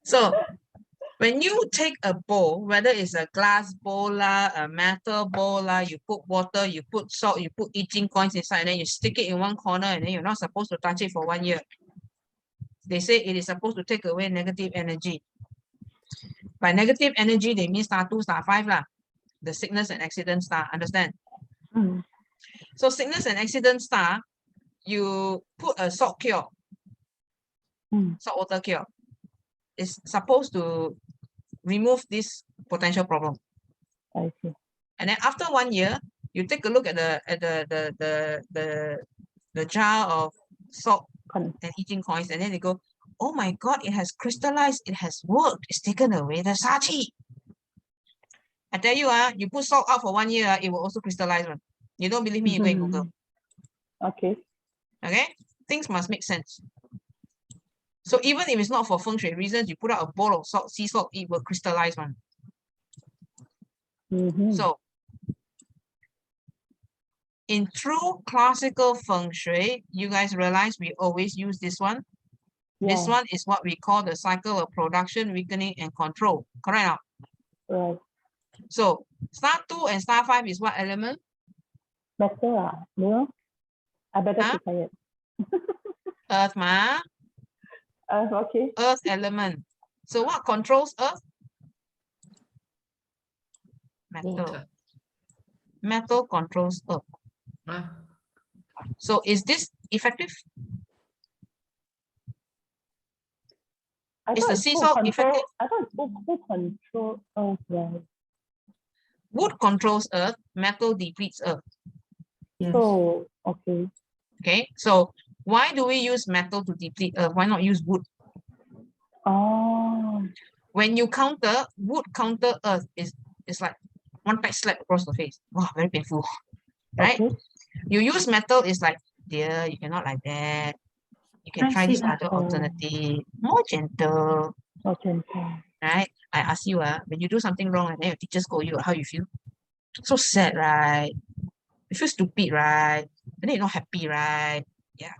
Speaker 1: So when you take a bowl, whether it's a glass bowl lah, a metal bowl lah, you put water, you put salt, you put aging coins inside, and then you stick it in one corner, and then you're not supposed to touch it for 1 year. They say it is supposed to take away negative energy. By negative energy, they mean star 2, star 5 lah. The sickness and accident star, understand? So sickness and accident star, you put a salt cure, salt water cure. It's supposed to remove this potential problem.
Speaker 3: I see.
Speaker 1: And then after 1 year, you take a look at the jar of salt and aging coins, and then they go, oh my God, it has crystallized, it has worked, it's taken away the sachi. I tell you, you put salt out for 1 year, it will also crystallize. You don't believe me, you go and Google.
Speaker 3: Okay.
Speaker 1: Okay, things must make sense. So even if it's not for feng shui reasons, you put out a bowl of salt, sea salt, it will crystallize one. So in true classical feng shui, you guys realize we always use this one. This one is what we call the cycle of production, weakening, and control. Correct now?
Speaker 3: Right.
Speaker 1: So star 2 and star 5 is what element?
Speaker 3: Better, no? I better keep quiet.
Speaker 1: Earth, ma.
Speaker 3: Okay.
Speaker 1: Earth element. So what controls earth? Metal.
Speaker 5: Water.
Speaker 1: Metal controls earth. So is this effective? Is the sea salt effective?
Speaker 3: I thought wood control earth, right?
Speaker 1: Wood controls earth, metal depletes earth.
Speaker 7: Yes.
Speaker 3: Oh, okay.
Speaker 1: Okay, so why do we use metal to deplete earth? Why not use wood?
Speaker 3: Oh.
Speaker 1: When you counter, wood counter earth is like one tight slap across the face. Wow, very painful. Right?
Speaker 3: Okay.
Speaker 1: You use metal, is like, dear, you cannot like that. You can try this other alternative, more gentle.
Speaker 3: More gentle.
Speaker 1: Right? I ask you, when you do something wrong and then your teacher scold you, how you feel? So sad, right? You feel stupid, right? And then you're not happy, right? Yeah.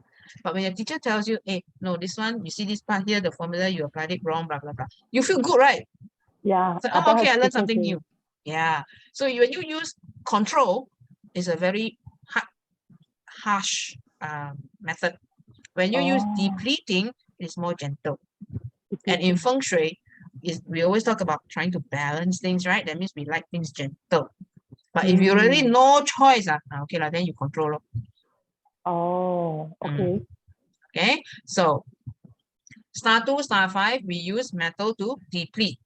Speaker 1: But when your teacher tells you, hey, no, this one, you see this part here, the formula, you applied it wrong, blah, blah, blah. You feel good, right?
Speaker 3: Yeah.
Speaker 1: So, oh, okay, I learned something new. Yeah. So when you use control, it's a very harsh method. When you use depleting, it's more gentle. And in feng shui, we always talk about trying to balance things, right? That means we like things gentle. But if you really no choice, okay, then you control.
Speaker 3: Oh, okay.
Speaker 1: Okay, so star 2, star 5, we use metal to deplete.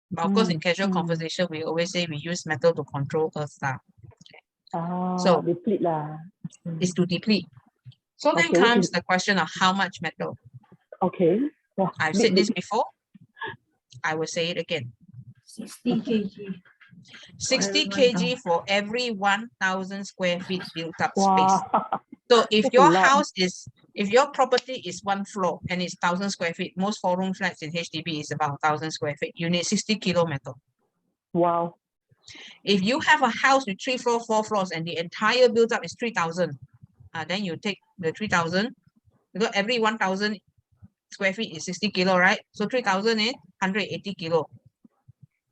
Speaker 1: But of course, in casual conversation, we always say we use metal to control earth star. So
Speaker 3: deplete lah.
Speaker 1: Is to deplete. So then comes the question of how much metal.
Speaker 3: Okay. Wow.
Speaker 1: I've said this before. I will say it again.
Speaker 7: 60 kg.
Speaker 1: 60 kg for every 1,000 square feet built up space. So if your house is, if your property is 1 floor and it's 1,000 square feet, most 4-room flats in HDB is about 1,000 square feet. You need 60 kilo metal.
Speaker 3: Wow.
Speaker 1: If you have a house with 3 floors, 4 floors, and the entire built up is 3,000, then you take the 3,000, because every 1,000 square feet is 60 kilo, right? So 3,000 is 180 kilo.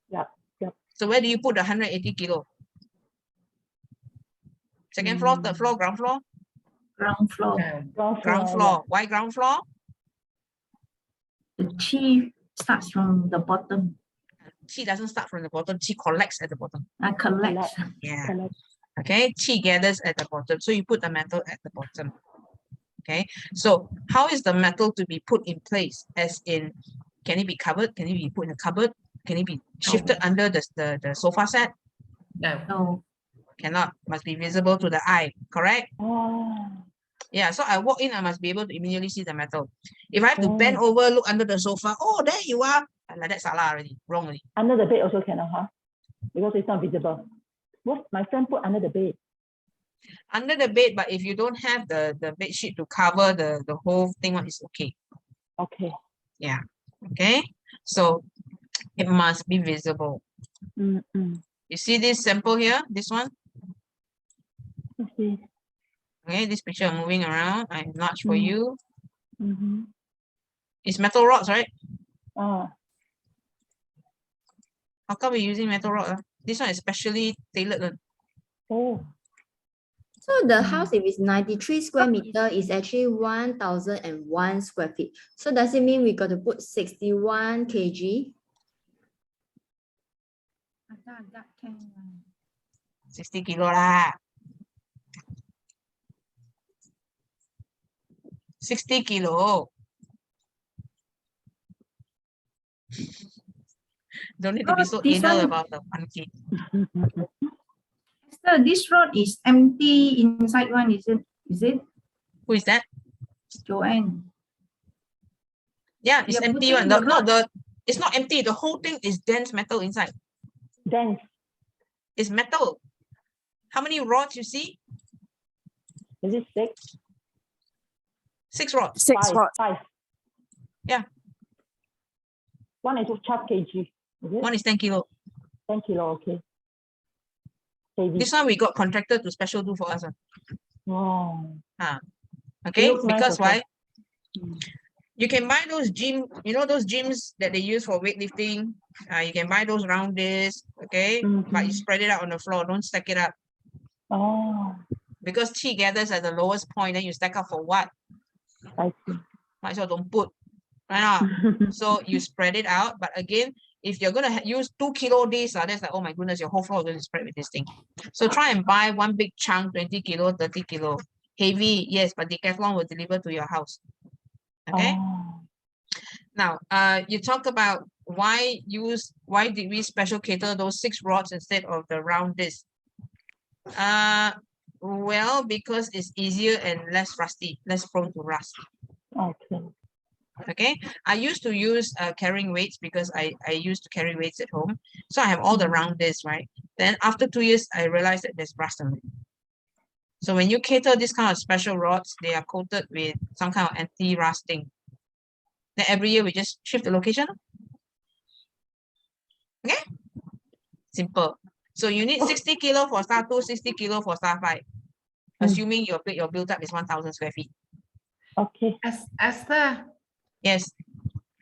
Speaker 3: Yeah.
Speaker 1: So where do you put the 180 kilo? Second floor, third floor, ground floor?
Speaker 7: Ground floor.
Speaker 1: Ground floor. Why ground floor?
Speaker 7: The chi starts from the bottom.
Speaker 1: Chi doesn't start from the bottom. Chi collects at the bottom.
Speaker 7: Collects.
Speaker 1: Yeah. Okay. Chi gathers at the bottom. So you put the metal at the bottom. Okay. So how is the metal to be put in place? As in, can it be covered? Can it be put in a cupboard? Can it be shifted under the sofa set?
Speaker 7: No.
Speaker 1: Cannot. Must be visible to the eye. Correct?
Speaker 3: Oh.
Speaker 1: Yeah, so I walk in, I must be able to immediately see the metal. If I have to bend over, look under the sofa, oh, there you are. Like that's salah already, wrong already.
Speaker 3: Under the bed also cannot, huh? Because it's not visible. What my friend put under the bed?
Speaker 1: Under the bed, but if you don't have the bed sheet to cover the whole thing, it's okay.
Speaker 3: Okay.
Speaker 1: Yeah. Okay. So it must be visible. You see this sample here? This one?
Speaker 3: Okay.
Speaker 1: Okay, this picture I'm moving around. I enlarge for you. It's metal rods, right?
Speaker 3: Ah,
Speaker 1: How come we're using metal rod? This one is specially tailored.
Speaker 3: oh,
Speaker 6: So the house, if it's 93 square meter, is actually 1,001 square feet. So does it mean we got to put 61 kg?
Speaker 1: 60 kilo lah. 60 kilo. Don't need to be so
Speaker 7: This
Speaker 1: anal
Speaker 7: one-
Speaker 1: about the 1 kg.
Speaker 7: So this rod is empty inside one, is it? Is it,
Speaker 1: Who is that?
Speaker 7: Joanne?
Speaker 1: Yeah, it's
Speaker 7: You're
Speaker 1: empty
Speaker 7: putting
Speaker 1: one.
Speaker 7: the
Speaker 1: It's not empty. The whole thing is dense metal inside.
Speaker 3: dense.
Speaker 1: It's metal. How many rods you see?
Speaker 3: Is it 6?
Speaker 1: 6 rods.
Speaker 9: 6
Speaker 3: 5,
Speaker 9: rods.
Speaker 3: 5.
Speaker 1: Yeah.
Speaker 3: One is 12 kg. Is it?
Speaker 1: One is 10 kilo.
Speaker 3: 10 kilo, okay. Heavy.
Speaker 1: This one we got contracted to special do for us.
Speaker 3: Wow.
Speaker 1: Okay,
Speaker 3: looks nice
Speaker 1: because
Speaker 3: also.
Speaker 1: why? You can buy those gym, you know those gyms that they use for weightlifting. You can buy those round discs, okay? But you spread it out on the floor. Don't stack it up
Speaker 3: Oh,
Speaker 1: because chi gathers at the lowest point. Then you stack up for what?
Speaker 3: I see.
Speaker 1: Might as well don't put. Right now. So you spread it out. But again, if you're gonna use 2 kilo discs, that's like, oh my goodness, your whole floor is going to spread with this thing. So try and buy one big chunk, 20 kilo, 30 kilo. Heavy, yes, but Decathlon will deliver to your house. Okay.
Speaker 3: Oh,
Speaker 1: Now, you talk about why did we special cater those 6 rods instead of the round disc? Well, because it's easier and less rusty, less prone to rust.
Speaker 3: okay.
Speaker 1: Okay, I used to use carrying weights because I used to carry weights at home. So I have all the round discs, right? Then after 2 years, I realized that there's rust on it. So when you cater this kind of special rods, they are coated with some kind of anti-rusting. Then every year we just shift the location. Okay, simple. So you need 60 kilo for star 2, 60 kilo for star 5, assuming your build-up is 1,000 square feet.
Speaker 3: Okay.
Speaker 5: Esther,
Speaker 1: Yes.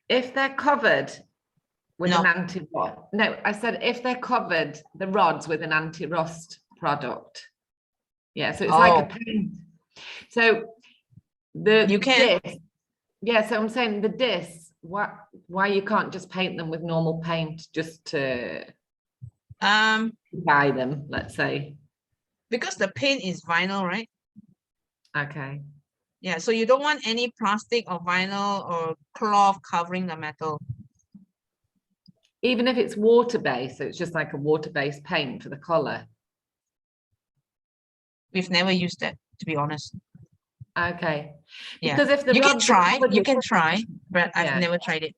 Speaker 5: if they're covered with
Speaker 1: No.
Speaker 5: an anti-rust, no, I said if they're covered, the rods with an anti-rust product. Yeah, so it's like a
Speaker 1: Oh.
Speaker 5: paint. So the
Speaker 1: You can.
Speaker 5: disc, yeah, so I'm saying the discs, why you can't just paint them with normal paint just to buy them, let's say.
Speaker 1: Because the paint is vinyl, right?
Speaker 5: Okay.
Speaker 1: Yeah, so you don't want any plastic or vinyl or cloth covering the metal.
Speaker 5: Even if it's water-based, so it's just like a water-based paint for the color.
Speaker 1: We've never used that, to be honest.
Speaker 5: Okay.
Speaker 1: Yeah.
Speaker 5: Because if the
Speaker 1: You can
Speaker 5: rods are
Speaker 1: try,
Speaker 5: covered
Speaker 1: you
Speaker 5: with
Speaker 1: can try, but I've
Speaker 5: Yeah.
Speaker 1: never tried it.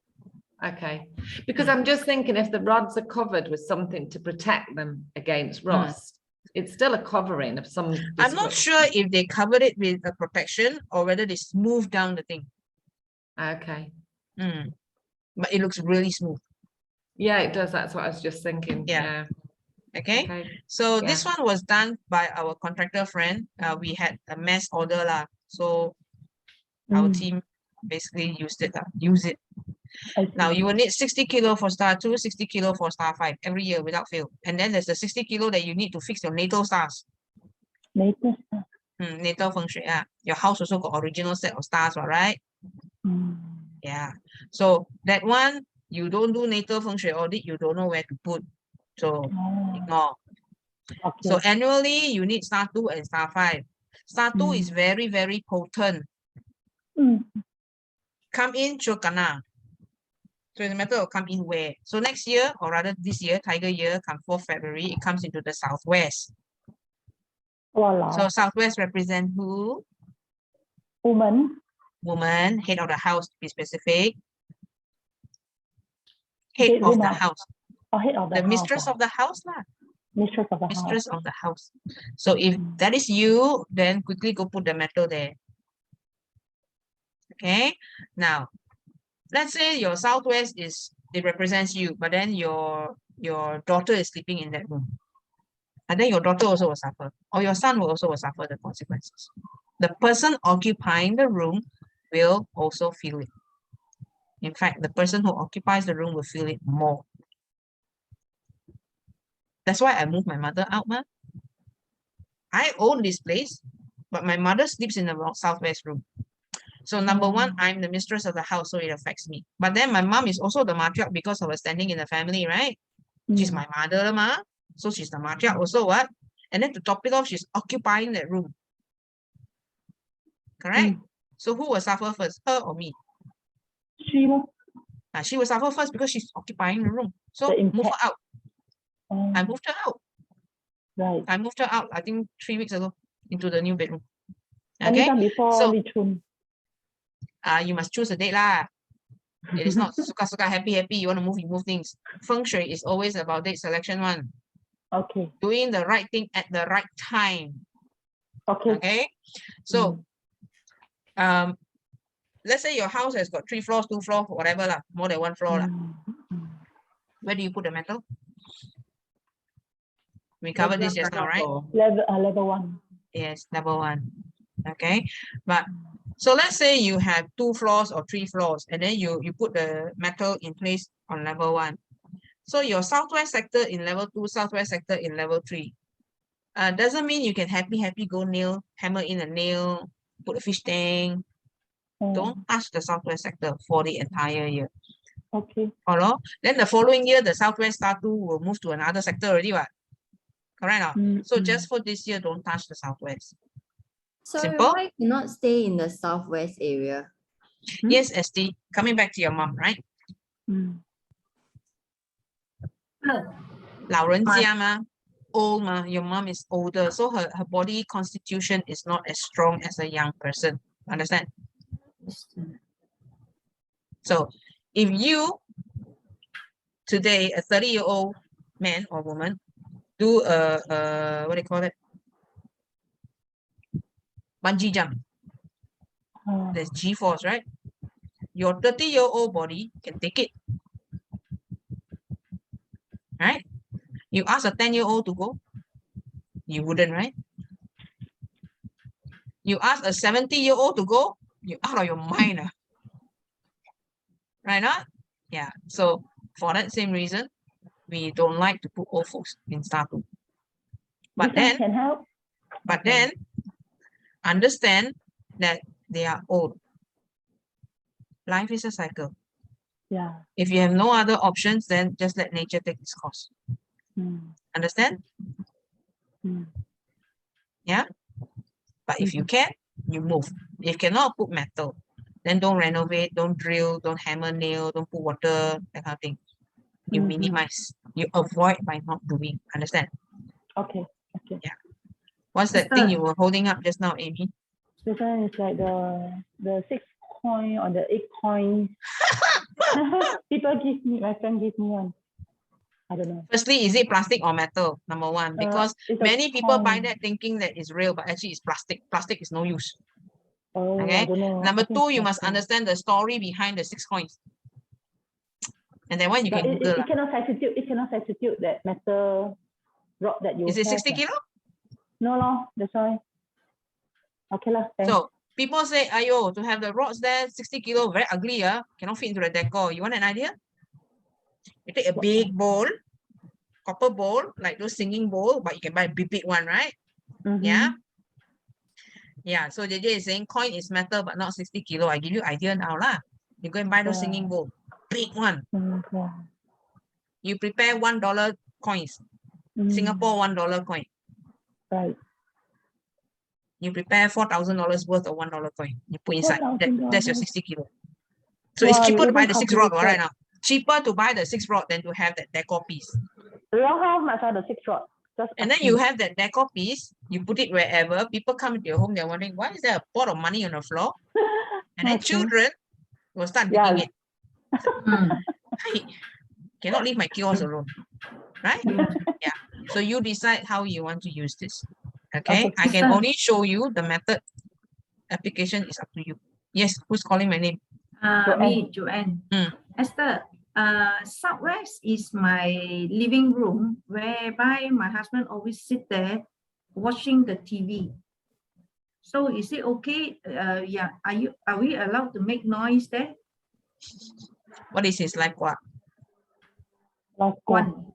Speaker 5: Okay, because I'm just thinking if the rods are covered with something to protect them against rust, it's still a covering of some
Speaker 1: I'm not
Speaker 5: description.
Speaker 1: sure if they covered it with a protection or whether they smooth down the thing.
Speaker 5: Okay.
Speaker 1: But it looks really smooth.
Speaker 5: Yeah, it does. That's what I was just thinking.
Speaker 1: Yeah.
Speaker 5: Yeah.
Speaker 1: Okay. So this one was done by our contractor friend. We had a mass order lah. So our team basically used it. Use it. Now you will need 60 kilo for star 2, 60 kilo for star 5 every year without fail. And then there's the 60 kilo that you need to fix your natal stars.
Speaker 3: Natal.
Speaker 1: Natal Feng Shui. Your house also got original set of stars, all right? Yeah. So that one, you don't do natal Feng Shui audit, you don't know where to put. So ignore.
Speaker 3: Okay.
Speaker 1: So annually, you need star 2 and star 5. Star 2 is very, very potent. Come in, chokana. So it's a matter of come in where. So next year, or rather this year, Tiger year, come 4th February, it comes into the southwest.
Speaker 3: Wow.
Speaker 1: So southwest represent who?
Speaker 3: Woman.
Speaker 1: Woman, head of the house to be specific. Head of the house.
Speaker 3: Oh, head of the
Speaker 1: The
Speaker 3: house.
Speaker 1: mistress of the house lah.
Speaker 3: Mistress of the
Speaker 1: Mistress of the house. So if that is you, then quickly go put the metal there. Okay. Now, let's say your southwest it represents you, but then your daughter is sleeping in that room. And then your daughter also will suffer, or your son will also suffer the consequences. The person occupying the room will also feel it. In fact, the person who occupies the room will feel it more. That's why I moved my mother out, ma. I own this place, but my mother sleeps in the southwest room. So number one, I'm the mistress of the house, so it affects me. But then my mom is also the matriarch because of her standing in the family, right? She's my mother, ma. So she's the matriarch also, what? And then to top it off, she's occupying that room. Correct? So who will suffer first, her or me?
Speaker 3: She
Speaker 1: She will suffer first because she's occupying the room. So
Speaker 3: The
Speaker 1: move her
Speaker 3: impact.
Speaker 1: out. I moved her out.
Speaker 3: Right.
Speaker 1: I moved her out, I think 3 weeks ago, into the new bedroom.
Speaker 3: Okay.
Speaker 1: Okay,
Speaker 3: Anytime before
Speaker 1: so
Speaker 3: Lichun.
Speaker 1: you must choose a date lah. It is not suka-suka, happy, you want to move, you move things. Feng Shui is always about date selection one.
Speaker 3: Okay.
Speaker 1: Doing the right thing at the right time.
Speaker 3: Okay.
Speaker 1: Okay, so let's say your house has got 3 floors, 2 floors, whatever lah, more than 1 floor lah. Where do you put the metal? We covered this just now, right?
Speaker 3: Level 1.
Speaker 1: Yes, level 1. Okay, but so let's say you have 2 floors or 3 floors, and then you put the metal in place on level 1. So your southwest sector in level 2, southwest sector in level 3. Doesn't mean you can happy go nail, hammer in a nail, put a fish tank. Don't touch the southwest sector for the entire year.
Speaker 3: Okay.
Speaker 1: Hello? Then the following year, the southwest star 2 will move to another sector already, what? Correct? So just for this year, don't touch the southwest.
Speaker 6: Sorry,
Speaker 1: Simple?
Speaker 6: why cannot stay in the southwest area?
Speaker 1: Yes, ST. Coming back to your mom, right? 老人家嘛, old ma, your mom is older, so her body constitution is not as strong as a young person. Understand? So if you today, a 30-year-old man or woman, do a what do you call it? Bungee jump. There's G-force, right? Your 30-year-old body can take it. Right? You ask a 10-year-old to go, you wouldn't, right? You ask a 70-year-old to go, you're out of your mind. Right? Not? Yeah. So for that same reason, we don't like to put old folks in star 2. But then,
Speaker 3: can help.
Speaker 1: But then, understand that they are old. Life is a cycle.
Speaker 3: Yeah.
Speaker 1: If you have no other options, then just let nature take its course. Understand? Yeah? But if you can, you move. If cannot put metal, then don't renovate, don't drill, don't hammer nail, don't put water, that kind of thing. You minimize. You avoid by not doing. Understand?
Speaker 3: Okay. Okay.
Speaker 1: Yeah. What's that thing you were holding up just now, Amy?
Speaker 3: This one is like the 6 coin or the 8 coins. People give me, my friend gave me one. I don't know.
Speaker 1: Firstly, is it plastic or metal? Number one, because many people buy that thinking that it's real, but actually it's plastic. Plastic is no use. Okay. Number 2, you must understand the story behind the 6 coins. And then one you can Google.
Speaker 3: It cannot substitute. It cannot substitute that metal rod that you.
Speaker 1: Is it 60 kilo?
Speaker 3: No, that's why. Okay lah.
Speaker 1: So people say, ayo, to have the rods there, 60 kilo, very ugly, cannot fit into the decor. You want an idea? You take a big bowl, copper bowl, like those singing bowl, but you can buy a big one, right? Yeah. Yeah. So JJ is saying coin is metal, but not 60 kilo. I give you idea now lah. You go and buy those singing bowl, big one. You prepare $1 coins, Singapore $1 coin.
Speaker 3: Right.
Speaker 1: You prepare $4,000 worth of $1 coin. You put inside. That's your 60 kilo. So
Speaker 3: wow,
Speaker 1: it's cheaper to buy the 6 rod right now. Cheaper to buy the 6 rod than to have that decor piece.
Speaker 3: How much are the 6 rod?
Speaker 1: And then you have that decor piece, you put it wherever. People come into your home, they're wondering, why is there a pot of money on the floor? And then children will start digging it. I cannot leave my kiosk alone. Right? Yeah. So you decide how you want to use this. Okay? I can only show you the method. Application is up to you. Yes, who's calling my name?
Speaker 7: Me, Joanne. Esther, southwest is my living room, whereby my husband always sit there watching the TV. So is it okay? Yeah. Are we allowed to make noise there?
Speaker 1: What is his like what?
Speaker 7: One.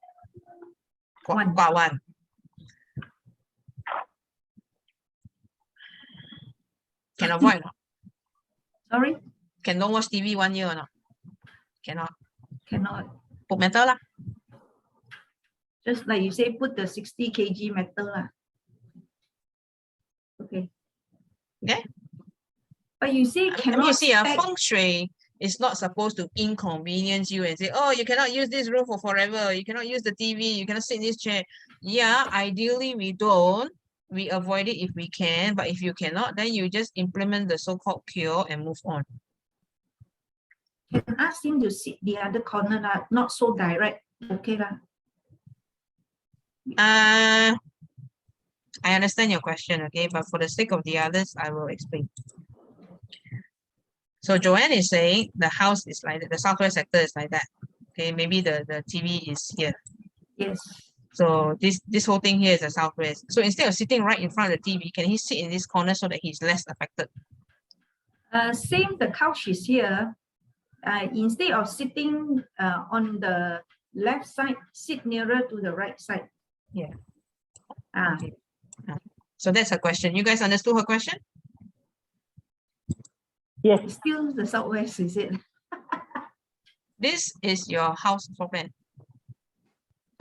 Speaker 7: One.
Speaker 1: One. Can avoid or not?
Speaker 7: Sorry?
Speaker 1: Can don't watch TV 1 year or not? Cannot.
Speaker 7: Cannot.
Speaker 1: Put metal lah.
Speaker 7: Just like you say, put the 60 kg metal lah. Okay.
Speaker 1: Okay.
Speaker 7: But you see, cannot
Speaker 1: you see,
Speaker 7: stack.
Speaker 1: Feng Shui is not supposed to inconvenience you and say, oh, you cannot use this room for forever. You cannot use the TV. You cannot sit in this chair. Yeah, ideally we don't. We avoid it if we can. But if you cannot, then you just implement the so-called cure and move on.
Speaker 7: Can ask him to sit the other corner lah, not so direct. Okay lah.
Speaker 1: I understand your question, okay? But for the sake of the others, I will explain. So Joanne is saying the house is like that, the southwest sector is like that. Okay, maybe the TV is here.
Speaker 7: Yes.
Speaker 1: So this whole thing here is the southwest. So instead of sitting right in front of the TV, can he sit in this corner so that he's less affected?
Speaker 7: Same, the couch is here. Instead of sitting on the left side, sit nearer to the right side.
Speaker 1: Yeah.
Speaker 7: Okay.
Speaker 1: So that's her question. You guys understood her question?
Speaker 3: Yes.
Speaker 7: Still the southwest, is it?
Speaker 1: This is your house floor plan.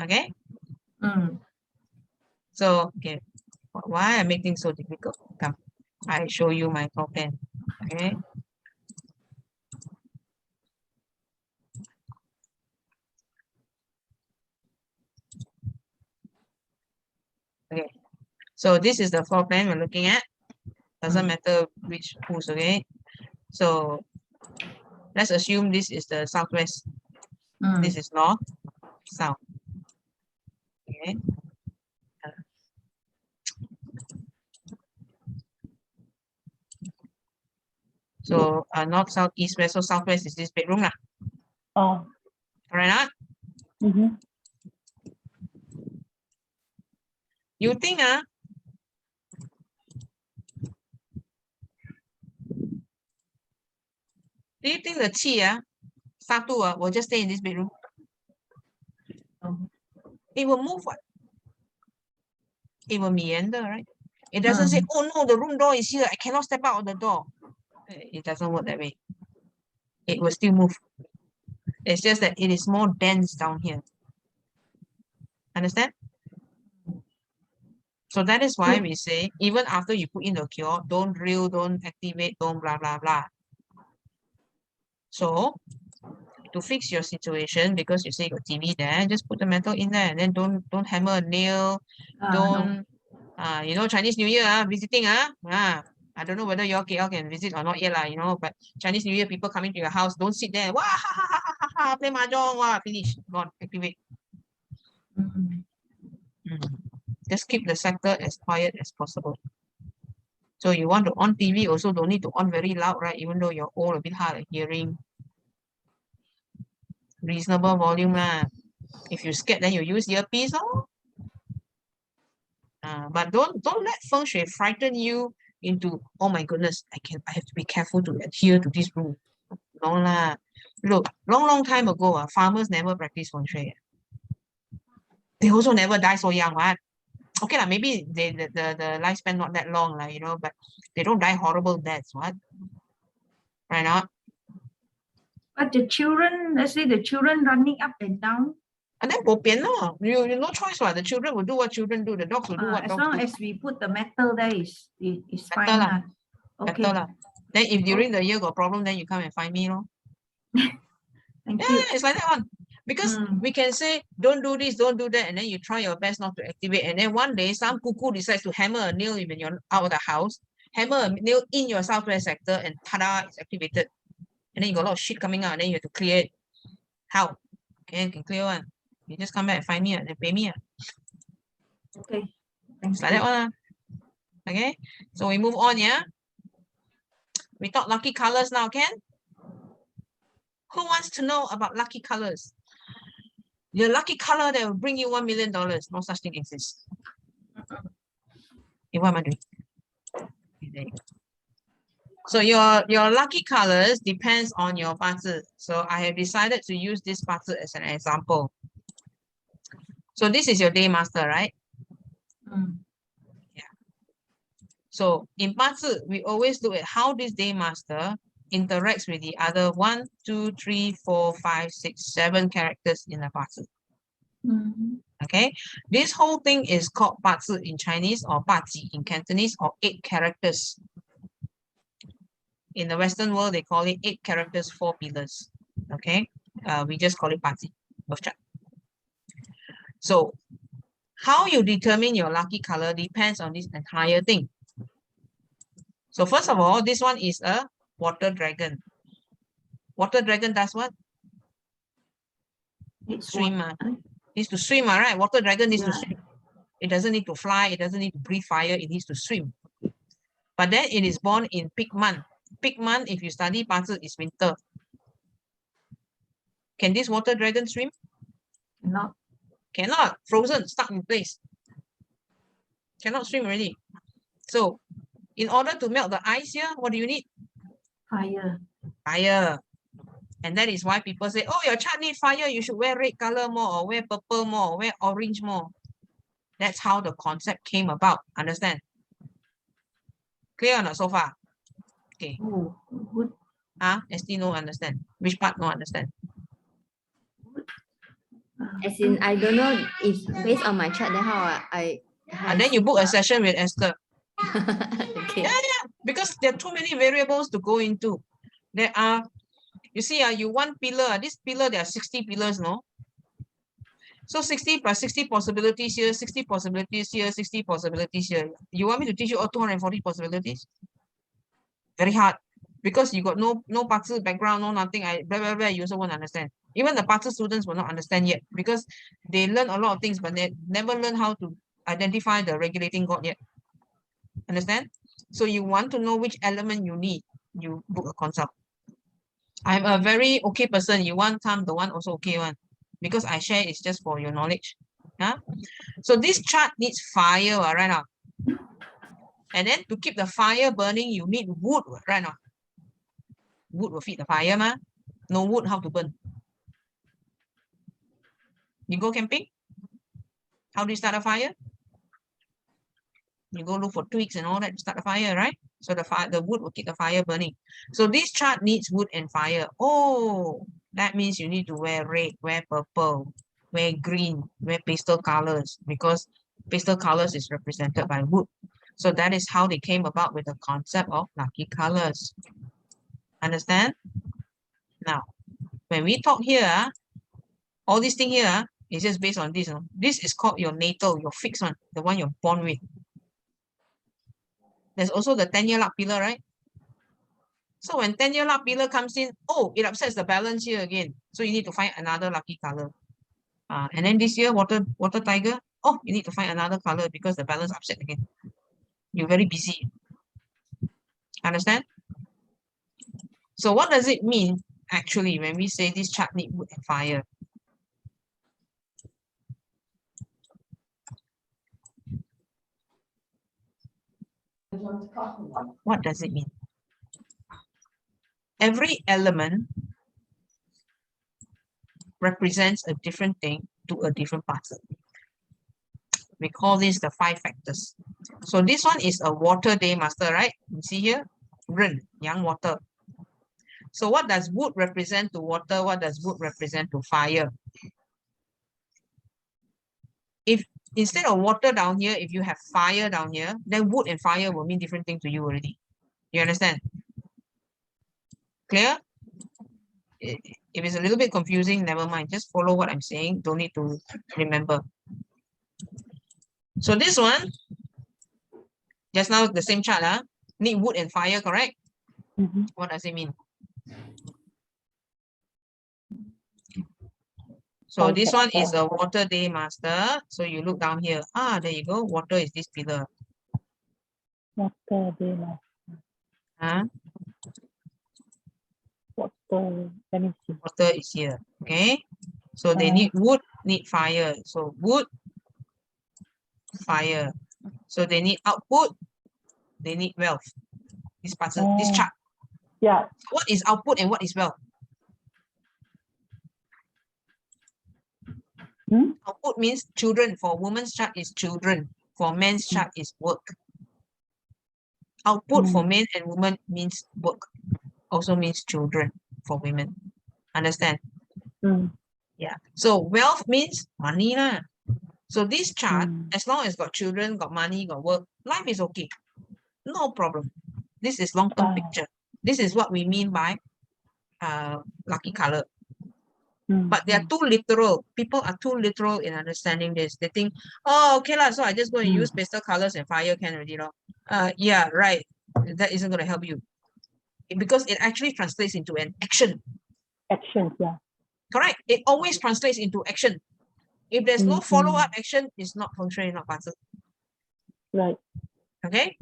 Speaker 1: Okay? So, okay. Why I make things so difficult? Come, I show you my floor plan. Okay? Okay. So this is the floor plan we're looking at. Doesn't matter which who's, okay? So let's assume this is the southwest. This is north, south. Okay. So north, south, east, west. So southwest is this bedroom lah.
Speaker 3: Oh.
Speaker 1: Alright, not? You think do you think the qi Satu will just stay in this bedroom? It will move what? It will meander, right? It doesn't say, oh no, the room door is here. I cannot step out of the door. It doesn't work that way. It will still move. It's just that it is more dense down here. Understand? So that is why we say, even after you put in the cure, don't drill, don't activate, don't blah, blah, blah. So to fix your situation, because you say you got TV there, just put the metal in there and then don't hammer a nail. Don't, you know, Chinese New Year, visiting, I don't know whether your KL can visit or not yet, you know, but Chinese New Year, people coming to your house, don't sit there, wah, ha, ha, ha, ha, ha, play mahjong, wah, finish, gone, activate. Just keep the sector as quiet as possible. So you want to on TV, also don't need to on very loud, right? Even though you're old, a bit hard of hearing. Reasonable volume lah. If you're scared, then you use earpiece, oh. But don't let Feng Shui frighten you into, oh my goodness, I have to be careful to adhere to this rule. No lah. Look, long time ago, farmers never practice Feng Shui. They also never die so young, right? Okay lah, maybe the lifespan not that long, you know, but they don't die horrible deaths, what? Right not?
Speaker 7: But the children, let's say the children running up and down.
Speaker 1: And then no, you no choice, what? The children will do what children do, the dogs will do what dogs do.
Speaker 7: As long as we put the metal there, is fine.
Speaker 1: Lah.
Speaker 7: Okay.
Speaker 1: Lah. Then if during the year got problem, then you come and find me, no?
Speaker 7: Thank you.
Speaker 1: It's like that one. Because we can say, don't do this, don't do that, and then you try your best not to activate. And then one day, some cuckoo decides to hammer a nail when you're out of the house, hammer a nail in your southwest sector, and tada, it's activated. And then you got a lot of shit coming out, and then you have to clear it. How? Okay, you can clear one. You just come back and find me and pay me.
Speaker 7: Okay.
Speaker 1: Thanks. Like that one. Okay, so we move on, yeah? We talk lucky colors now, Ken? Who wants to know about lucky colors? Your lucky color that will bring you $1 million. No such thing exists. Okay, what am I doing? Okay, There you go. So your lucky colors depends on your 八字. So I have decided to use this 八字 as an example. So this is your day master, right? Yeah. So in 八字, we always look at how this day master interacts with the other 1, 2, 3, 4, 5, 6, 7 characters in the 八字. Okay, this whole thing is called 八字 in Chinese or 八字 in Cantonese, or 8 characters. In the Western world, they call it 8 characters, 4 pillars. Okay, we just call it 八字 birth chart. So how you determine your lucky color depends on this entire thing. So first of all, this one is a water dragon. Water dragon does what? Swim. Needs to swim, right? Water dragon needs to swim. It doesn't need to fly. It doesn't need to breathe fire. It needs to swim. But then it is born in peak month. Peak month, if you study 八字, is winter. Can this water dragon swim?
Speaker 7: No.
Speaker 1: Cannot. Frozen, stuck in place. Cannot swim already. So, in order to melt the ice here, what do you need?
Speaker 7: Fire.
Speaker 1: Fire. And that is why people say, oh, your chart need fire. You should wear red color more, or wear purple more, or wear orange more. That's how the concept came about. Understand? Clear or not so far? Okay.
Speaker 7: Oh, good.
Speaker 1: ST no understand. Which part no understand?
Speaker 6: As in, I don't know if based on my chart, then how I
Speaker 1: And then you book a session with Esther.
Speaker 6: okay.
Speaker 1: Yeah, because there are too many variables to go into. There are, you see, you one pillar, this pillar, there are 60 pillars, no? So 60 plus 60 possibilities here, 60 possibilities here, 60 possibilities here. You want me to teach you all 240 possibilities? Very hard. Because you got no 八字 background, no nothing, blah, blah, blah, you also won't understand. Even the 八字 students will not understand yet, because they learn a lot of things, but they never learn how to identify the regulating god yet. Understand? So you want to know which element you need, you book a consult. I'm a very okay person. You want come, the one also okay one. Because I share it's just for your knowledge. Yeah? So this chart needs fire, right now. And then to keep the fire burning, you need wood, right now. Wood will feed the fire, ma. No wood, how to burn? You go camping? How do you start a fire? You go look for twigs and all that to start a fire, right? So the wood will keep the fire burning. So this chart needs wood and fire. Oh, that means you need to wear red, wear purple, wear green, wear pastel colors, because pastel colors is represented by wood. So that is how they came about with the concept of lucky colors. Understand? Now, when we talk here, all this thing here is just based on this. This is called your natal, your fixed one, the one you're born with. There's also the 10-year luck pillar, right? So when 10-year luck pillar comes in, oh, it upsets the balance here again. So you need to find another lucky color. And then this year, water tiger, oh, you need to find another color because the balance upset again. You're very busy. Understand? So what does it mean actually when we say this chart need wood and fire? What does it mean? Every element represents a different thing to a different person. We call this the 5 factors. So this one is a water day master, right? You see here, Ren, young water. So what does wood represent to water? What does wood represent to fire? If instead of water down here, if you have fire down here, then wood and fire will mean different things to you already. You understand? Clear? If it's a little bit confusing, never mind. Just follow what I'm saying. Don't need to remember. So this one, just now the same chart, need wood and fire, correct? What does it mean? So this one is a water day master. So you look down here. There you go. Water is this pillar.
Speaker 3: Water day master. Water, let me see.
Speaker 1: Water is here. Okay. So they need wood, need fire. So wood, fire. So they need output, they need wealth. this puzzle, this chart.
Speaker 3: Yeah.
Speaker 1: What is output and what is wealth? Output means children. For woman's chart is children. For men's chart is work. Output for men and women means work. Also means children for women. Understand? Yeah. So wealth means money lah. So this chart, as long as got children, got money, got work, life is okay. No problem. This is long-term picture. This is what we mean by lucky color. But they are too literal. People are too literal in understanding this. They think, oh, okay lah, so I just go and use pastel colors and fire can already, yeah, right. That isn't going to help you. Because it actually translates into an action.
Speaker 3: Action, yeah.
Speaker 1: Correct. It always translates into action. If there's no follow-up action, it's not Feng Shui, not puzzle.
Speaker 3: Right.
Speaker 1: Okay.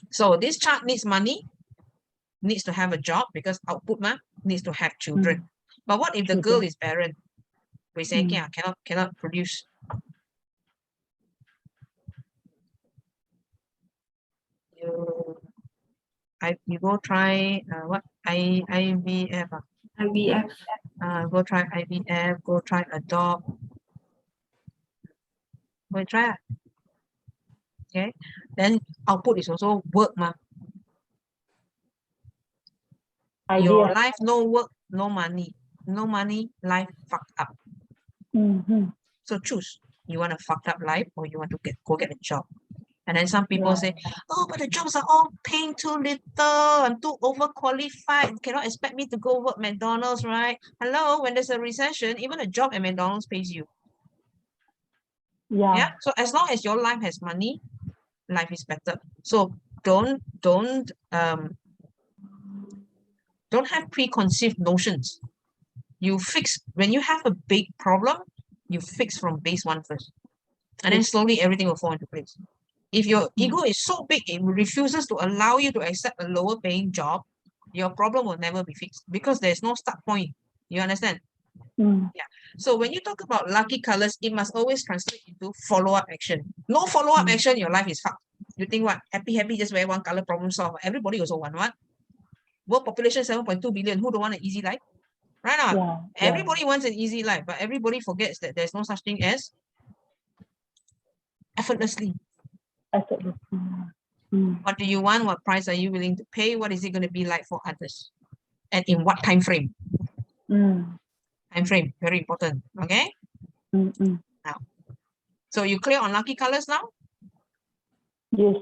Speaker 1: So this chart needs money, needs to have a job because output needs to have children. But what if the girl is barren? We say, yeah, cannot produce. You go try what IVF.
Speaker 7: IVF.
Speaker 1: Go try IVF. Go try adopt. Go try. Okay. Then output is also work, Your life, no work, no money. No money, life fucked up. So choose. You want a fucked up life or you want to go get a job. And then some people say, oh, but the jobs are all paying too little. I'm too overqualified. You cannot expect me to go work McDonald's, right? Hello, when there's a recession, even a job at McDonald's pays you. Yeah. So as long as your life has money, life is better. So don't have preconceived notions. You fix, when you have a big problem, you fix from base one first. And then slowly everything will fall into place. If your ego is so big, it refuses to allow you to accept a lower paying job, your problem will never be fixed because there's no start point. You understand? Yeah. So when you talk about lucky colors, it must always translate into follow-up action. No follow-up action, your life is fucked. You think what? Happy, just wear one color, problem solved. Everybody also want what? World population 7.2 billion. Who don't want an easy life? Right now, everybody wants an easy life, but everybody forgets that there's no such thing as effortlessly. What do you want? What price are you willing to pay? What is it going to be like for others? And in what time frame? Time frame, very important. Okay. Now, so you clear on lucky colors now?
Speaker 3: Yes.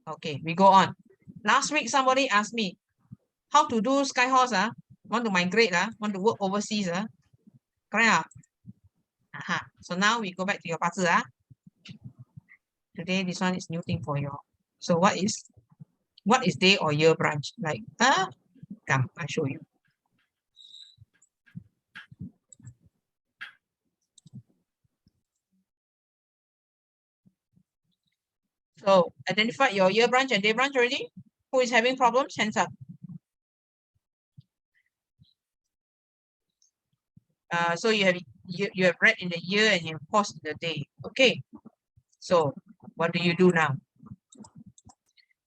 Speaker 1: Okay, we go on. Last week, somebody asked me how to do sky horse. Want to migrate, want to work overseas. Correct? So now we go back to your puzzle. Today, this one is new thing for you. So what is day or year branch? Like, come, I'll show you. So identify your year branch and day branch already? Who is having problems? Hands up. So you have read in the year and you have paused in the day. Okay. So what do you do now?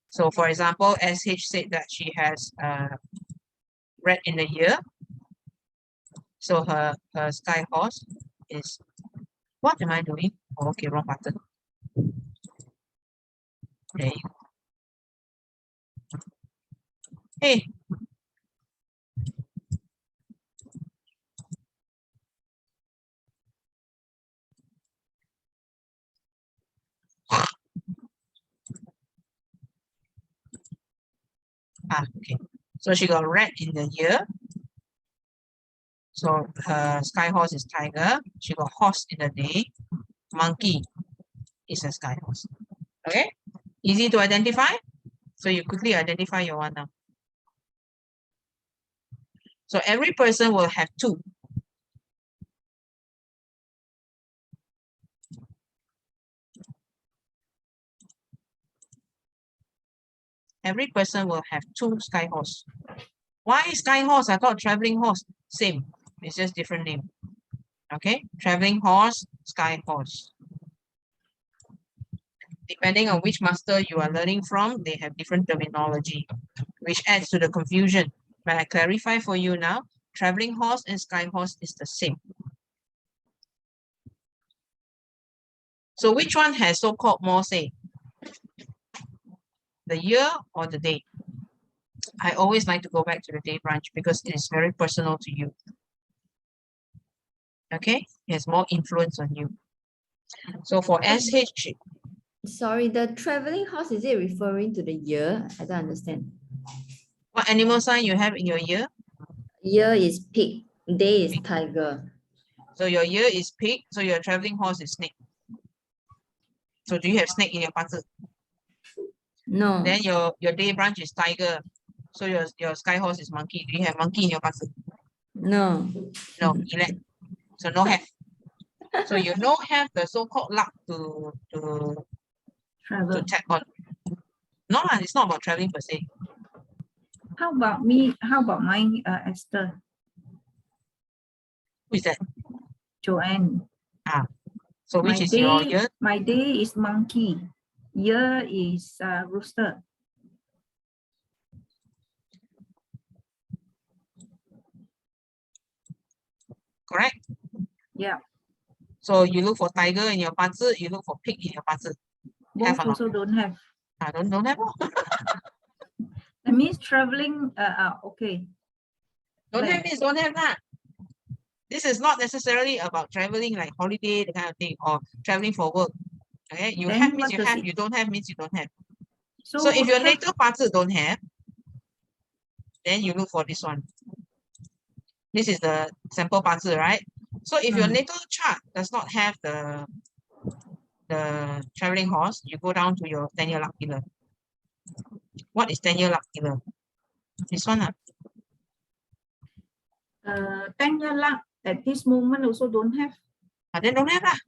Speaker 1: So for example, SH said that she has read in the year. So her sky horse is, what am I doing? Oh, okay, wrong button. There you go. Hey. Okay. So she got red in the year. So her sky horse is tiger. She got horse in the day. Monkey is a sky horse. Okay. Easy to identify. So you quickly identify your one now. So every person will have two. Every person will have two sky horse. Why sky horse? I thought traveling horse. Same. It's just different name. Okay. Traveling horse, sky horse. Depending on which master you are learning from, they have different terminology. which adds to the confusion. But I clarify for you now, traveling horse and sky horse is the same. So which one has so-called more say? The year or the day? I always like to go back to the day branch because it is very personal to you. Okay, it has more influence on you. So for SH,
Speaker 6: Sorry, the traveling horse, is it referring to the year? I don't understand.
Speaker 1: what animal sign you have in your year?
Speaker 6: Year is pig, day is tiger.
Speaker 1: So your year is pig, so your traveling horse is snake. So do you have snake in your parcel?
Speaker 6: No,
Speaker 1: Then your day branch is tiger. So your sky horse is monkey. Do you have monkey in your parcel?
Speaker 6: no.
Speaker 1: No, elect. So no have. So you no have the so-called luck to
Speaker 7: Travel.
Speaker 1: tap on. No, it's not about traveling per se.
Speaker 7: How about me? How about mine, Esther,
Speaker 1: Who is that?
Speaker 7: Joanne?
Speaker 1: So which
Speaker 7: My
Speaker 1: is your
Speaker 7: day,
Speaker 1: year?
Speaker 7: my day is monkey. Year is rooster.
Speaker 1: Correct?
Speaker 7: Yeah.
Speaker 1: So you look for tiger in your parcel, you look for pig in your parcel. Have
Speaker 7: Both
Speaker 1: or not?
Speaker 7: also don't have.
Speaker 1: I don't have.
Speaker 7: That means traveling. Okay.
Speaker 1: Don't
Speaker 7: Like-
Speaker 1: have this, don't have that. This is not necessarily about traveling like holiday, the kind of thing, or traveling for work. Okay, you
Speaker 7: Then
Speaker 1: have means
Speaker 7: what
Speaker 1: you
Speaker 7: does
Speaker 1: have,
Speaker 7: it-
Speaker 1: you don't have means you don't have.
Speaker 7: So,
Speaker 1: So if your
Speaker 7: have-
Speaker 1: natal parcel don't have, then you look for this one. This is the sample parcel, right? So if your natal chart does not have the traveling horse, you go down to your 10-year luck pillar. What is 10-year luck pillar? This one.
Speaker 7: 10-year luck at this moment also don't have.
Speaker 1: Then don't have lah.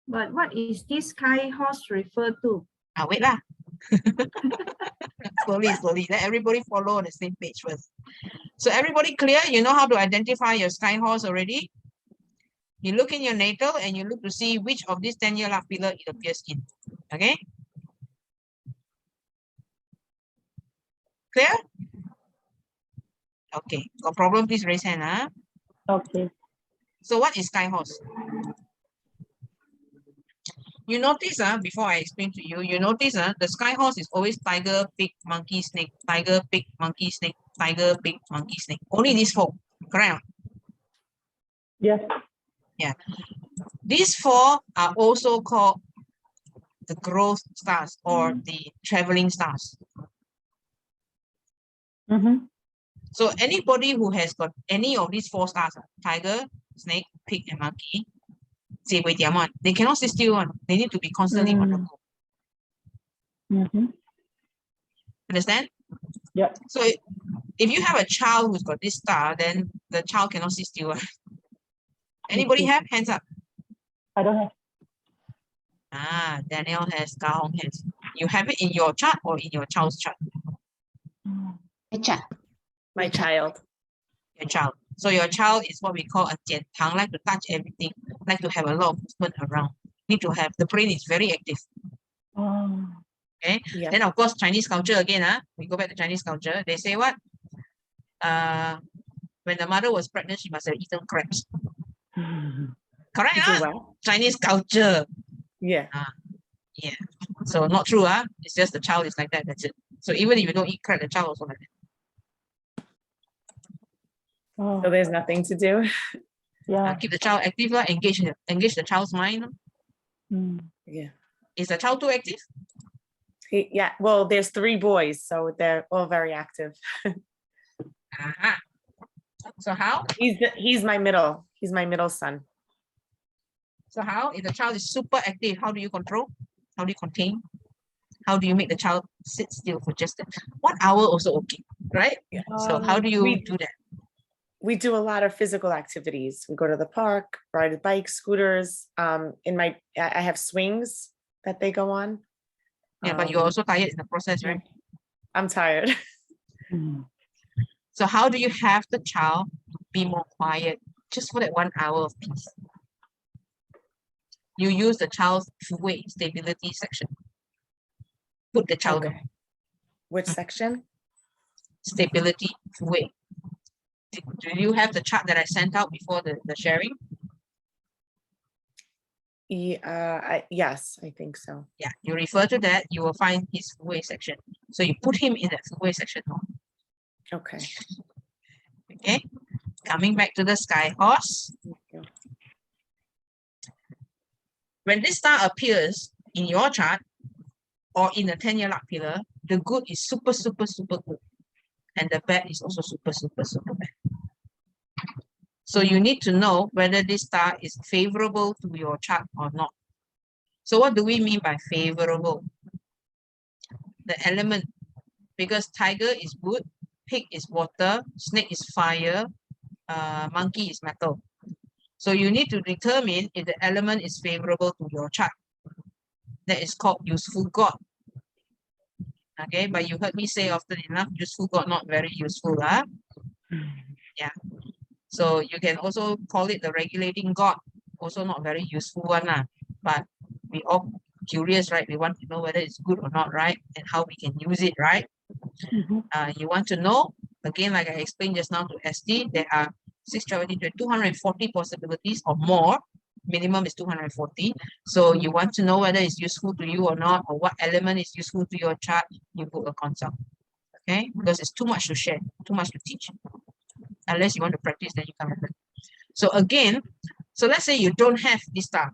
Speaker 7: But what is this sky horse refer to?
Speaker 1: Wait lah. slowly. Let everybody follow on the same page first. So everybody clear? You know how to identify your sky horse already? You look in your natal and you look to see which of this 10-year luck pillar it appears in. Okay? Clear? Okay. Got problem? Please raise hand.
Speaker 3: Okay.
Speaker 1: So what is sky horse? You notice before I explain to you, you notice the sky horse is always tiger, pig, monkey, snake, tiger, pig, monkey, snake, tiger, pig, monkey, snake. Only these four. Correct?
Speaker 3: Yes.
Speaker 1: Yeah. These four are also called the growth stars or the traveling stars.
Speaker 3: Mm-hmm.
Speaker 1: So anybody who has got any of these four stars, tiger, snake, pig, and monkey, they cannot sit still on. They need to be constantly on the go.
Speaker 3: Mm-hmm.
Speaker 1: Understand?
Speaker 3: Yeah.
Speaker 1: So if you have a child who's got this star, then the child cannot sit still. Anybody have? Hands up.
Speaker 3: I don't have.
Speaker 1: Daniel has, Kahong has. You have it in your chart or in your child's chart?
Speaker 6: My child.
Speaker 9: My child.
Speaker 1: Your child. So your child is what we call a jian tang, like to touch everything, like to have a lot of movement around. Need to have, the brain is very active.
Speaker 3: Oh.
Speaker 1: Okay.
Speaker 9: Yeah.
Speaker 1: Then of course Chinese culture again. We go back to Chinese culture. They say what? When the mother was pregnant, she must have eaten crabs. Correct?
Speaker 9: Do well.
Speaker 1: Chinese culture.
Speaker 9: Yeah.
Speaker 1: Yeah. So not true. It's just the child is like that. That's it. So even if you don't eat crab, the child also like that.
Speaker 3: Oh.
Speaker 9: So there's nothing to do.
Speaker 3: Yeah.
Speaker 1: Keep the child active, engage the child's mind.
Speaker 3: Mm.
Speaker 9: Yeah.
Speaker 1: Is the child too active?
Speaker 9: Yeah. Well, there's 3 boys, so they're all very active.
Speaker 1: So how?
Speaker 9: He's my middle son.
Speaker 1: So how? If the child is super active, how do you control? How do you contain? How do you make the child sit still for just 1 hour? Also okay, right?
Speaker 9: Yeah.
Speaker 1: So how do you do that?
Speaker 9: We do a lot of physical activities. We go to the park, ride bikes, scooters. I have swings that they go on.
Speaker 1: Yeah, but you're also tired in the process, right?
Speaker 9: I'm tired.
Speaker 3: Mm.
Speaker 1: So how do you have the child be more quiet just for that 1 hour of peace? You use the child's Shui stability section. Put the child
Speaker 9: Okay. Which section?
Speaker 1: Stability. Wait. Do you have the chart that I sent out before the sharing?
Speaker 9: Yes, I think so.
Speaker 1: Yeah, you refer to that, you will find his Feng Shui section. So you put him in that Feng Shui section.
Speaker 9: Okay.
Speaker 1: Okay, coming back to the sky horse. When this star appears in your chart or in the 10-year luck pillar, the good is super, super, super good. And the bad is also super, super, super bad. So you need to know whether this star is favorable to your chart or not. So what do we mean by favorable? The element, because tiger is wood, pig is water, snake is fire, monkey is metal. So you need to determine if the element is favorable to your chart. That is called useful God. Okay, but you heard me say often enough, useful God, not very useful. Huh? Yeah. So you can also call it the regulating God, also not very useful one. But we all curious, right? We want to know whether it's good or not, right? And how we can use it, right? You want to know, again, like I explained just now to SD, there are 240 possibilities or more. Minimum is 240. So you want to know whether it's useful to you or not, or what element is useful to your chart, you book a consult. Okay, because it's too much to share, too much to teach. Unless you want to practice, then you come and learn. So again, so let's say you don't have this star.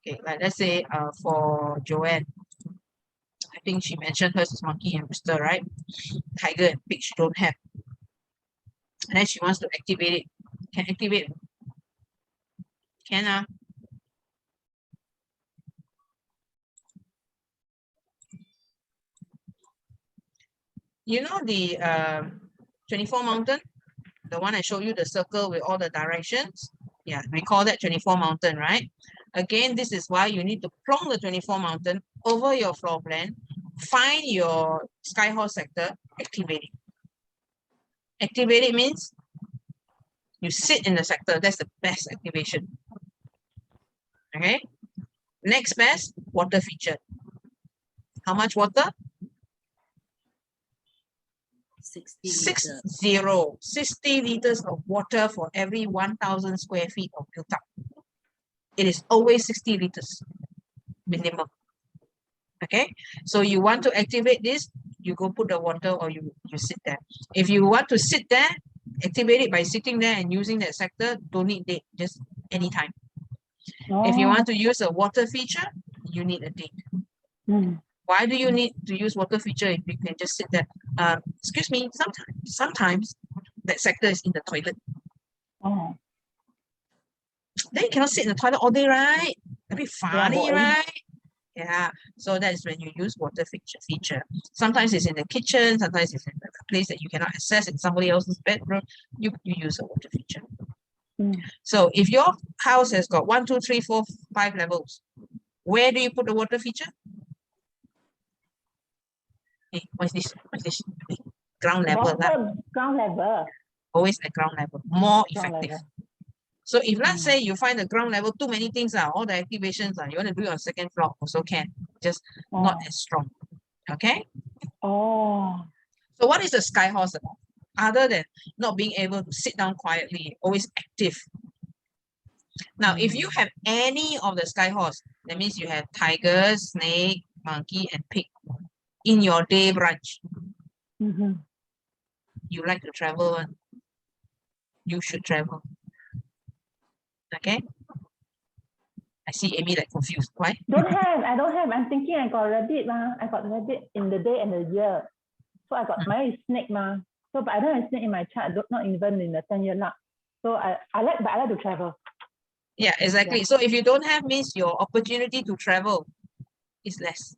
Speaker 1: Okay, like let's say for Joanne, I think she mentioned hers is monkey and rooster, right? Tiger and pig she don't have. And then she wants to activate it. Can activate. Can you know the 24 mountain? The one I showed you, the circle with all the directions. Yeah, we call that 24 mountain, right? Again, this is why you need to plonk the 24 mountain over your floor plan, find your sky horse sector, activate it. Activate it means you sit in the sector. That's the best activation. Okay. Next best, water feature. How much water? 60 liters of water for every 1,000 square feet of built up. It is always 60 liters minimum. Okay, so you want to activate this, you go put the water or you sit there. If you want to sit there, activate it by sitting there and using that sector, don't need date, just anytime. If you want to use a water feature, you need a date. Why do you need to use water feature if you can just sit there? Excuse me, sometimes that sector is in the toilet. Then you cannot sit in the toilet all day, right? A bit funny, right? Yeah, so that is when you use water feature. Sometimes it's in the kitchen, sometimes it's in a place that you cannot access in somebody else's bedroom. You use a water feature. So if your house has got 1, 2, 3, 4, 5 levels, where do you put the water feature? Hey, what's this? Hey, ground level.
Speaker 3: Ground level.
Speaker 1: Always at ground level, more effective. So if let's say you find the ground level, too many things are all the activations you want to do it on second floor also can, just not as strong. Okay. So what is the sky horse about? Other than not being able to sit down quietly, always active. Now, if you have any of the sky horse, that means you have tiger, snake, monkey, and pig in your day branch. You like to travel, you should travel. Okay. I see Amy like confused. Why?
Speaker 3: I don't have. I'm thinking I got rabbit. I got rabbit in the day and the year. So I got my snake. So, but I don't have snake in my chart, not even in the 10-year luck. So I like to travel.
Speaker 1: Yeah, exactly. Yeah. So if you don't have, means your opportunity to travel is less.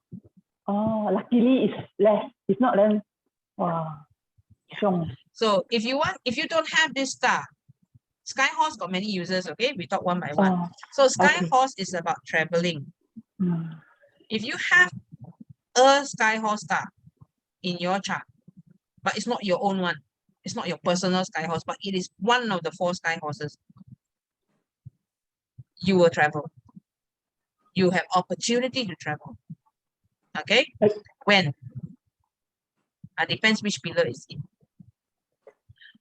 Speaker 3: Luckily it's less. It's not then.
Speaker 1: So if you don't have this star, sky horse got many users, okay? We talk one by one. So sky horse is about traveling. If you have a sky horse star in your chart, but it's not your own one, it's not your personal sky horse, but it is one of the 4 sky horses, you will travel. You have opportunity to travel. Okay? When? Depends which pillar it's in.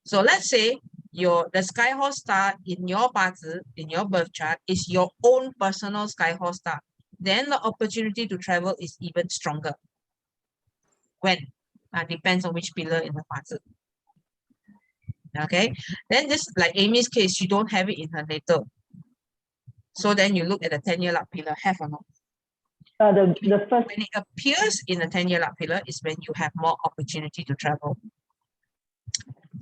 Speaker 1: So let's say the sky horse star in your bazi, in your birth chart, is your own personal sky horse star. Then the opportunity to travel is even stronger. When? Depends on which pillar in the bazi. Okay, then just like Amy's case, she don't have it in her natal. So then you look at the 10-year luck pillar, have or not?
Speaker 3: The first.
Speaker 1: When it appears in the 10-year luck pillar is when you have more opportunity to travel.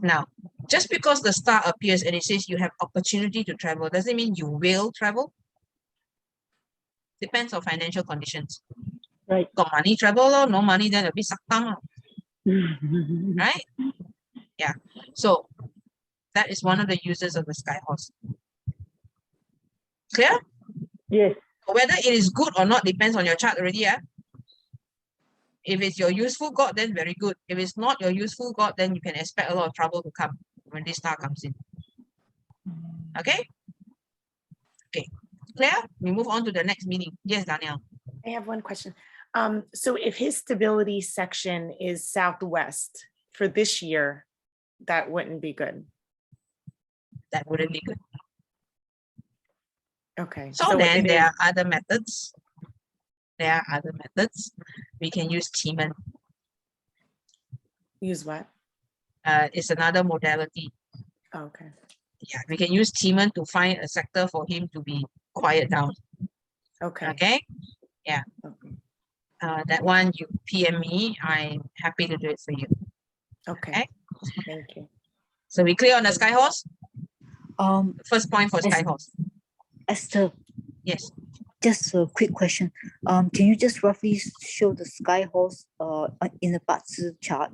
Speaker 1: Now, just because the star appears and it says you have opportunity to travel, doesn't mean you will travel. Depends on financial conditions.
Speaker 3: Right.
Speaker 1: Got money, travel, or no money, then a bit sucked. Right? Yeah. So that is one of the uses of the sky horse. Clear?
Speaker 3: Yes.
Speaker 1: Whether it is good or not depends on your chart already. Yeah. If it's your useful god, then very good. If it's not your useful god, then you can expect a lot of trouble to come when this star comes in. Okay? Okay. Clear? We move on to the next meaning. Yes, Danielle.
Speaker 9: I have one question. So if his stability section is southwest for this year, that wouldn't be good.
Speaker 1: That wouldn't be good.
Speaker 9: Okay.
Speaker 1: So then there are other methods. We can use tenant.
Speaker 9: Use what?
Speaker 1: It's another modality.
Speaker 9: Okay.
Speaker 1: Yeah, we can use tenant to find a sector for him to be quiet down.
Speaker 9: Okay.
Speaker 1: Okay. Yeah. That one you PM me. I'm happy to do it for you.
Speaker 9: Okay. Thank you.
Speaker 1: So we clear on the sky horse? First point for sky horse.
Speaker 10: Esther.
Speaker 1: Yes.
Speaker 10: Just a quick question. Can you just roughly show the sky horse in the bazi chart?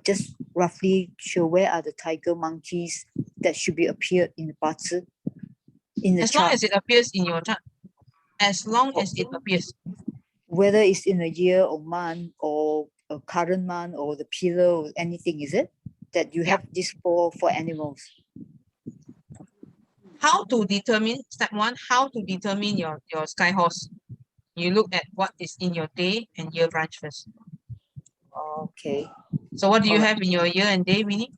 Speaker 10: Just roughly show where are the tiger monkeys that should be appeared in the bazi in the
Speaker 1: as
Speaker 10: chart.
Speaker 1: long as it appears in your chart. As long as it appears.
Speaker 10: Whether it's in a year or month or a current month or the pillar or anything, is it? That you have these four animals.
Speaker 1: How to determine, step one, how to determine your sky horse. You look at what is in your day and year branch first.
Speaker 10: Okay.
Speaker 1: So what do you have in your year and day, Winnie?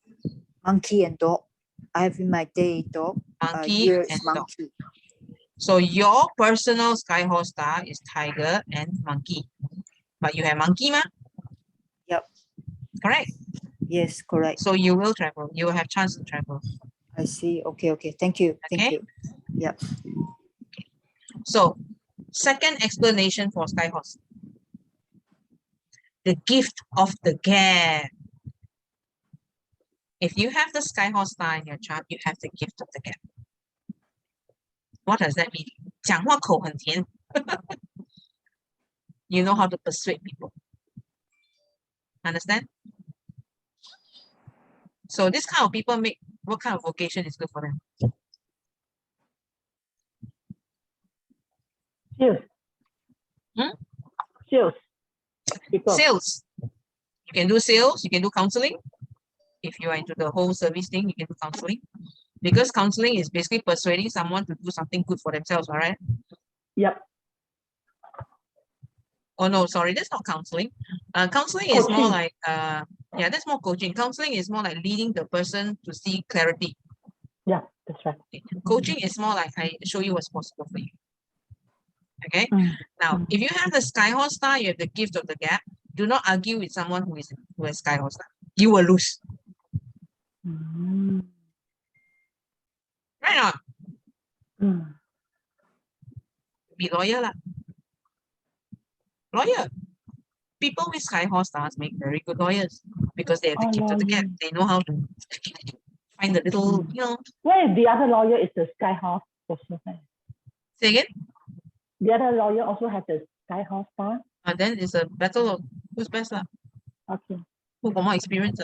Speaker 10: Monkey and dog. I have in my day dog.
Speaker 1: Monkey
Speaker 10: year
Speaker 1: and
Speaker 10: is monkey.
Speaker 1: dog. So your personal sky horse star is tiger and monkey. But you have monkey, ma?
Speaker 10: Yep.
Speaker 1: Correct?
Speaker 10: Yes, correct.
Speaker 1: So you will travel. You will have chance to travel.
Speaker 10: I see. Okay, okay. Thank you. Thank you. Yep.
Speaker 1: Okay. So second explanation for sky horse. The gift of the gap. If you have the sky horse star in your chart, you have the gift of the gap. What does that mean? 讲话口很甜. You know how to persuade people. Understand? So this kind of people make what kind of vocation is good for them?
Speaker 3: Sales. Sales.
Speaker 1: Sales. You can do sales, you can do counseling. If you are into the whole service thing, you can do counseling. Because counseling is basically persuading someone to do something good for themselves, all right?
Speaker 3: Yep.
Speaker 1: Oh no, sorry, that's not counseling. Counseling is more like yeah, that's more coaching. Counseling is more like leading the person to see clarity.
Speaker 3: Yeah, that's right.
Speaker 1: Coaching is more like I show you what's possible for you. Okay. Now, if you have the sky horse star, you have the gift of the gap. Do not argue with someone who has sky horse star. You will lose. Right on. Be loyal lah. Lawyer. People with sky horse stars make very good lawyers because they have the gift of the gap. They know how to find the little, you know.
Speaker 3: Where the other lawyer is the sky horse also.
Speaker 1: Say again?
Speaker 3: The other lawyer also has the sky horse star.
Speaker 1: Then it's a battle of who's best lah.
Speaker 3: Okay.
Speaker 1: Who got more experience?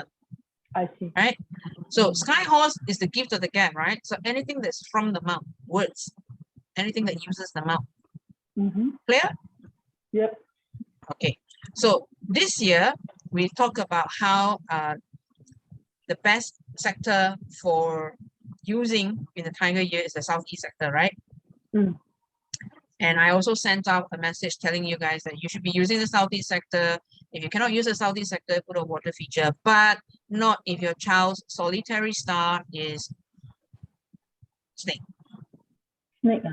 Speaker 3: I see.
Speaker 1: Right? So sky horse is the gift of the gap, right? So anything that's from the mouth, words, anything that uses the mouth. Clear?
Speaker 3: Yep.
Speaker 1: Okay. So this year we talk about how the best sector for using in the tiger year is the southeast sector, right? And I also sent out a message telling you guys that you should be using the southeast sector If you cannot use the southeast sector, put a water feature, but not if your child's solitary star is snake.
Speaker 3: Snake.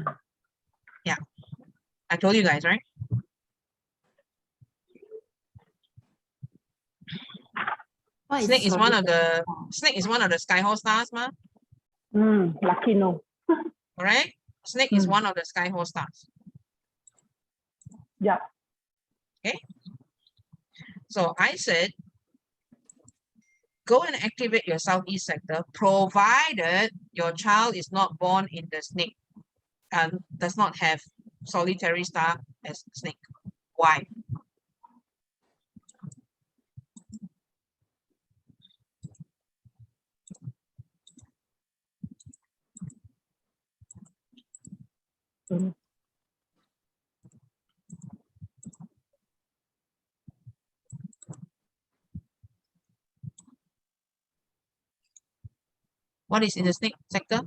Speaker 1: I told you guys, right?
Speaker 6: What
Speaker 1: Snake is one of
Speaker 6: solitary?
Speaker 1: the sky horse stars, ma.
Speaker 3: Lucky no.
Speaker 1: Correct? Snake is one of the sky horse stars.
Speaker 3: Yeah.
Speaker 1: Okay. So I said, go and activate your southeast sector, provided your child is not born in the snake and does not have solitary star as snake. Why? What is in the snake sector?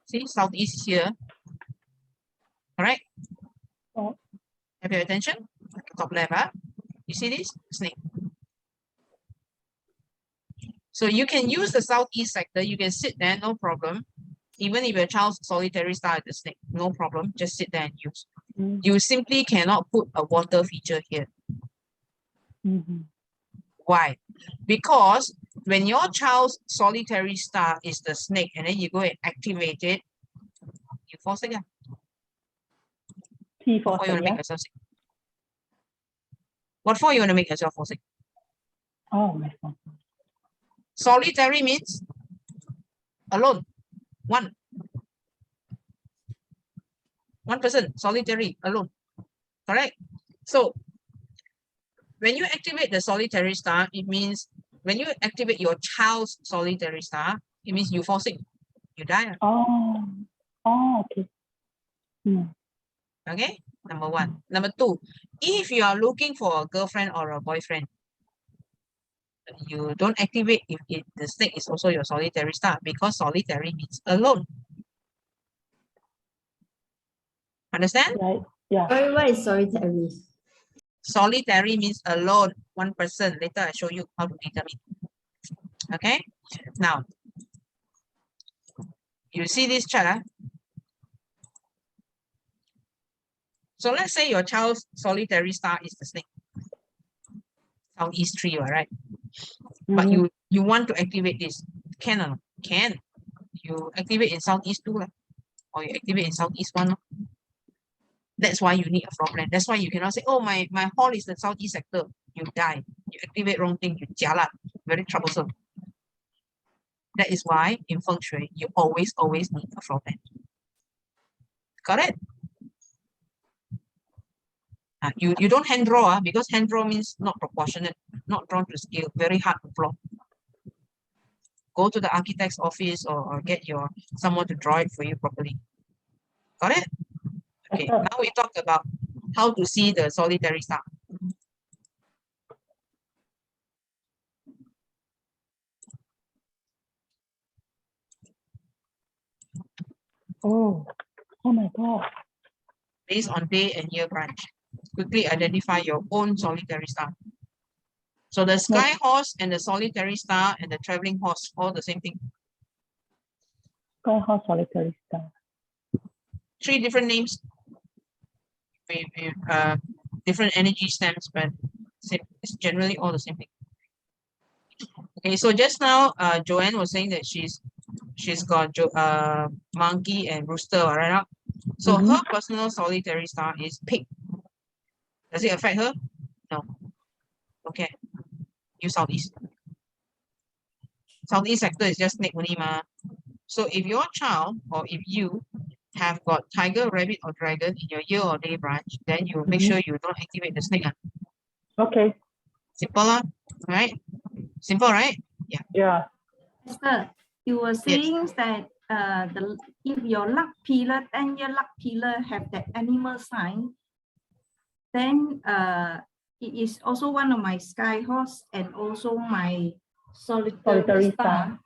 Speaker 1: See, southeast here. All right.
Speaker 3: Oh.
Speaker 1: Have your attention? Top left, huh? You see this? Snake. So you can use the southeast sector. You can sit there, no problem. Even if your child's solitary star is the snake, no problem. Just sit there and use. You simply cannot put a water feature here. Why? Because when your child's solitary star is the snake and then you go and activate it, you fall sick. What for you want to make yourself sick? What for you want to make yourself fall sick?
Speaker 3: Oh, my God.
Speaker 1: Solitary means alone. One person, solitary, alone. Correct? So when you activate the solitary star, it means when you activate your child's solitary star, it means you fall sick. You die.
Speaker 3: Okay.
Speaker 1: Okay, number one. Number two, if you are looking for a girlfriend or a boyfriend, you don't activate if the snake is also your solitary star, because solitary means alone. Understand?
Speaker 3: Right. Yeah.
Speaker 6: Sorry, what is solitary?
Speaker 1: Solitary means alone, one person. Later I show you how to determine. Okay, now you see this chart. So let's say your child's solitary star is the snake. Southeast 3, right? But you want to activate this. Can or not? Can. You activate in Southeast 2, or you activate in Southeast 1. That's why you need a floor plan. That's why you cannot say, oh, my hall is the Southeast sector. You die. You activate wrong thing. You jialat. Very troublesome. That is why in Feng Shui, you always need a floor plan. Got it? You don't hand draw, because hand draw means not proportionate, not drawn to scale, very hard to plot. Go to the architect's office or get someone to draw it for you properly. Got it? Okay, now we talk about how to see the solitary star.
Speaker 3: Oh my God.
Speaker 1: Based on day and year branch, quickly identify your own solitary star. So the sky horse and the solitary star and the traveling horse, all the same thing.
Speaker 3: Sky horse, solitary star. 3
Speaker 1: different names with different energy stems, but it's generally all the same thing. Okay, so just now Joanne was saying that she's got monkey and rooster, right? So her personal solitary star is pig. Does it affect her? No. Okay. You southeast. Southeast sector is just snake only, ma. So if your child or if you have got tiger, rabbit, or dragon in your year or day branch, then you make sure you don't activate the snake.
Speaker 3: Okay.
Speaker 1: Simple, right? Simple, right? Yeah.
Speaker 3: Yeah.
Speaker 7: Esther, you were saying that if your luck pillar, 10-year luck pillar have that animal sign, then it is also one of my sky horse and also my solitary star.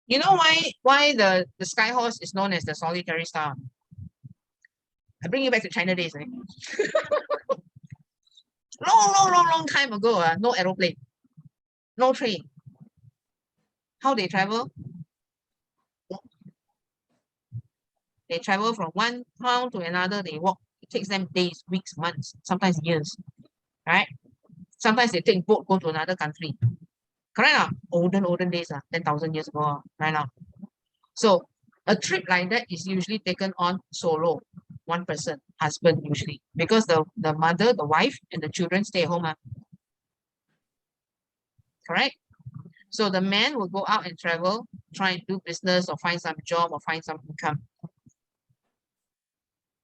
Speaker 1: You know why the sky horse is known as the solitary star? I bring you back to China days, right? long time ago, no aeroplane, no train. How they travel? They travel from one town to another. They walk. It takes them days, weeks, months, sometimes years, right? Sometimes they take boat, go to another country. Correct? Olden days, 10,000 years ago, right now. So a trip like that is usually taken on solo, one person, husband usually, because the mother, the wife, and the children stay at home. Correct? So the man will go out and travel, try and do business or find some job or find some income.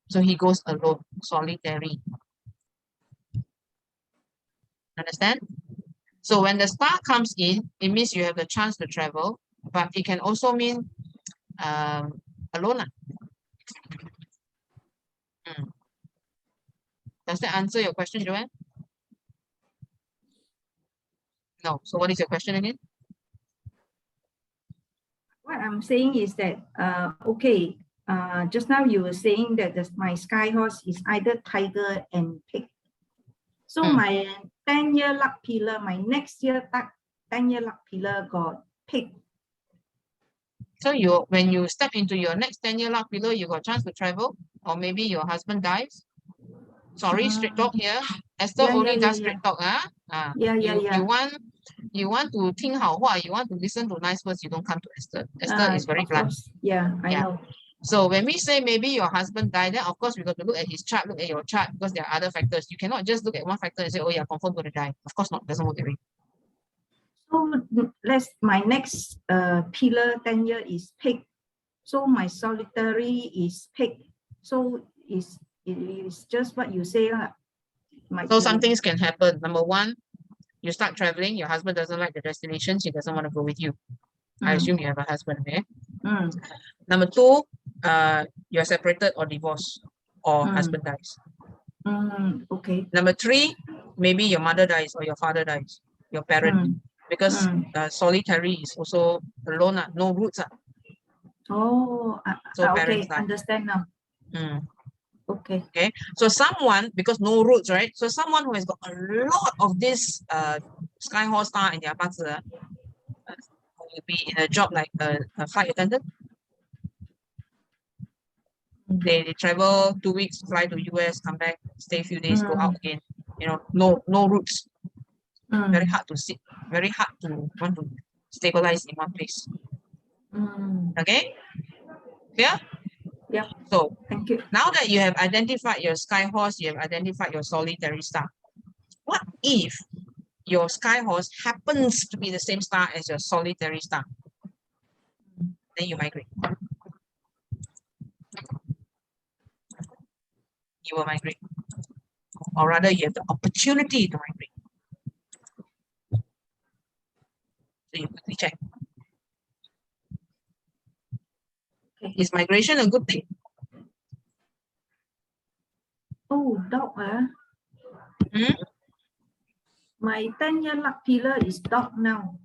Speaker 1: So he goes alone, solitary. Understand? So when the star comes in, it means you have the chance to travel, but it can also mean alone. Does that answer your question, Joanne? No. So what is your question again?
Speaker 7: What I'm saying is that, okay, just now you were saying that my sky horse is either tiger and pig. So my 10-year luck pillar, my next year 10-year luck pillar got pig.
Speaker 1: So when you step into your next 10-year luck pillar, you got a chance to travel, or maybe your husband dies. Sorry, straight talk here. Esther only does straight talk. You want to 听好话, you want to listen to nice words, you don't come to Esther. Esther is very blunt.
Speaker 7: Yeah, I know.
Speaker 1: So when we say maybe your husband died, then of course we got to look at his chart, look at your chart, because there are other factors. You cannot just look at one factor and say, oh yeah, confirm going to die. Of course not, doesn't work that way.
Speaker 7: So my next pillar 10 year is pig. So my solitary is pig. So it is just what you say.
Speaker 1: So some things can happen. Number one, you start traveling, your husband doesn't like the destination, he doesn't want to go with you. I assume you have a husband, okay? Number two, you're separated or divorced, or husband dies.
Speaker 7: Okay.
Speaker 1: Number three, maybe your mother dies or your father dies, your parent, because solitary is also alone, no roots.
Speaker 7: Oh,
Speaker 1: so
Speaker 7: okay,
Speaker 1: die.
Speaker 7: Understand now. Okay.
Speaker 1: Okay, so someone, because no roots, right? So someone who has got a lot of this sky horse star in their parts, will be in a job like a flight attendant. They travel 2 weeks, fly to US, come back, stay a few days, go out again. You know, no roots. Very hard to sit, very hard to want to stabilize in one place. Okay? Yeah?
Speaker 7: Yeah.
Speaker 1: So
Speaker 7: thank you.
Speaker 1: Now that you have identified your sky horse, you have identified your solitary star. What if your sky horse happens to be the same star as your solitary star? Then you migrate. You will migrate. Or rather, you have the opportunity to migrate. So you quickly check. Is migration a good thing?
Speaker 7: Oh, dog, My 10-year luck pillar is dog now.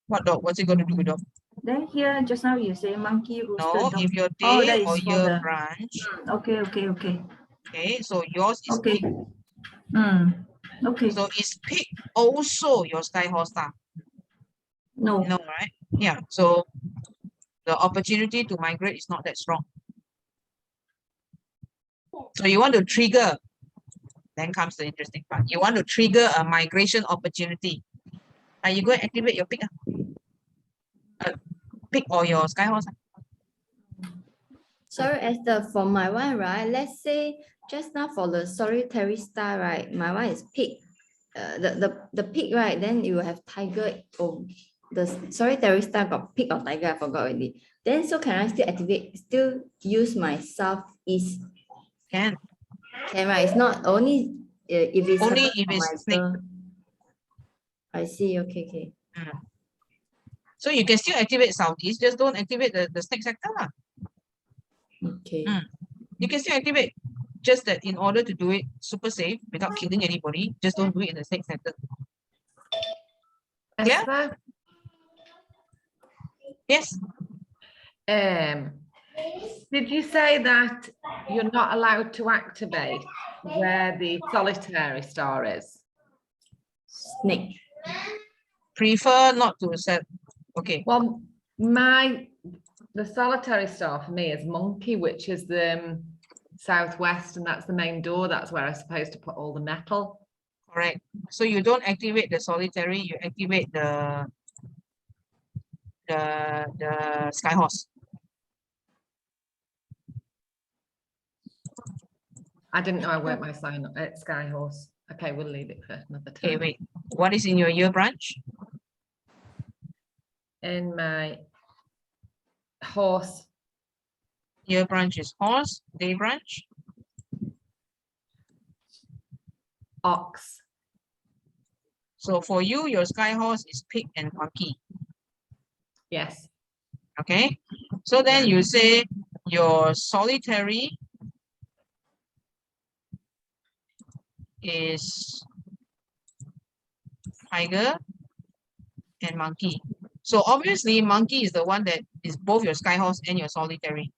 Speaker 1: What dog? What's it going to do with dog?
Speaker 7: Then here, just now you say monkey, rooster,
Speaker 1: No,
Speaker 7: dog.
Speaker 1: if your
Speaker 7: Oh,
Speaker 1: day
Speaker 7: that
Speaker 1: or
Speaker 7: is for
Speaker 1: year
Speaker 7: the
Speaker 1: branch.
Speaker 7: Okay.
Speaker 1: Okay, so yours is
Speaker 7: Okay.
Speaker 1: pig.
Speaker 7: Okay.
Speaker 1: So is pig also your sky horse star?
Speaker 7: No.
Speaker 1: No, right? Yeah, so the opportunity to migrate is not that strong. So you want to trigger, then comes the interesting part. You want to trigger a migration opportunity. And you go and activate your pig. Pig or your sky horse.
Speaker 6: Sorry, Esther, for my one, right? Let's say just now for the solitary star, right? My one is pig. The pig, right? Then you have tiger. Oh, the solitary star got pig or tiger. I forgot already. Then so can I still activate? Still use my southeast?
Speaker 1: Can.
Speaker 6: Can, right? It's not only if it's
Speaker 1: only if it's snake.
Speaker 6: I see. Okay.
Speaker 1: So you can still activate southeast. Just don't activate the snake sector.
Speaker 6: Okay.
Speaker 1: You can still activate. Just that in order to do it super safe without killing anybody, just don't do it in the snake sector.
Speaker 5: Esther?
Speaker 1: Yes.
Speaker 5: Did you say that you're not allowed to activate where the solitary star is?
Speaker 6: Snake.
Speaker 1: Prefer not to set. Okay.
Speaker 5: Well, the solitary star for me is monkey, which is the southwest, and that's the main door. That's where I'm supposed to put all the metal.
Speaker 1: Correct. So you don't activate the solitary, you activate the sky horse.
Speaker 5: I didn't know I worked my sign at Sky Horse. Okay, we'll leave it for another time.
Speaker 1: Okay, wait. What is in your year branch?
Speaker 5: In my horse,
Speaker 1: Year branch is horse, day branch,
Speaker 5: ox.
Speaker 1: so for you, your sky horse is pig and monkey.
Speaker 5: Yes.
Speaker 1: Okay. So then
Speaker 5: Yeah.
Speaker 1: you say your solitary is tiger and monkey. So obviously monkey is the one that is both your sky horse and your solitary.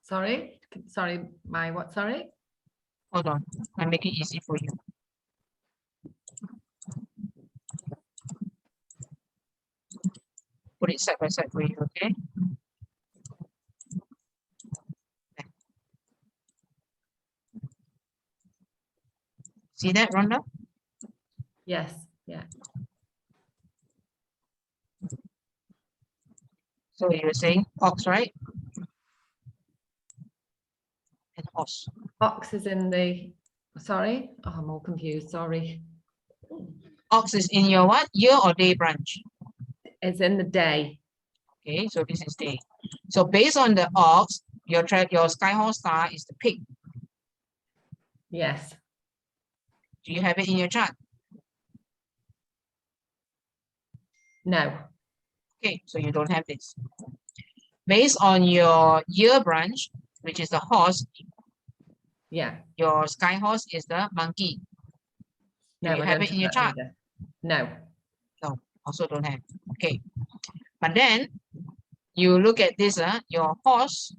Speaker 5: Sorry, my what? Sorry.
Speaker 1: Hold on, I make it easy for you. Put it side by side for you, okay? See that, Rhonda?
Speaker 5: Yes. Yeah.
Speaker 1: So you're saying ox, right? And horse.
Speaker 5: Ox is in the. Sorry. Oh, I'm all confused. Sorry.
Speaker 1: Ox is in your what? Year or day branch?
Speaker 5: It's in the day.
Speaker 1: Okay, so this is day. So based on the ox, your sky horse star is the pig.
Speaker 5: Yes.
Speaker 1: Do you have it in your chart?
Speaker 5: No.
Speaker 1: Okay, so you don't have this. Based on your year branch, which is the horse,
Speaker 5: Yeah.
Speaker 1: your sky horse is the monkey.
Speaker 5: No,
Speaker 1: you
Speaker 5: I
Speaker 1: have
Speaker 5: don't
Speaker 1: it in your
Speaker 5: that
Speaker 1: chart?
Speaker 5: either. No.
Speaker 1: No, also don't have. Okay. But then you look at this, your horse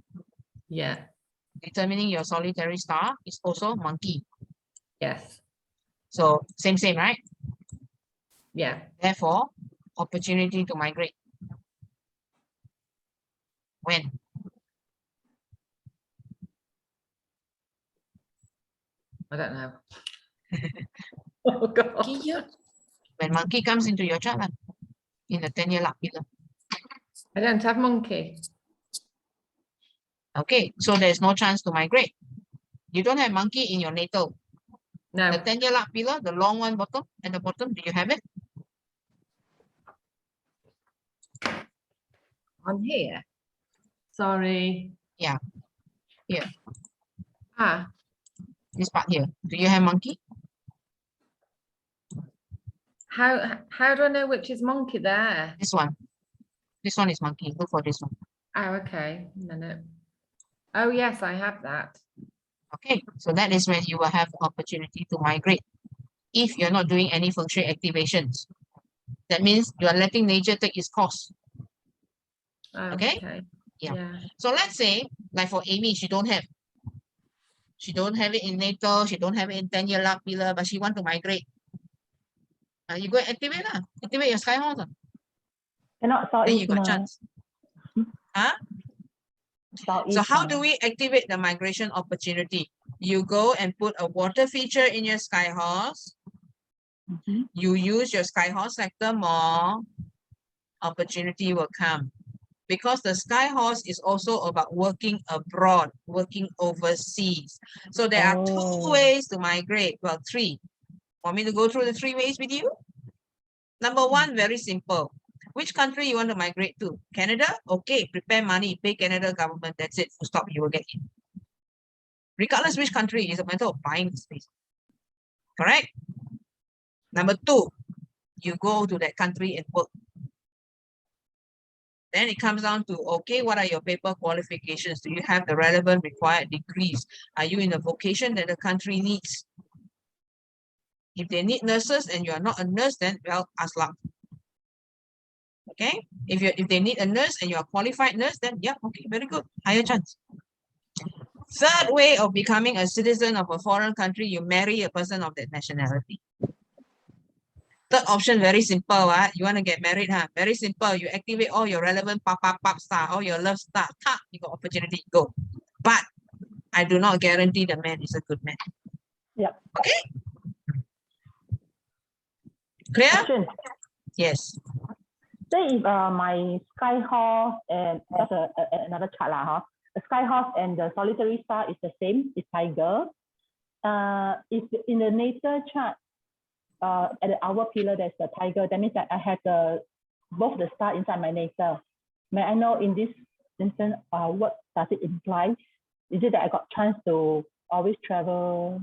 Speaker 5: Yeah.
Speaker 1: determining your solitary star is also monkey.
Speaker 5: Yes.
Speaker 1: So same, right?
Speaker 5: Yeah.
Speaker 1: Therefore, opportunity to migrate. When?
Speaker 5: I don't know. Oh God.
Speaker 1: When monkey comes into your chart, in the 10-year luck pillar.
Speaker 5: I don't have monkey.
Speaker 1: Okay, so there's no chance to migrate. You don't have monkey in your natal.
Speaker 5: No.
Speaker 1: The 10-year luck pillar, the long one bottom, at the bottom, do you have it?
Speaker 5: On here. Sorry.
Speaker 1: Yeah. Here.
Speaker 5: Ah.
Speaker 1: This part here. Do you have monkey?
Speaker 5: How do I know which is monkey there?
Speaker 1: This one. This one is monkey. Look for this one.
Speaker 5: Oh, okay. A minute. Oh, yes, I have that.
Speaker 1: Okay, so that is when you will have opportunity to migrate. If you're not doing any Feng Shui activations, that means you are letting nature take its course.
Speaker 5: Oh,
Speaker 1: Okay?
Speaker 5: Yeah.
Speaker 1: Yeah. So let's say, like for Amy, she don't have it in natal, she don't have it in 10-year luck pillar, but she want to migrate. You go and activate lah. Activate your sky horse.
Speaker 3: Cannot
Speaker 1: Then
Speaker 3: southeast
Speaker 1: you got
Speaker 3: mah.
Speaker 1: chance. Huh?
Speaker 3: Southeast
Speaker 1: So how
Speaker 3: mah.
Speaker 1: do we activate the migration opportunity? You go and put a water feature in your sky horse. You use your sky horse sector more, opportunity will come. Because the sky horse is also about working abroad, working overseas. So there are 2 ways to migrate. Well, 3. Want me to go through the 3 ways with you? Number 1, very simple. Which country you want to migrate to? Canada? Okay, prepare money, pay Canada government. That's it. Full stop, you will get in. Regardless which country, it's a matter of buying the space. Correct? Number 2, you go to that country and work. Then it comes down to, okay, what are your paper qualifications? Do you have the relevant required degrees? Are you in a vocation that the country needs? If they need nurses and you are not a nurse, then well, ask luck. Okay, if they need a nurse and you're a qualified nurse, then yeah, okay, very good, higher chance. Third way of becoming a citizen of a foreign country, you marry a person of that nationality. Third option, very simple. You want to get married, huh? Very simple. You activate all your relevant pop star, all your love star. Tap, you got opportunity, go. But I do not guarantee the man is a good man.
Speaker 3: Yep.
Speaker 1: Okay. Clear?
Speaker 3: Question.
Speaker 1: Yes.
Speaker 3: Say if my sky horse and that's another chart lah, huh? The sky horse and the solitary star is the same, it's tiger. If in the nature chart, at the hour pillar there's the tiger, that means that I have both the star inside my nature. May I know in this instance, what does it imply? Is it that I got chance to always travel?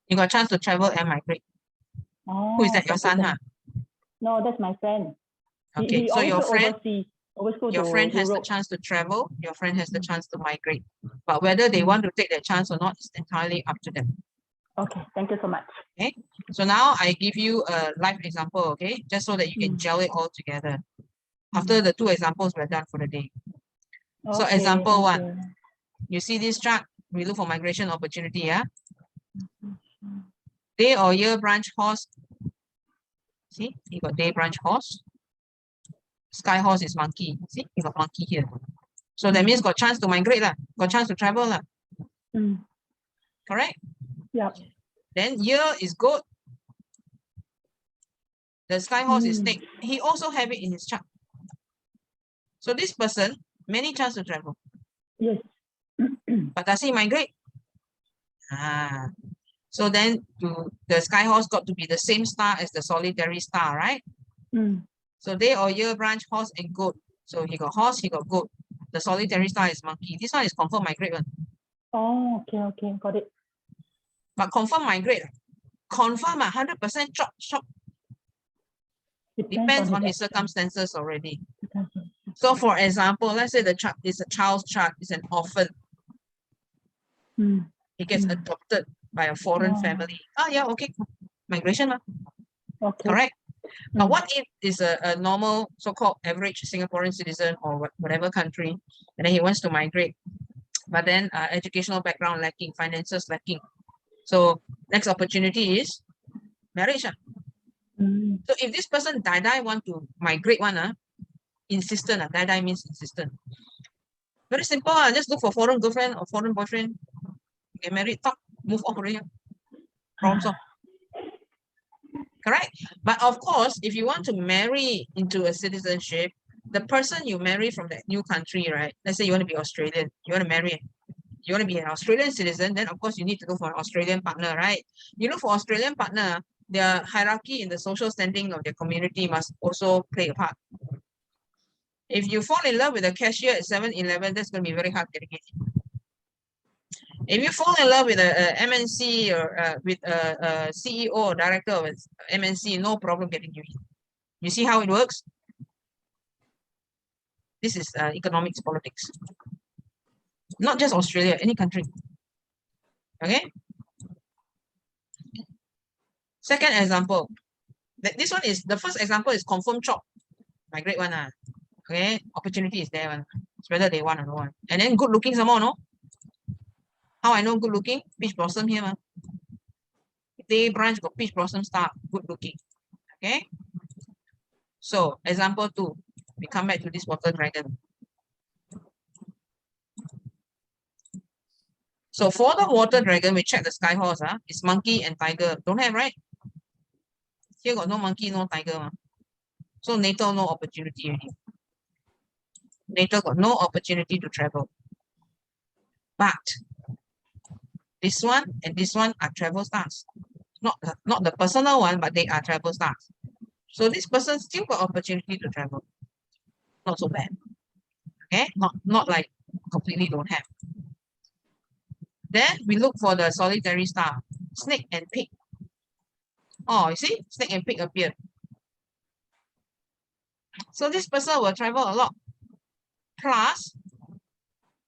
Speaker 1: You got chance to travel and migrate.
Speaker 3: Oh,
Speaker 1: Who is that? Your son, huh?
Speaker 3: No, that's my friend.
Speaker 1: Okay,
Speaker 3: He
Speaker 1: so
Speaker 3: always
Speaker 1: your
Speaker 3: go
Speaker 1: friend,
Speaker 3: overseas, always go
Speaker 1: your
Speaker 3: to
Speaker 1: friend has the
Speaker 3: Europe.
Speaker 1: chance to travel. Your friend has the chance to migrate. But whether they want to take that chance or not is entirely up to them.
Speaker 3: Okay, thank you so much.
Speaker 1: Okay, so now I give you a live example, okay, just so that you can gel it all together. After the two examples, we're done for the day. So
Speaker 3: Okay,
Speaker 1: example
Speaker 3: thank
Speaker 1: one, you see this chart, we look for migration opportunity, yeah? Day or year branch horse. See, you got day branch horse. Sky horse is monkey. See, you got monkey here. So that means got chance to migrate, got chance to travel. Correct?
Speaker 3: Yep.
Speaker 1: Then year is goat. The sky horse is snake. He also have it in his chart. So this person, many chance to travel.
Speaker 3: Yes.
Speaker 1: But does he migrate? So then the sky horse got to be the same star as the solitary star, right? So day or year branch horse and goat. So he got horse, he got goat. The solitary star is monkey. This one is confirm migrate one.
Speaker 3: Oh, okay, got it.
Speaker 1: But confirm migrate. Confirm 100% chop. Depends on his circumstances already. So for example, let's say the child is a child's child, is an orphan. He gets adopted by a foreign family. Yeah, okay. Migration.
Speaker 3: Okay.
Speaker 1: Correct. Now, what if is a normal so-called average Singaporean citizen or whatever country, and then he wants to migrate, but then educational background lacking, finances lacking. So next opportunity is marriage. So if this person die want to migrate insistent, die means insistent. Very simple, just look for foreign girlfriend or foreign boyfriend, get married, talk, move on already. Problem solved. Correct? But of course, if you want to marry into a citizenship, the person you marry from that new country, right? Let's say you want to be Australian, you want to marry, you want to be an Australian citizen, then of course you need to look for an Australian partner, right? You look for Australian partner, their hierarchy in the social standing of their community must also play a part. If you fall in love with a cashier at 7-Eleven, that's going to be very hard getting in. If you fall in love with a MNC or with a CEO or director of MNC, no problem getting you in. You see how it works? This is economics, politics. Not just Australia, any country. Okay? Second example. This one is, the first example is confirm chop. Migrate one. Okay? Opportunity is there. It's whether they want or not. And then good looking some more, no? How I know good looking? Peach blossom here. Day branch got peach blossom star, good looking. Okay. So example 2, we come back to this water dragon. So for the water dragon, we check the sky horse. It's monkey and tiger. Don't have, right? Here got no monkey, no tiger. So natal no opportunity already. Natal got no opportunity to travel. But this one and this one are travel stars. Not the personal one, but they are travel stars. So this person still got opportunity to travel. Not so bad. Okay, not like completely don't have. Then we look for the solitary star, snake and pig. Oh, you see, snake and pig appear. So this person will travel a lot. Plus,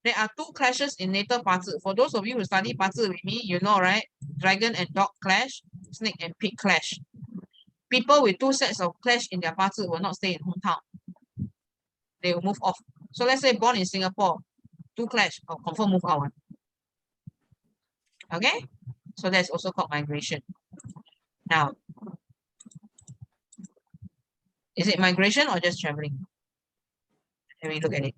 Speaker 1: there are 2 clashes in natal parts. For those of you who study parts with me, you know, right? Dragon and dog clash, snake and pig clash. People with 2 sets of clash in their parts will not stay in hometown. they will move off. So let's say born in Singapore, 2 clash, or confirm move out. Okay, so that's also called migration. Now, is it migration or just traveling? Let me look at it.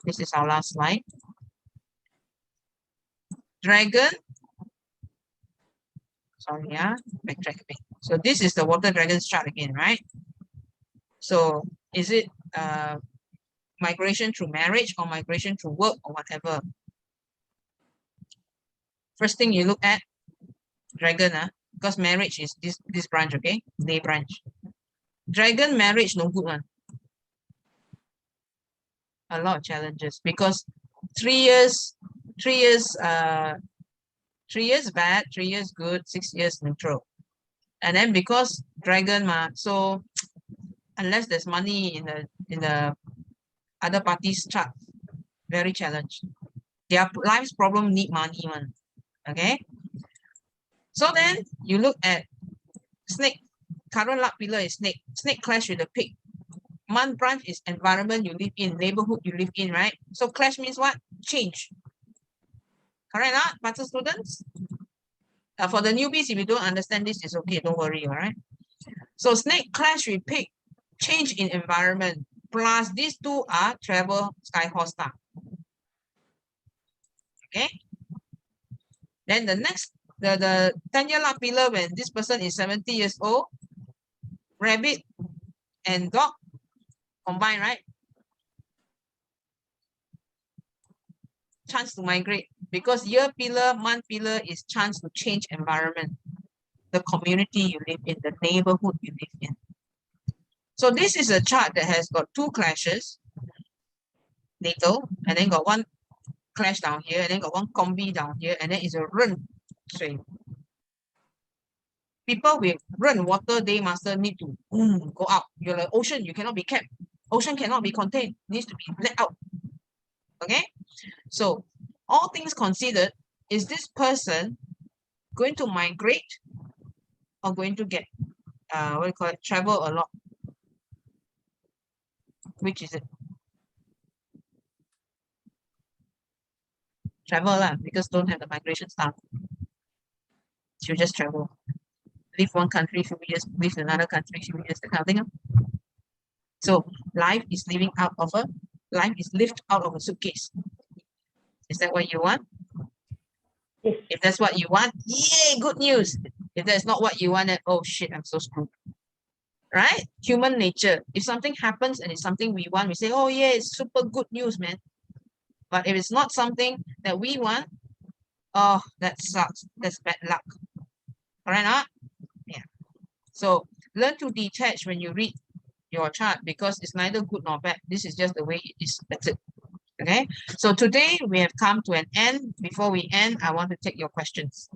Speaker 1: This is our last slide. Dragon. Sorry, yeah, backtrack a bit. So this is the water dragon's chart again, right? So is it migration through marriage or migration through work or whatever? First thing you look at dragon, because marriage is this branch, okay? Day branch. Dragon marriage no good one. A lot of challenges because 3 years, 3 years, 3 years bad, 3 years good, 6 years neutral. And then because dragon, so unless there's money in the other party's chart, very challenged. Their life's problem need money one. Okay. So then you look at snake. Current luck pillar is snake. Snake clash with the pig. Month branch is environment you live in, neighborhood you live in, right? So clash means what? Change. Correct, not, master students? For the newbies, if you don't understand this, it's okay. Don't worry, all right? So snake clash with pig, change in environment. Plus these two are travel, sky, horse, star. Okay. Then the next, the 10-year luck pillar, when this person is 70 years old, rabbit and dog combine, right? Chance to migrate, because year pillar, month pillar is chance to change environment, the community you live in, the neighborhood you live in. So this is a chart that has got 2 clashes, natal, and then got 1 clash down here, and then got 1 combi down here, and then it's a run. So people with run water day master need to go out. You're like ocean, you cannot be kept. Ocean cannot be contained, needs to be let out. Okay, so all things considered, is this person going to migrate or going to get what do you call it, travel a lot? Which is it? Travel lah, because don't have the migration stuff. You just travel. Leave one country few years, leave another country few years, that kind of thing. So life is living out of a lived out of a suitcase. Is that what you want?
Speaker 3: Yes.
Speaker 1: If that's what you want, yay, good news. If that's not what you want, then oh shit, I'm so screwed. Right? Human nature. If something happens and it's something we want, we say, oh yeah, it's super good news, man. But if it's not something that we want, oh, that sucks. That's bad luck. Alright, not? Yeah. So learn to detach when you read your chart, because it's neither good nor bad. This is just the way it is. That's it. Okay. So today we have come to an end. Before we end, I want to take your questions.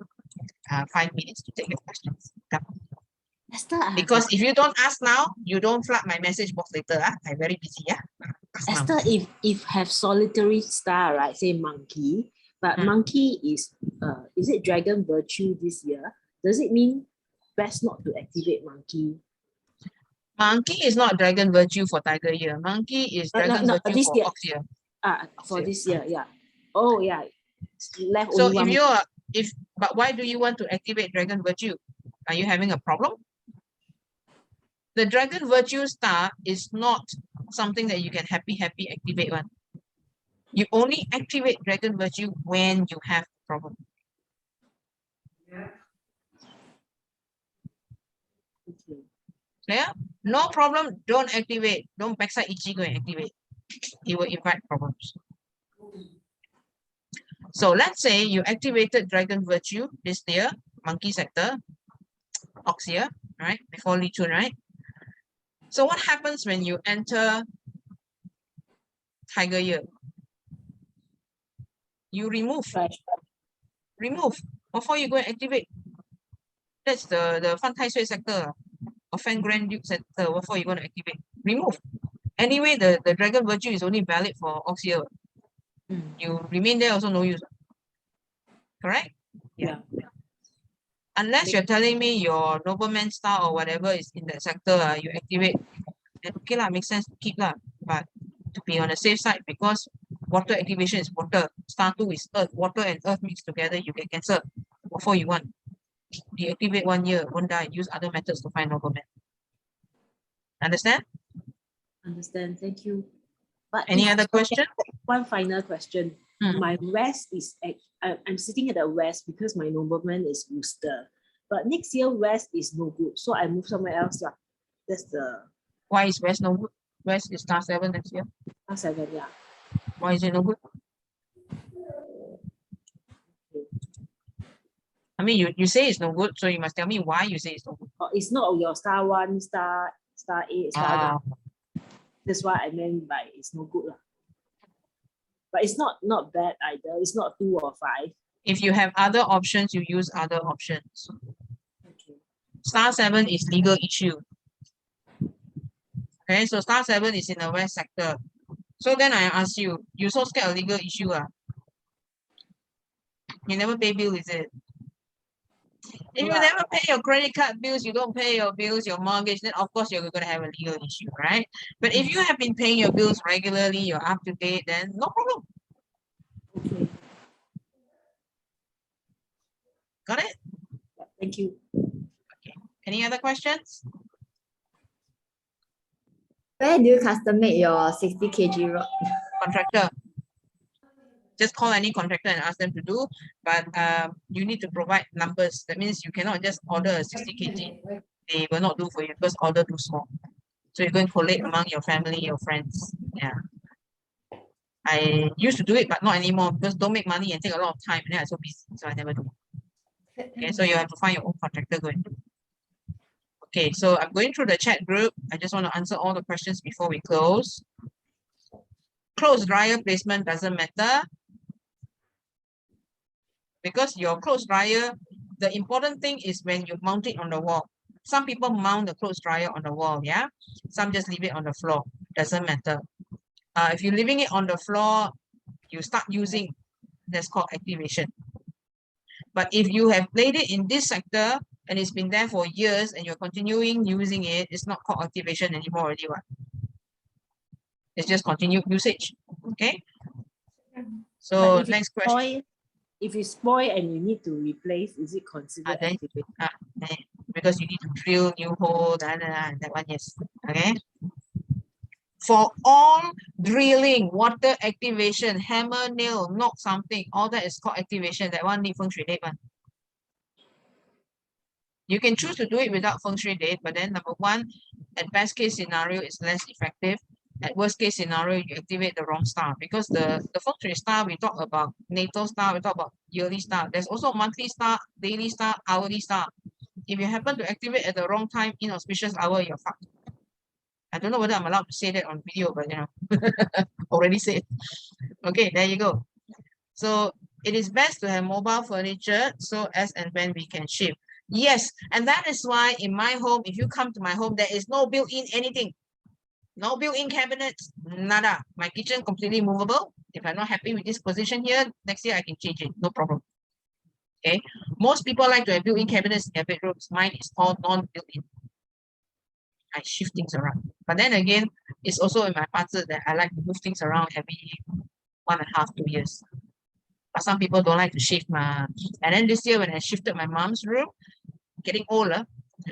Speaker 1: 5 minutes to take your questions. Come.
Speaker 4: Esther,
Speaker 1: Because if you don't ask now, you don't flood my message box later. I'm very busy. Yeah.
Speaker 4: Esther, if have solitary star, right? Say monkey, but monkey is it dragon virtue this year? Does it mean best not to activate monkey?
Speaker 1: Monkey is not dragon virtue for tiger year. Monkey is dragon virtue
Speaker 4: this
Speaker 1: for
Speaker 4: year.
Speaker 1: ox year.
Speaker 4: For this year, yeah. Oh yeah. Left
Speaker 1: So
Speaker 4: only
Speaker 1: if
Speaker 4: one.
Speaker 1: you are, but why do you want to activate dragon virtue? Are you having a problem? The dragon virtue star is not something that you can happy activate one. You only activate dragon virtue when you have a problem. Yeah, no problem, don't activate. Don't backside itchy go and activate. It will invite problems. So let's say you activated dragon virtue this year, monkey sector, ox year, right? Before Li Chun, right? So what happens when you enter tiger year? You remove. Remove before you go and activate. That's the Fan Tai Sui sector or Fan Grand Duke sector. Before you going to activate, remove. Anyway, the dragon virtue is only valid for ox year. You remain there also no use. Correct? Yeah. Unless you're telling me your nobleman star or whatever is in that sector, you activate. Then okay lah, makes sense to keep lah. to be on the safe side, because water activation is water. Star 2 is earth. Water and earth mixed together, you get cancer. Before you want. Deactivate 1 year, won't die. Use other methods to find nobleman. Understand?
Speaker 4: Understand. Thank you. But
Speaker 1: Any
Speaker 4: if-
Speaker 1: other question?
Speaker 4: One final question. My west is I'm sitting at the west because my nobleman is Worcester. But next year west is no good, so I move somewhere else. Lah. That's the
Speaker 1: Why is West no good? West is star 7 next year.
Speaker 4: last 7, yeah.
Speaker 1: Why is it no good? I mean, you say it's no good, so you must tell me why you say it's no good.
Speaker 4: Oh, it's not your star 1, star 8, star 9. That's why I meant by it's no good. Lah. But it's not bad either. It's not 2 or 5.
Speaker 1: If you have other options, you use other options.
Speaker 4: Okay.
Speaker 1: Star 7 is legal issue. Okay, so star 7 is in the west sector. So then I ask you, you so scared of legal issue? You never pay bill, is it? If you never pay your credit card bills, you don't pay your bills, your mortgage, then of course you're going to have a legal issue, right? But if you have been paying your bills regularly, you're up to date, then no problem.
Speaker 4: Okay.
Speaker 1: Got it?
Speaker 4: Thank you.
Speaker 1: Okay. Any other questions?
Speaker 6: Where do you custom make your 60 kg rod?
Speaker 1: Contractor. Just call any contractor and ask them to do, but you need to provide numbers. That means you cannot just order a 60 kg. They will not do for you because order too small. So you're going to collate among your family, your friends. Yeah. I used to do it, but not anymore because don't make money and take a lot of time. And then I'm so busy, so I never do. Okay, so you have to find your own contractor going to do. Okay, so I'm going through the chat group. I just want to answer all the questions before we close. Clothes dryer placement doesn't matter. Because your clothes dryer, the important thing is when you mount it on the wall. Some people mount the clothes dryer on the wall, yeah? Some just leave it on the floor. Doesn't matter. If you're leaving it on the floor, you start using, that's called activation. But if you have laid it in this sector and it's been there for years and you're continuing using it, it's not called activation anymore already. What? It's just continued usage. Okay. So next question.
Speaker 4: If it's spoiled and you need to replace, is it considered activation?
Speaker 1: Because you need to drill new hole, that one, yes. Okay. For all drilling, water activation, hammer, nail, knock something, all that is called activation. That one need Feng Shui date one. You can choose to do it without Feng Shui date, but then number one, at best case scenario, it's less effective. At worst case scenario, you activate the wrong star because the Feng Shui star, we talk about natal star, we talk about yearly star. There's also monthly star, daily star, hourly star. If you happen to activate at the wrong time, inauspicious hour, you're fucked. I don't know whether I'm allowed to say that on video, but you know, already said. Okay, there you go. So it is best to have mobile furniture so as and when we can ship. Yes, and that is why in my home, if you come to my home, there is no built-in anything. No built-in cabinets, nada. My kitchen completely movable. If I'm not happy with this position here, next year I can change it, no problem. Okay, most people like to have built-in cabinets in their bedrooms. Mine is all non-built-in. I shift things around. But then again, it's also in my parts that I like to move things around every 1.5 to 2 years. But some people don't like to shift. And then this year when I shifted my mom's room, getting older,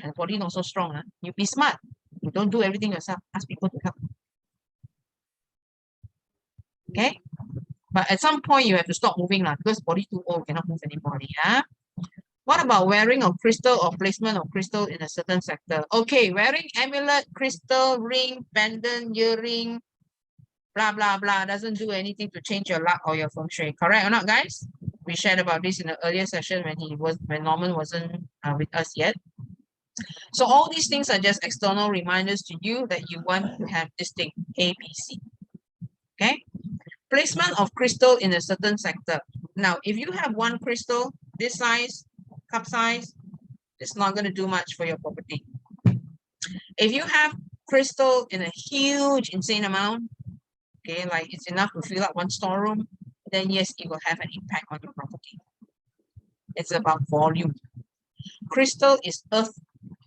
Speaker 1: and body not so strong. You be smart. You don't do everything yourself. Ask people to help. Okay? But at some point, you have to stop moving because body too old, cannot move anymore. Yeah? What about wearing of crystal or placement of crystal in a certain sector? Okay, wearing amulet, crystal, ring, pendant, earring, blah, blah, blah, doesn't do anything to change your luck or your Feng Shui. Correct or not, guys? We shared about this in the earlier session when Norman wasn't with us yet. So all these things are just external reminders to you that you want to have this thing, A, B, C. Okay? Placement of crystal in a certain sector. Now, if you have one crystal, this size, cup size, it's not going to do much for your property. If you have crystal in a huge, insane amount, okay, like it's enough to fill up one storeroom, then yes, it will have an impact on your property. It's about volume. Crystal is earth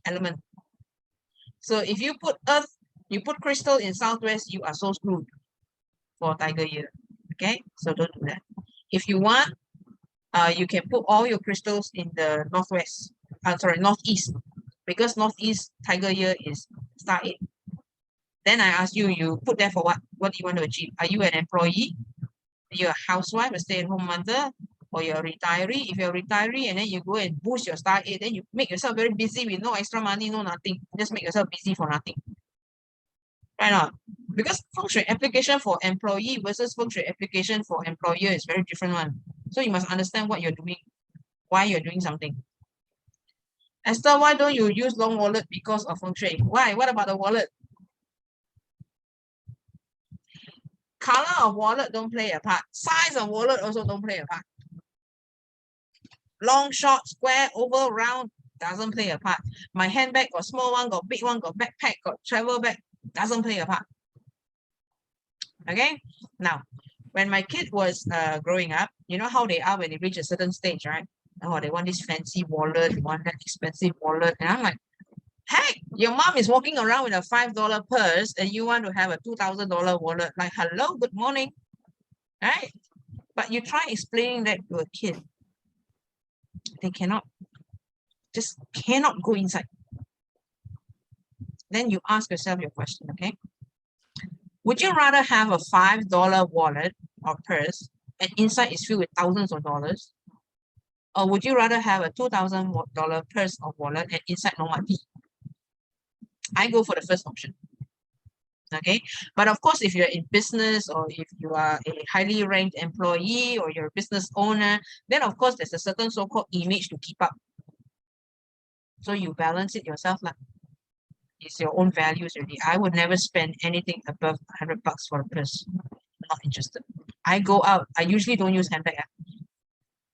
Speaker 1: element. So if you put earth, you put crystal in southwest, you are so screwed. for tiger year. Okay, so don't do that. If you want, you can put all your crystals in the northwest. Sorry, northeast, because northeast tiger year is star 8. Then I ask you, you put there for what? What do you want to achieve? Are you an employee? Are you a housewife, a stay-at-home mother, or you're a retiree? If you're a retiree and then you go and boost your star 8, then you make yourself very busy with no extra money, no nothing. Just make yourself busy for nothing. Right not? Because Feng Shui application for employee versus Feng Shui application for employer is very different one. So you must understand what you're doing, why you're doing something. Esther, why don't you use long wallet because of Feng Shui? Why? What about the wallet? Color of wallet don't play a part. Size of wallet also don't play a part. Long, short, square, oval, round doesn't play a part. My handbag got small one, got big one, got backpack, got travel bag, doesn't play a part. Okay, now when my kid was growing up, you know how they are when they reach a certain stage, right? Oh, they want this fancy wallet, they want that expensive wallet, and I'm like, hey, your mom is walking around with a $5 purse and you want to have a $2,000 wallet. Like, hello, good morning, right? But you try explaining that to a kid, they cannot, just cannot go inside. Then you ask yourself your question, okay? Would you rather have a $5 wallet or purse and inside is filled with thousands of dollars? Or would you rather have a $2,000 purse or wallet and inside no money? I go for the first option. Okay, but of course, if you're in business or if you are a highly ranked employee or you're a business owner, then of course there's a certain so-called image to keep up. So you balance it yourself. It's your own values already. I would never spend anything above $100 for a purse. Not interested. I go out. I usually don't use handbag.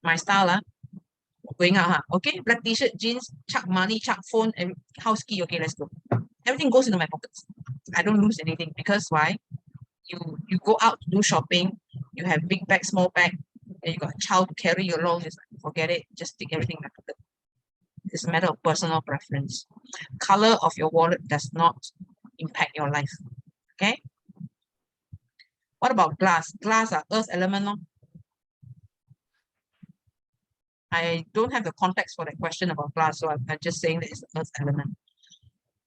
Speaker 1: My style, going out, okay, black t-shirt, jeans, chuck money, chuck phone, and house key. Okay, let's go. Everything goes into my pockets. I don't lose anything because why? You go out to do shopping, you have big bag, small bag, and you got a child to carry you along. It's like, forget it, just stick everything in my pocket. It's a matter of personal preference. Color of your wallet does not impact your life. Okay. What about glass? Glass are earth element. No? I don't have the context for that question about glass, so I'm just saying that it's the earth element.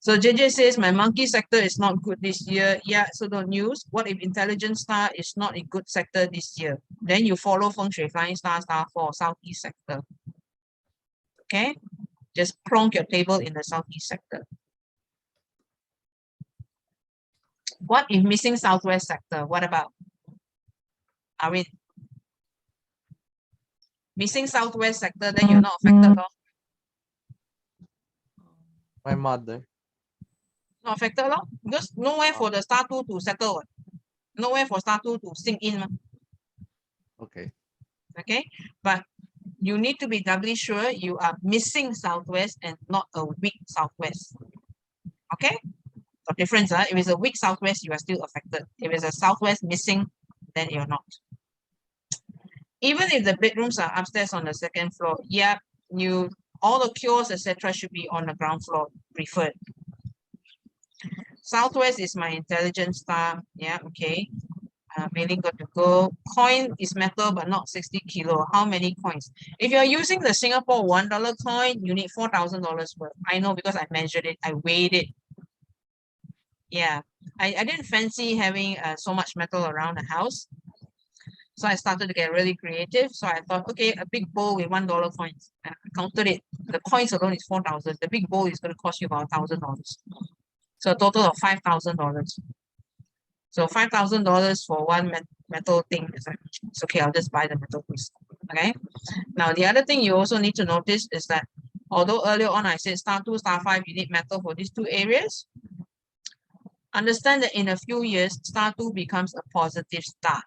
Speaker 1: So JJ says, my monkey sector is not good this year. Yeah, so don't use. What if intelligent star is not a good sector this year? Then you follow Feng Shui flying star 4, southeast sector. Okay, just plonk your table in the southeast sector. What if missing southwest sector? What about? Are we missing southwest sector? Then you're not affected, though.
Speaker 11: My mother.
Speaker 1: Not affected, though, because nowhere for the star 2 to settle. Nowhere for star 2 to sink in.
Speaker 11: Okay.
Speaker 1: Okay, but you need to be doubly sure you are missing southwest and not a weak southwest. Okay, the difference, if it's a weak southwest, you are still affected. If it's a southwest missing, then you're not. Even if the bedrooms are upstairs on the second floor, yeah, all the cures, etc., should be on the ground floor preferred. Southwest is my intelligent star. Yeah, okay. Mailing got to go. Coin is metal, but not 60 kilo. How many coins? If you're using the Singapore $1 coin, you need $4,000 worth. I know because I measured it. I weighed it. Yeah, I didn't fancy having so much metal around the house. So I started to get really creative. So I thought, okay, a big bowl with $1 coins. I counted it. The coins alone is 4,000. The big bowl is going to cost you about $1,000. So a total of $5,000. So $5,000 for one metal thing. It's okay, I'll just buy the metal piece. Okay. Now, the other thing you also need to notice is that although earlier on I said star 2, star 5, you need metal for these two areas. Understand that in a few years, star 2 becomes a positive star.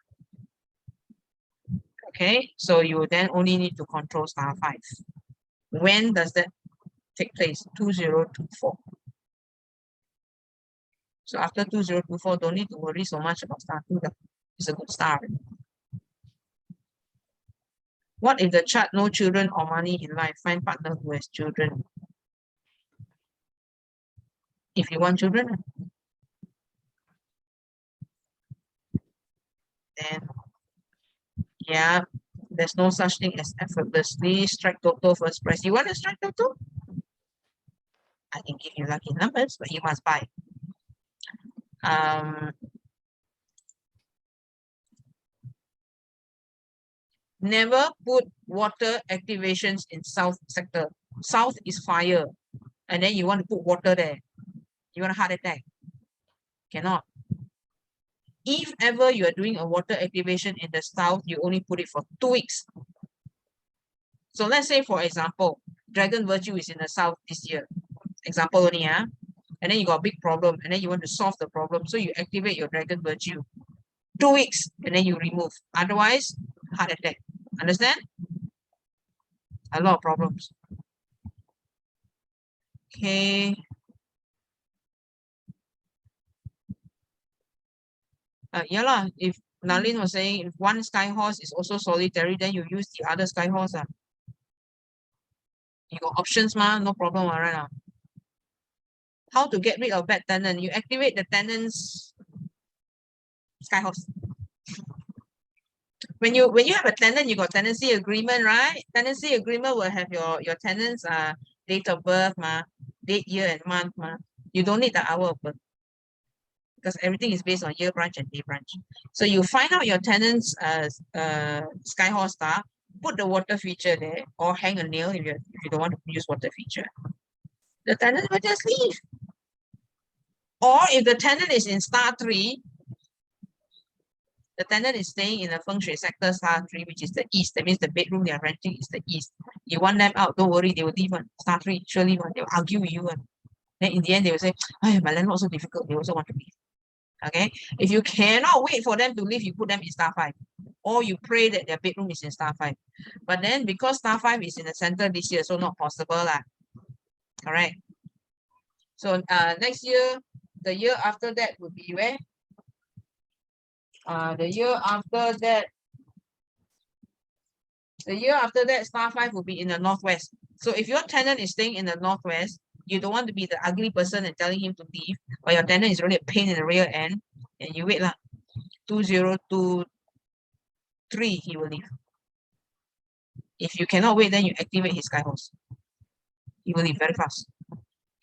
Speaker 1: Okay, so you then only need to control star 5. When does that take place? 2024. So after 2024, don't need to worry so much about star 2. It's a good star. What if the chart no children or money in life? Find partner who has children. If you want children. then yeah, there's no such thing as effortlessly strike Toto first prize. You want to strike Toto? I can give you lucky numbers, but you must buy. Never put water activations in south sector. South is fire, and then you want to put water there. You want a heart attack? Cannot. If ever you are doing a water activation in the south, you only put it for 2 weeks. So let's say, for example, Dragon Virtue is in the south this year. Example only, and then you got a big problem, and then you want to solve the problem. So you activate your Dragon Virtue. 2 weeks, and then you remove. Otherwise, heart attack. Understand? A lot of problems. Okay. Yeah lah. If Nalin was saying if one sky horse is also solitary, then you use the other sky horse. You got options, no problem, right? How to get rid of bad tenant? You activate the tenant's sky horse. When you have a tenant, you got tenancy agreement, right? Tenancy agreement will have your tenant's date of birth, date, year, and month, You don't need the hour of birth, because everything is based on year branch and day branch. So you find out your tenant's sky horse star, put the water feature there, or hang a nail if you don't want to use water feature. The tenant will just leave. Or if the tenant is in star 3, the tenant is staying in the Feng Shui sector star 3, which is the east. That means the bedroom they are renting is the east. You want them out, don't worry, they will leave one. Star 3, surely one. They will argue with you. Then in the end, they will say, oh, my landlord so difficult. They also want to leave. Okay. If you cannot wait for them to leave, you put them in star 5. Or you pray that their bedroom is in star 5. But then because star 5 is in the center this year, so not possible. Correct. So next year, the year after that would be where? The year after that, star 5 will be in the northwest. So if your tenant is staying in the northwest, you don't want to be the ugly person and telling him to leave, but your tenant is really a pain in the rear end, and you wait 2023, he will leave. If you cannot wait, then you activate his sky horse. He will leave very fast.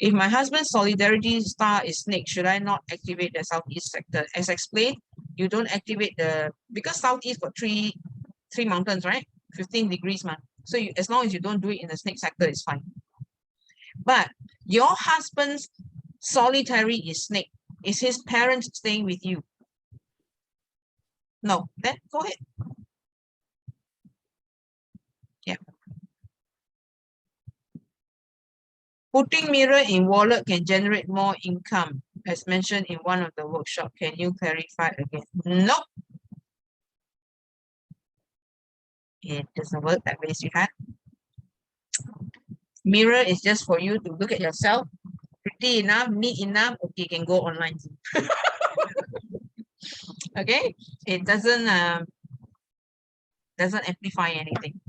Speaker 1: If my husband's solidarity star is snake, should I not activate the southeast sector? As explained, you don't activate because southeast got three mountains, right? 15 degrees, So as long as you don't do it in the snake sector, it's fine. But your husband's solitary is snake. Is his parents staying with you? No, then go ahead. Yeah. Putting mirror in wallet can generate more income, as mentioned in one of the workshops. Can you clarify again? Nope. It doesn't work that way, sweetheart. Mirror is just for you to look at yourself. Pretty enough, neat enough, okay, can go online. Okay, it doesn't amplify anything.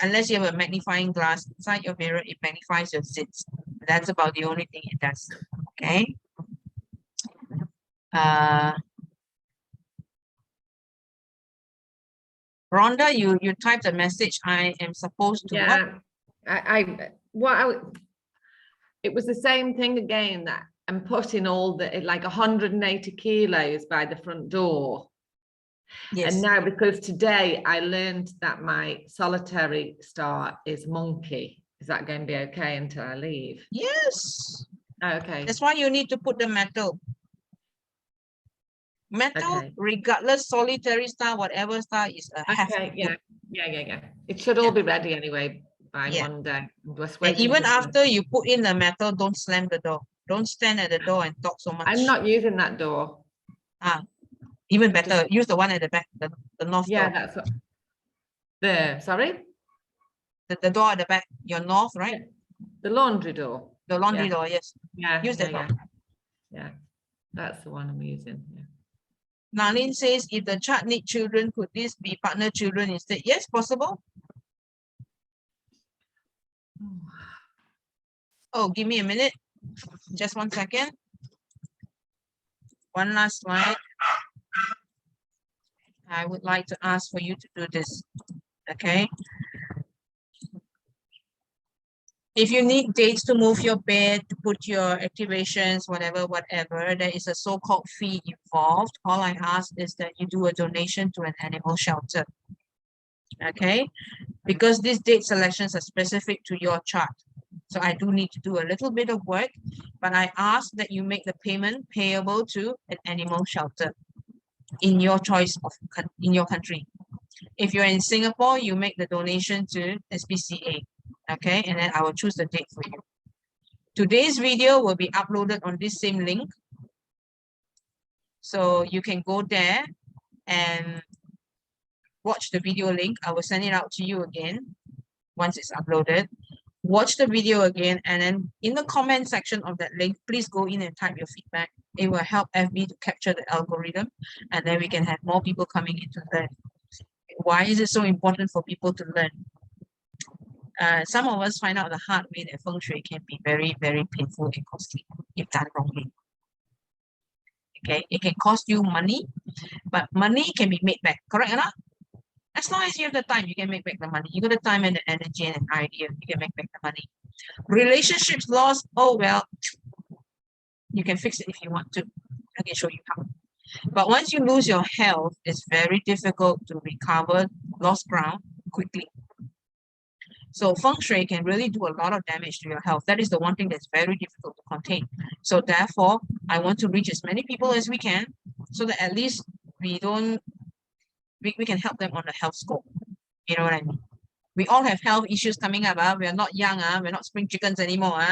Speaker 1: Unless you have a magnifying glass inside your mirror, it magnifies your zits. That's about the only thing it does. Okay. Rhonda, you typed a message. I am supposed to.
Speaker 5: Yeah, it was the same thing again, that I'm putting all the like 180 kilos by the front door. Yes. And now, because today I learned that my solitary star is monkey. Is that going to be okay until I leave?
Speaker 1: Yes.
Speaker 5: Okay.
Speaker 1: That's why you need to put the metal. Metal, okay. Regardless, solitary star, whatever star is a
Speaker 5: okay. Yeah. It should all be ready anyway by Monday.
Speaker 1: And even after you put in the metal, don't slam the door. Don't stand at the door and talk so much.
Speaker 5: I'm not using that door.
Speaker 1: Even better, use the one at the back, the north door.
Speaker 5: Yeah, that's what. Sorry?
Speaker 1: The door at the back, your north, right?
Speaker 5: Yeah. The laundry door.
Speaker 1: The laundry door, yes.
Speaker 5: Yeah.
Speaker 1: Use that door.
Speaker 5: Yeah, that's the one I'm using. Yeah.
Speaker 1: Nalin says, if the child need children, could this be partner children instead? Yes, possible. Oh, give me a minute. Just 1 second. One last slide. I would like to ask for you to do this, okay? If you need dates to move your bed, to put your activations, whatever, there is a so-called fee involved. All I ask is that you do a donation to an animal shelter, okay? Because these date selections are specific to your chart. So I do need to do a little bit of work, but I ask that you make the payment payable to an animal shelter in your choice of in your country. If you're in Singapore, you make the donation to SPCA, okay? And then I will choose the date for you. Today's video will be uploaded on this same link. So you can go there and watch the video link. I will send it out to you again once it's uploaded. Watch the video again, and then in the comment section of that link, please go in and type your feedback. It will help FB to capture the algorithm, and then we can have more people coming in to learn. Why is it so important for people to learn? Some of us find out the hard way that Feng Shui can be very, very painful and costly if done wrongly. Okay, it can cost you money, but money can be made back, correct or not? As long as you have the time, you can make back the money. You got the time and the energy and an idea, you can make back the money. Relationships lost, oh well, you can fix it if you want to. I can show you how. But once you lose your health, it's very difficult to recover lost ground quickly. So Feng Shui can really do a lot of damage to your health. That is the one thing that's very difficult to contain. So therefore, I want to reach as many people as we can, so that at least we can help them on the health scope. You know what I mean? We all have health issues coming up. We are not young. We're not spring chickens anymore.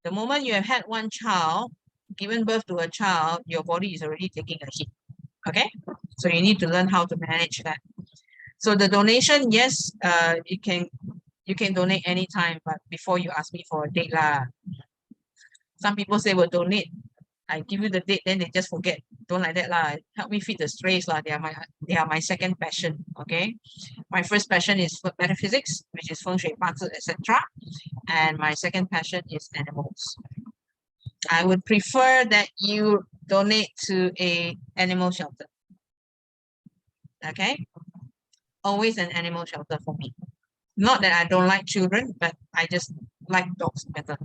Speaker 1: The moment you have had one child, given birth to a child, your body is already taking a hit. Okay? So you need to learn how to manage that. So the donation, yes, you can donate anytime, but before you ask me for a date lah. Some people say we'll donate. I give you the date, then they just forget. Don't like that lah. Help me feed the strays lah. They are my second passion. Okay, my first passion is metaphysics, which is Feng Shui, etc. And my second passion is animals. I would prefer that you donate to an animal shelter. Okay, always an animal shelter for me. Not that I don't like children, but I just like dogs better.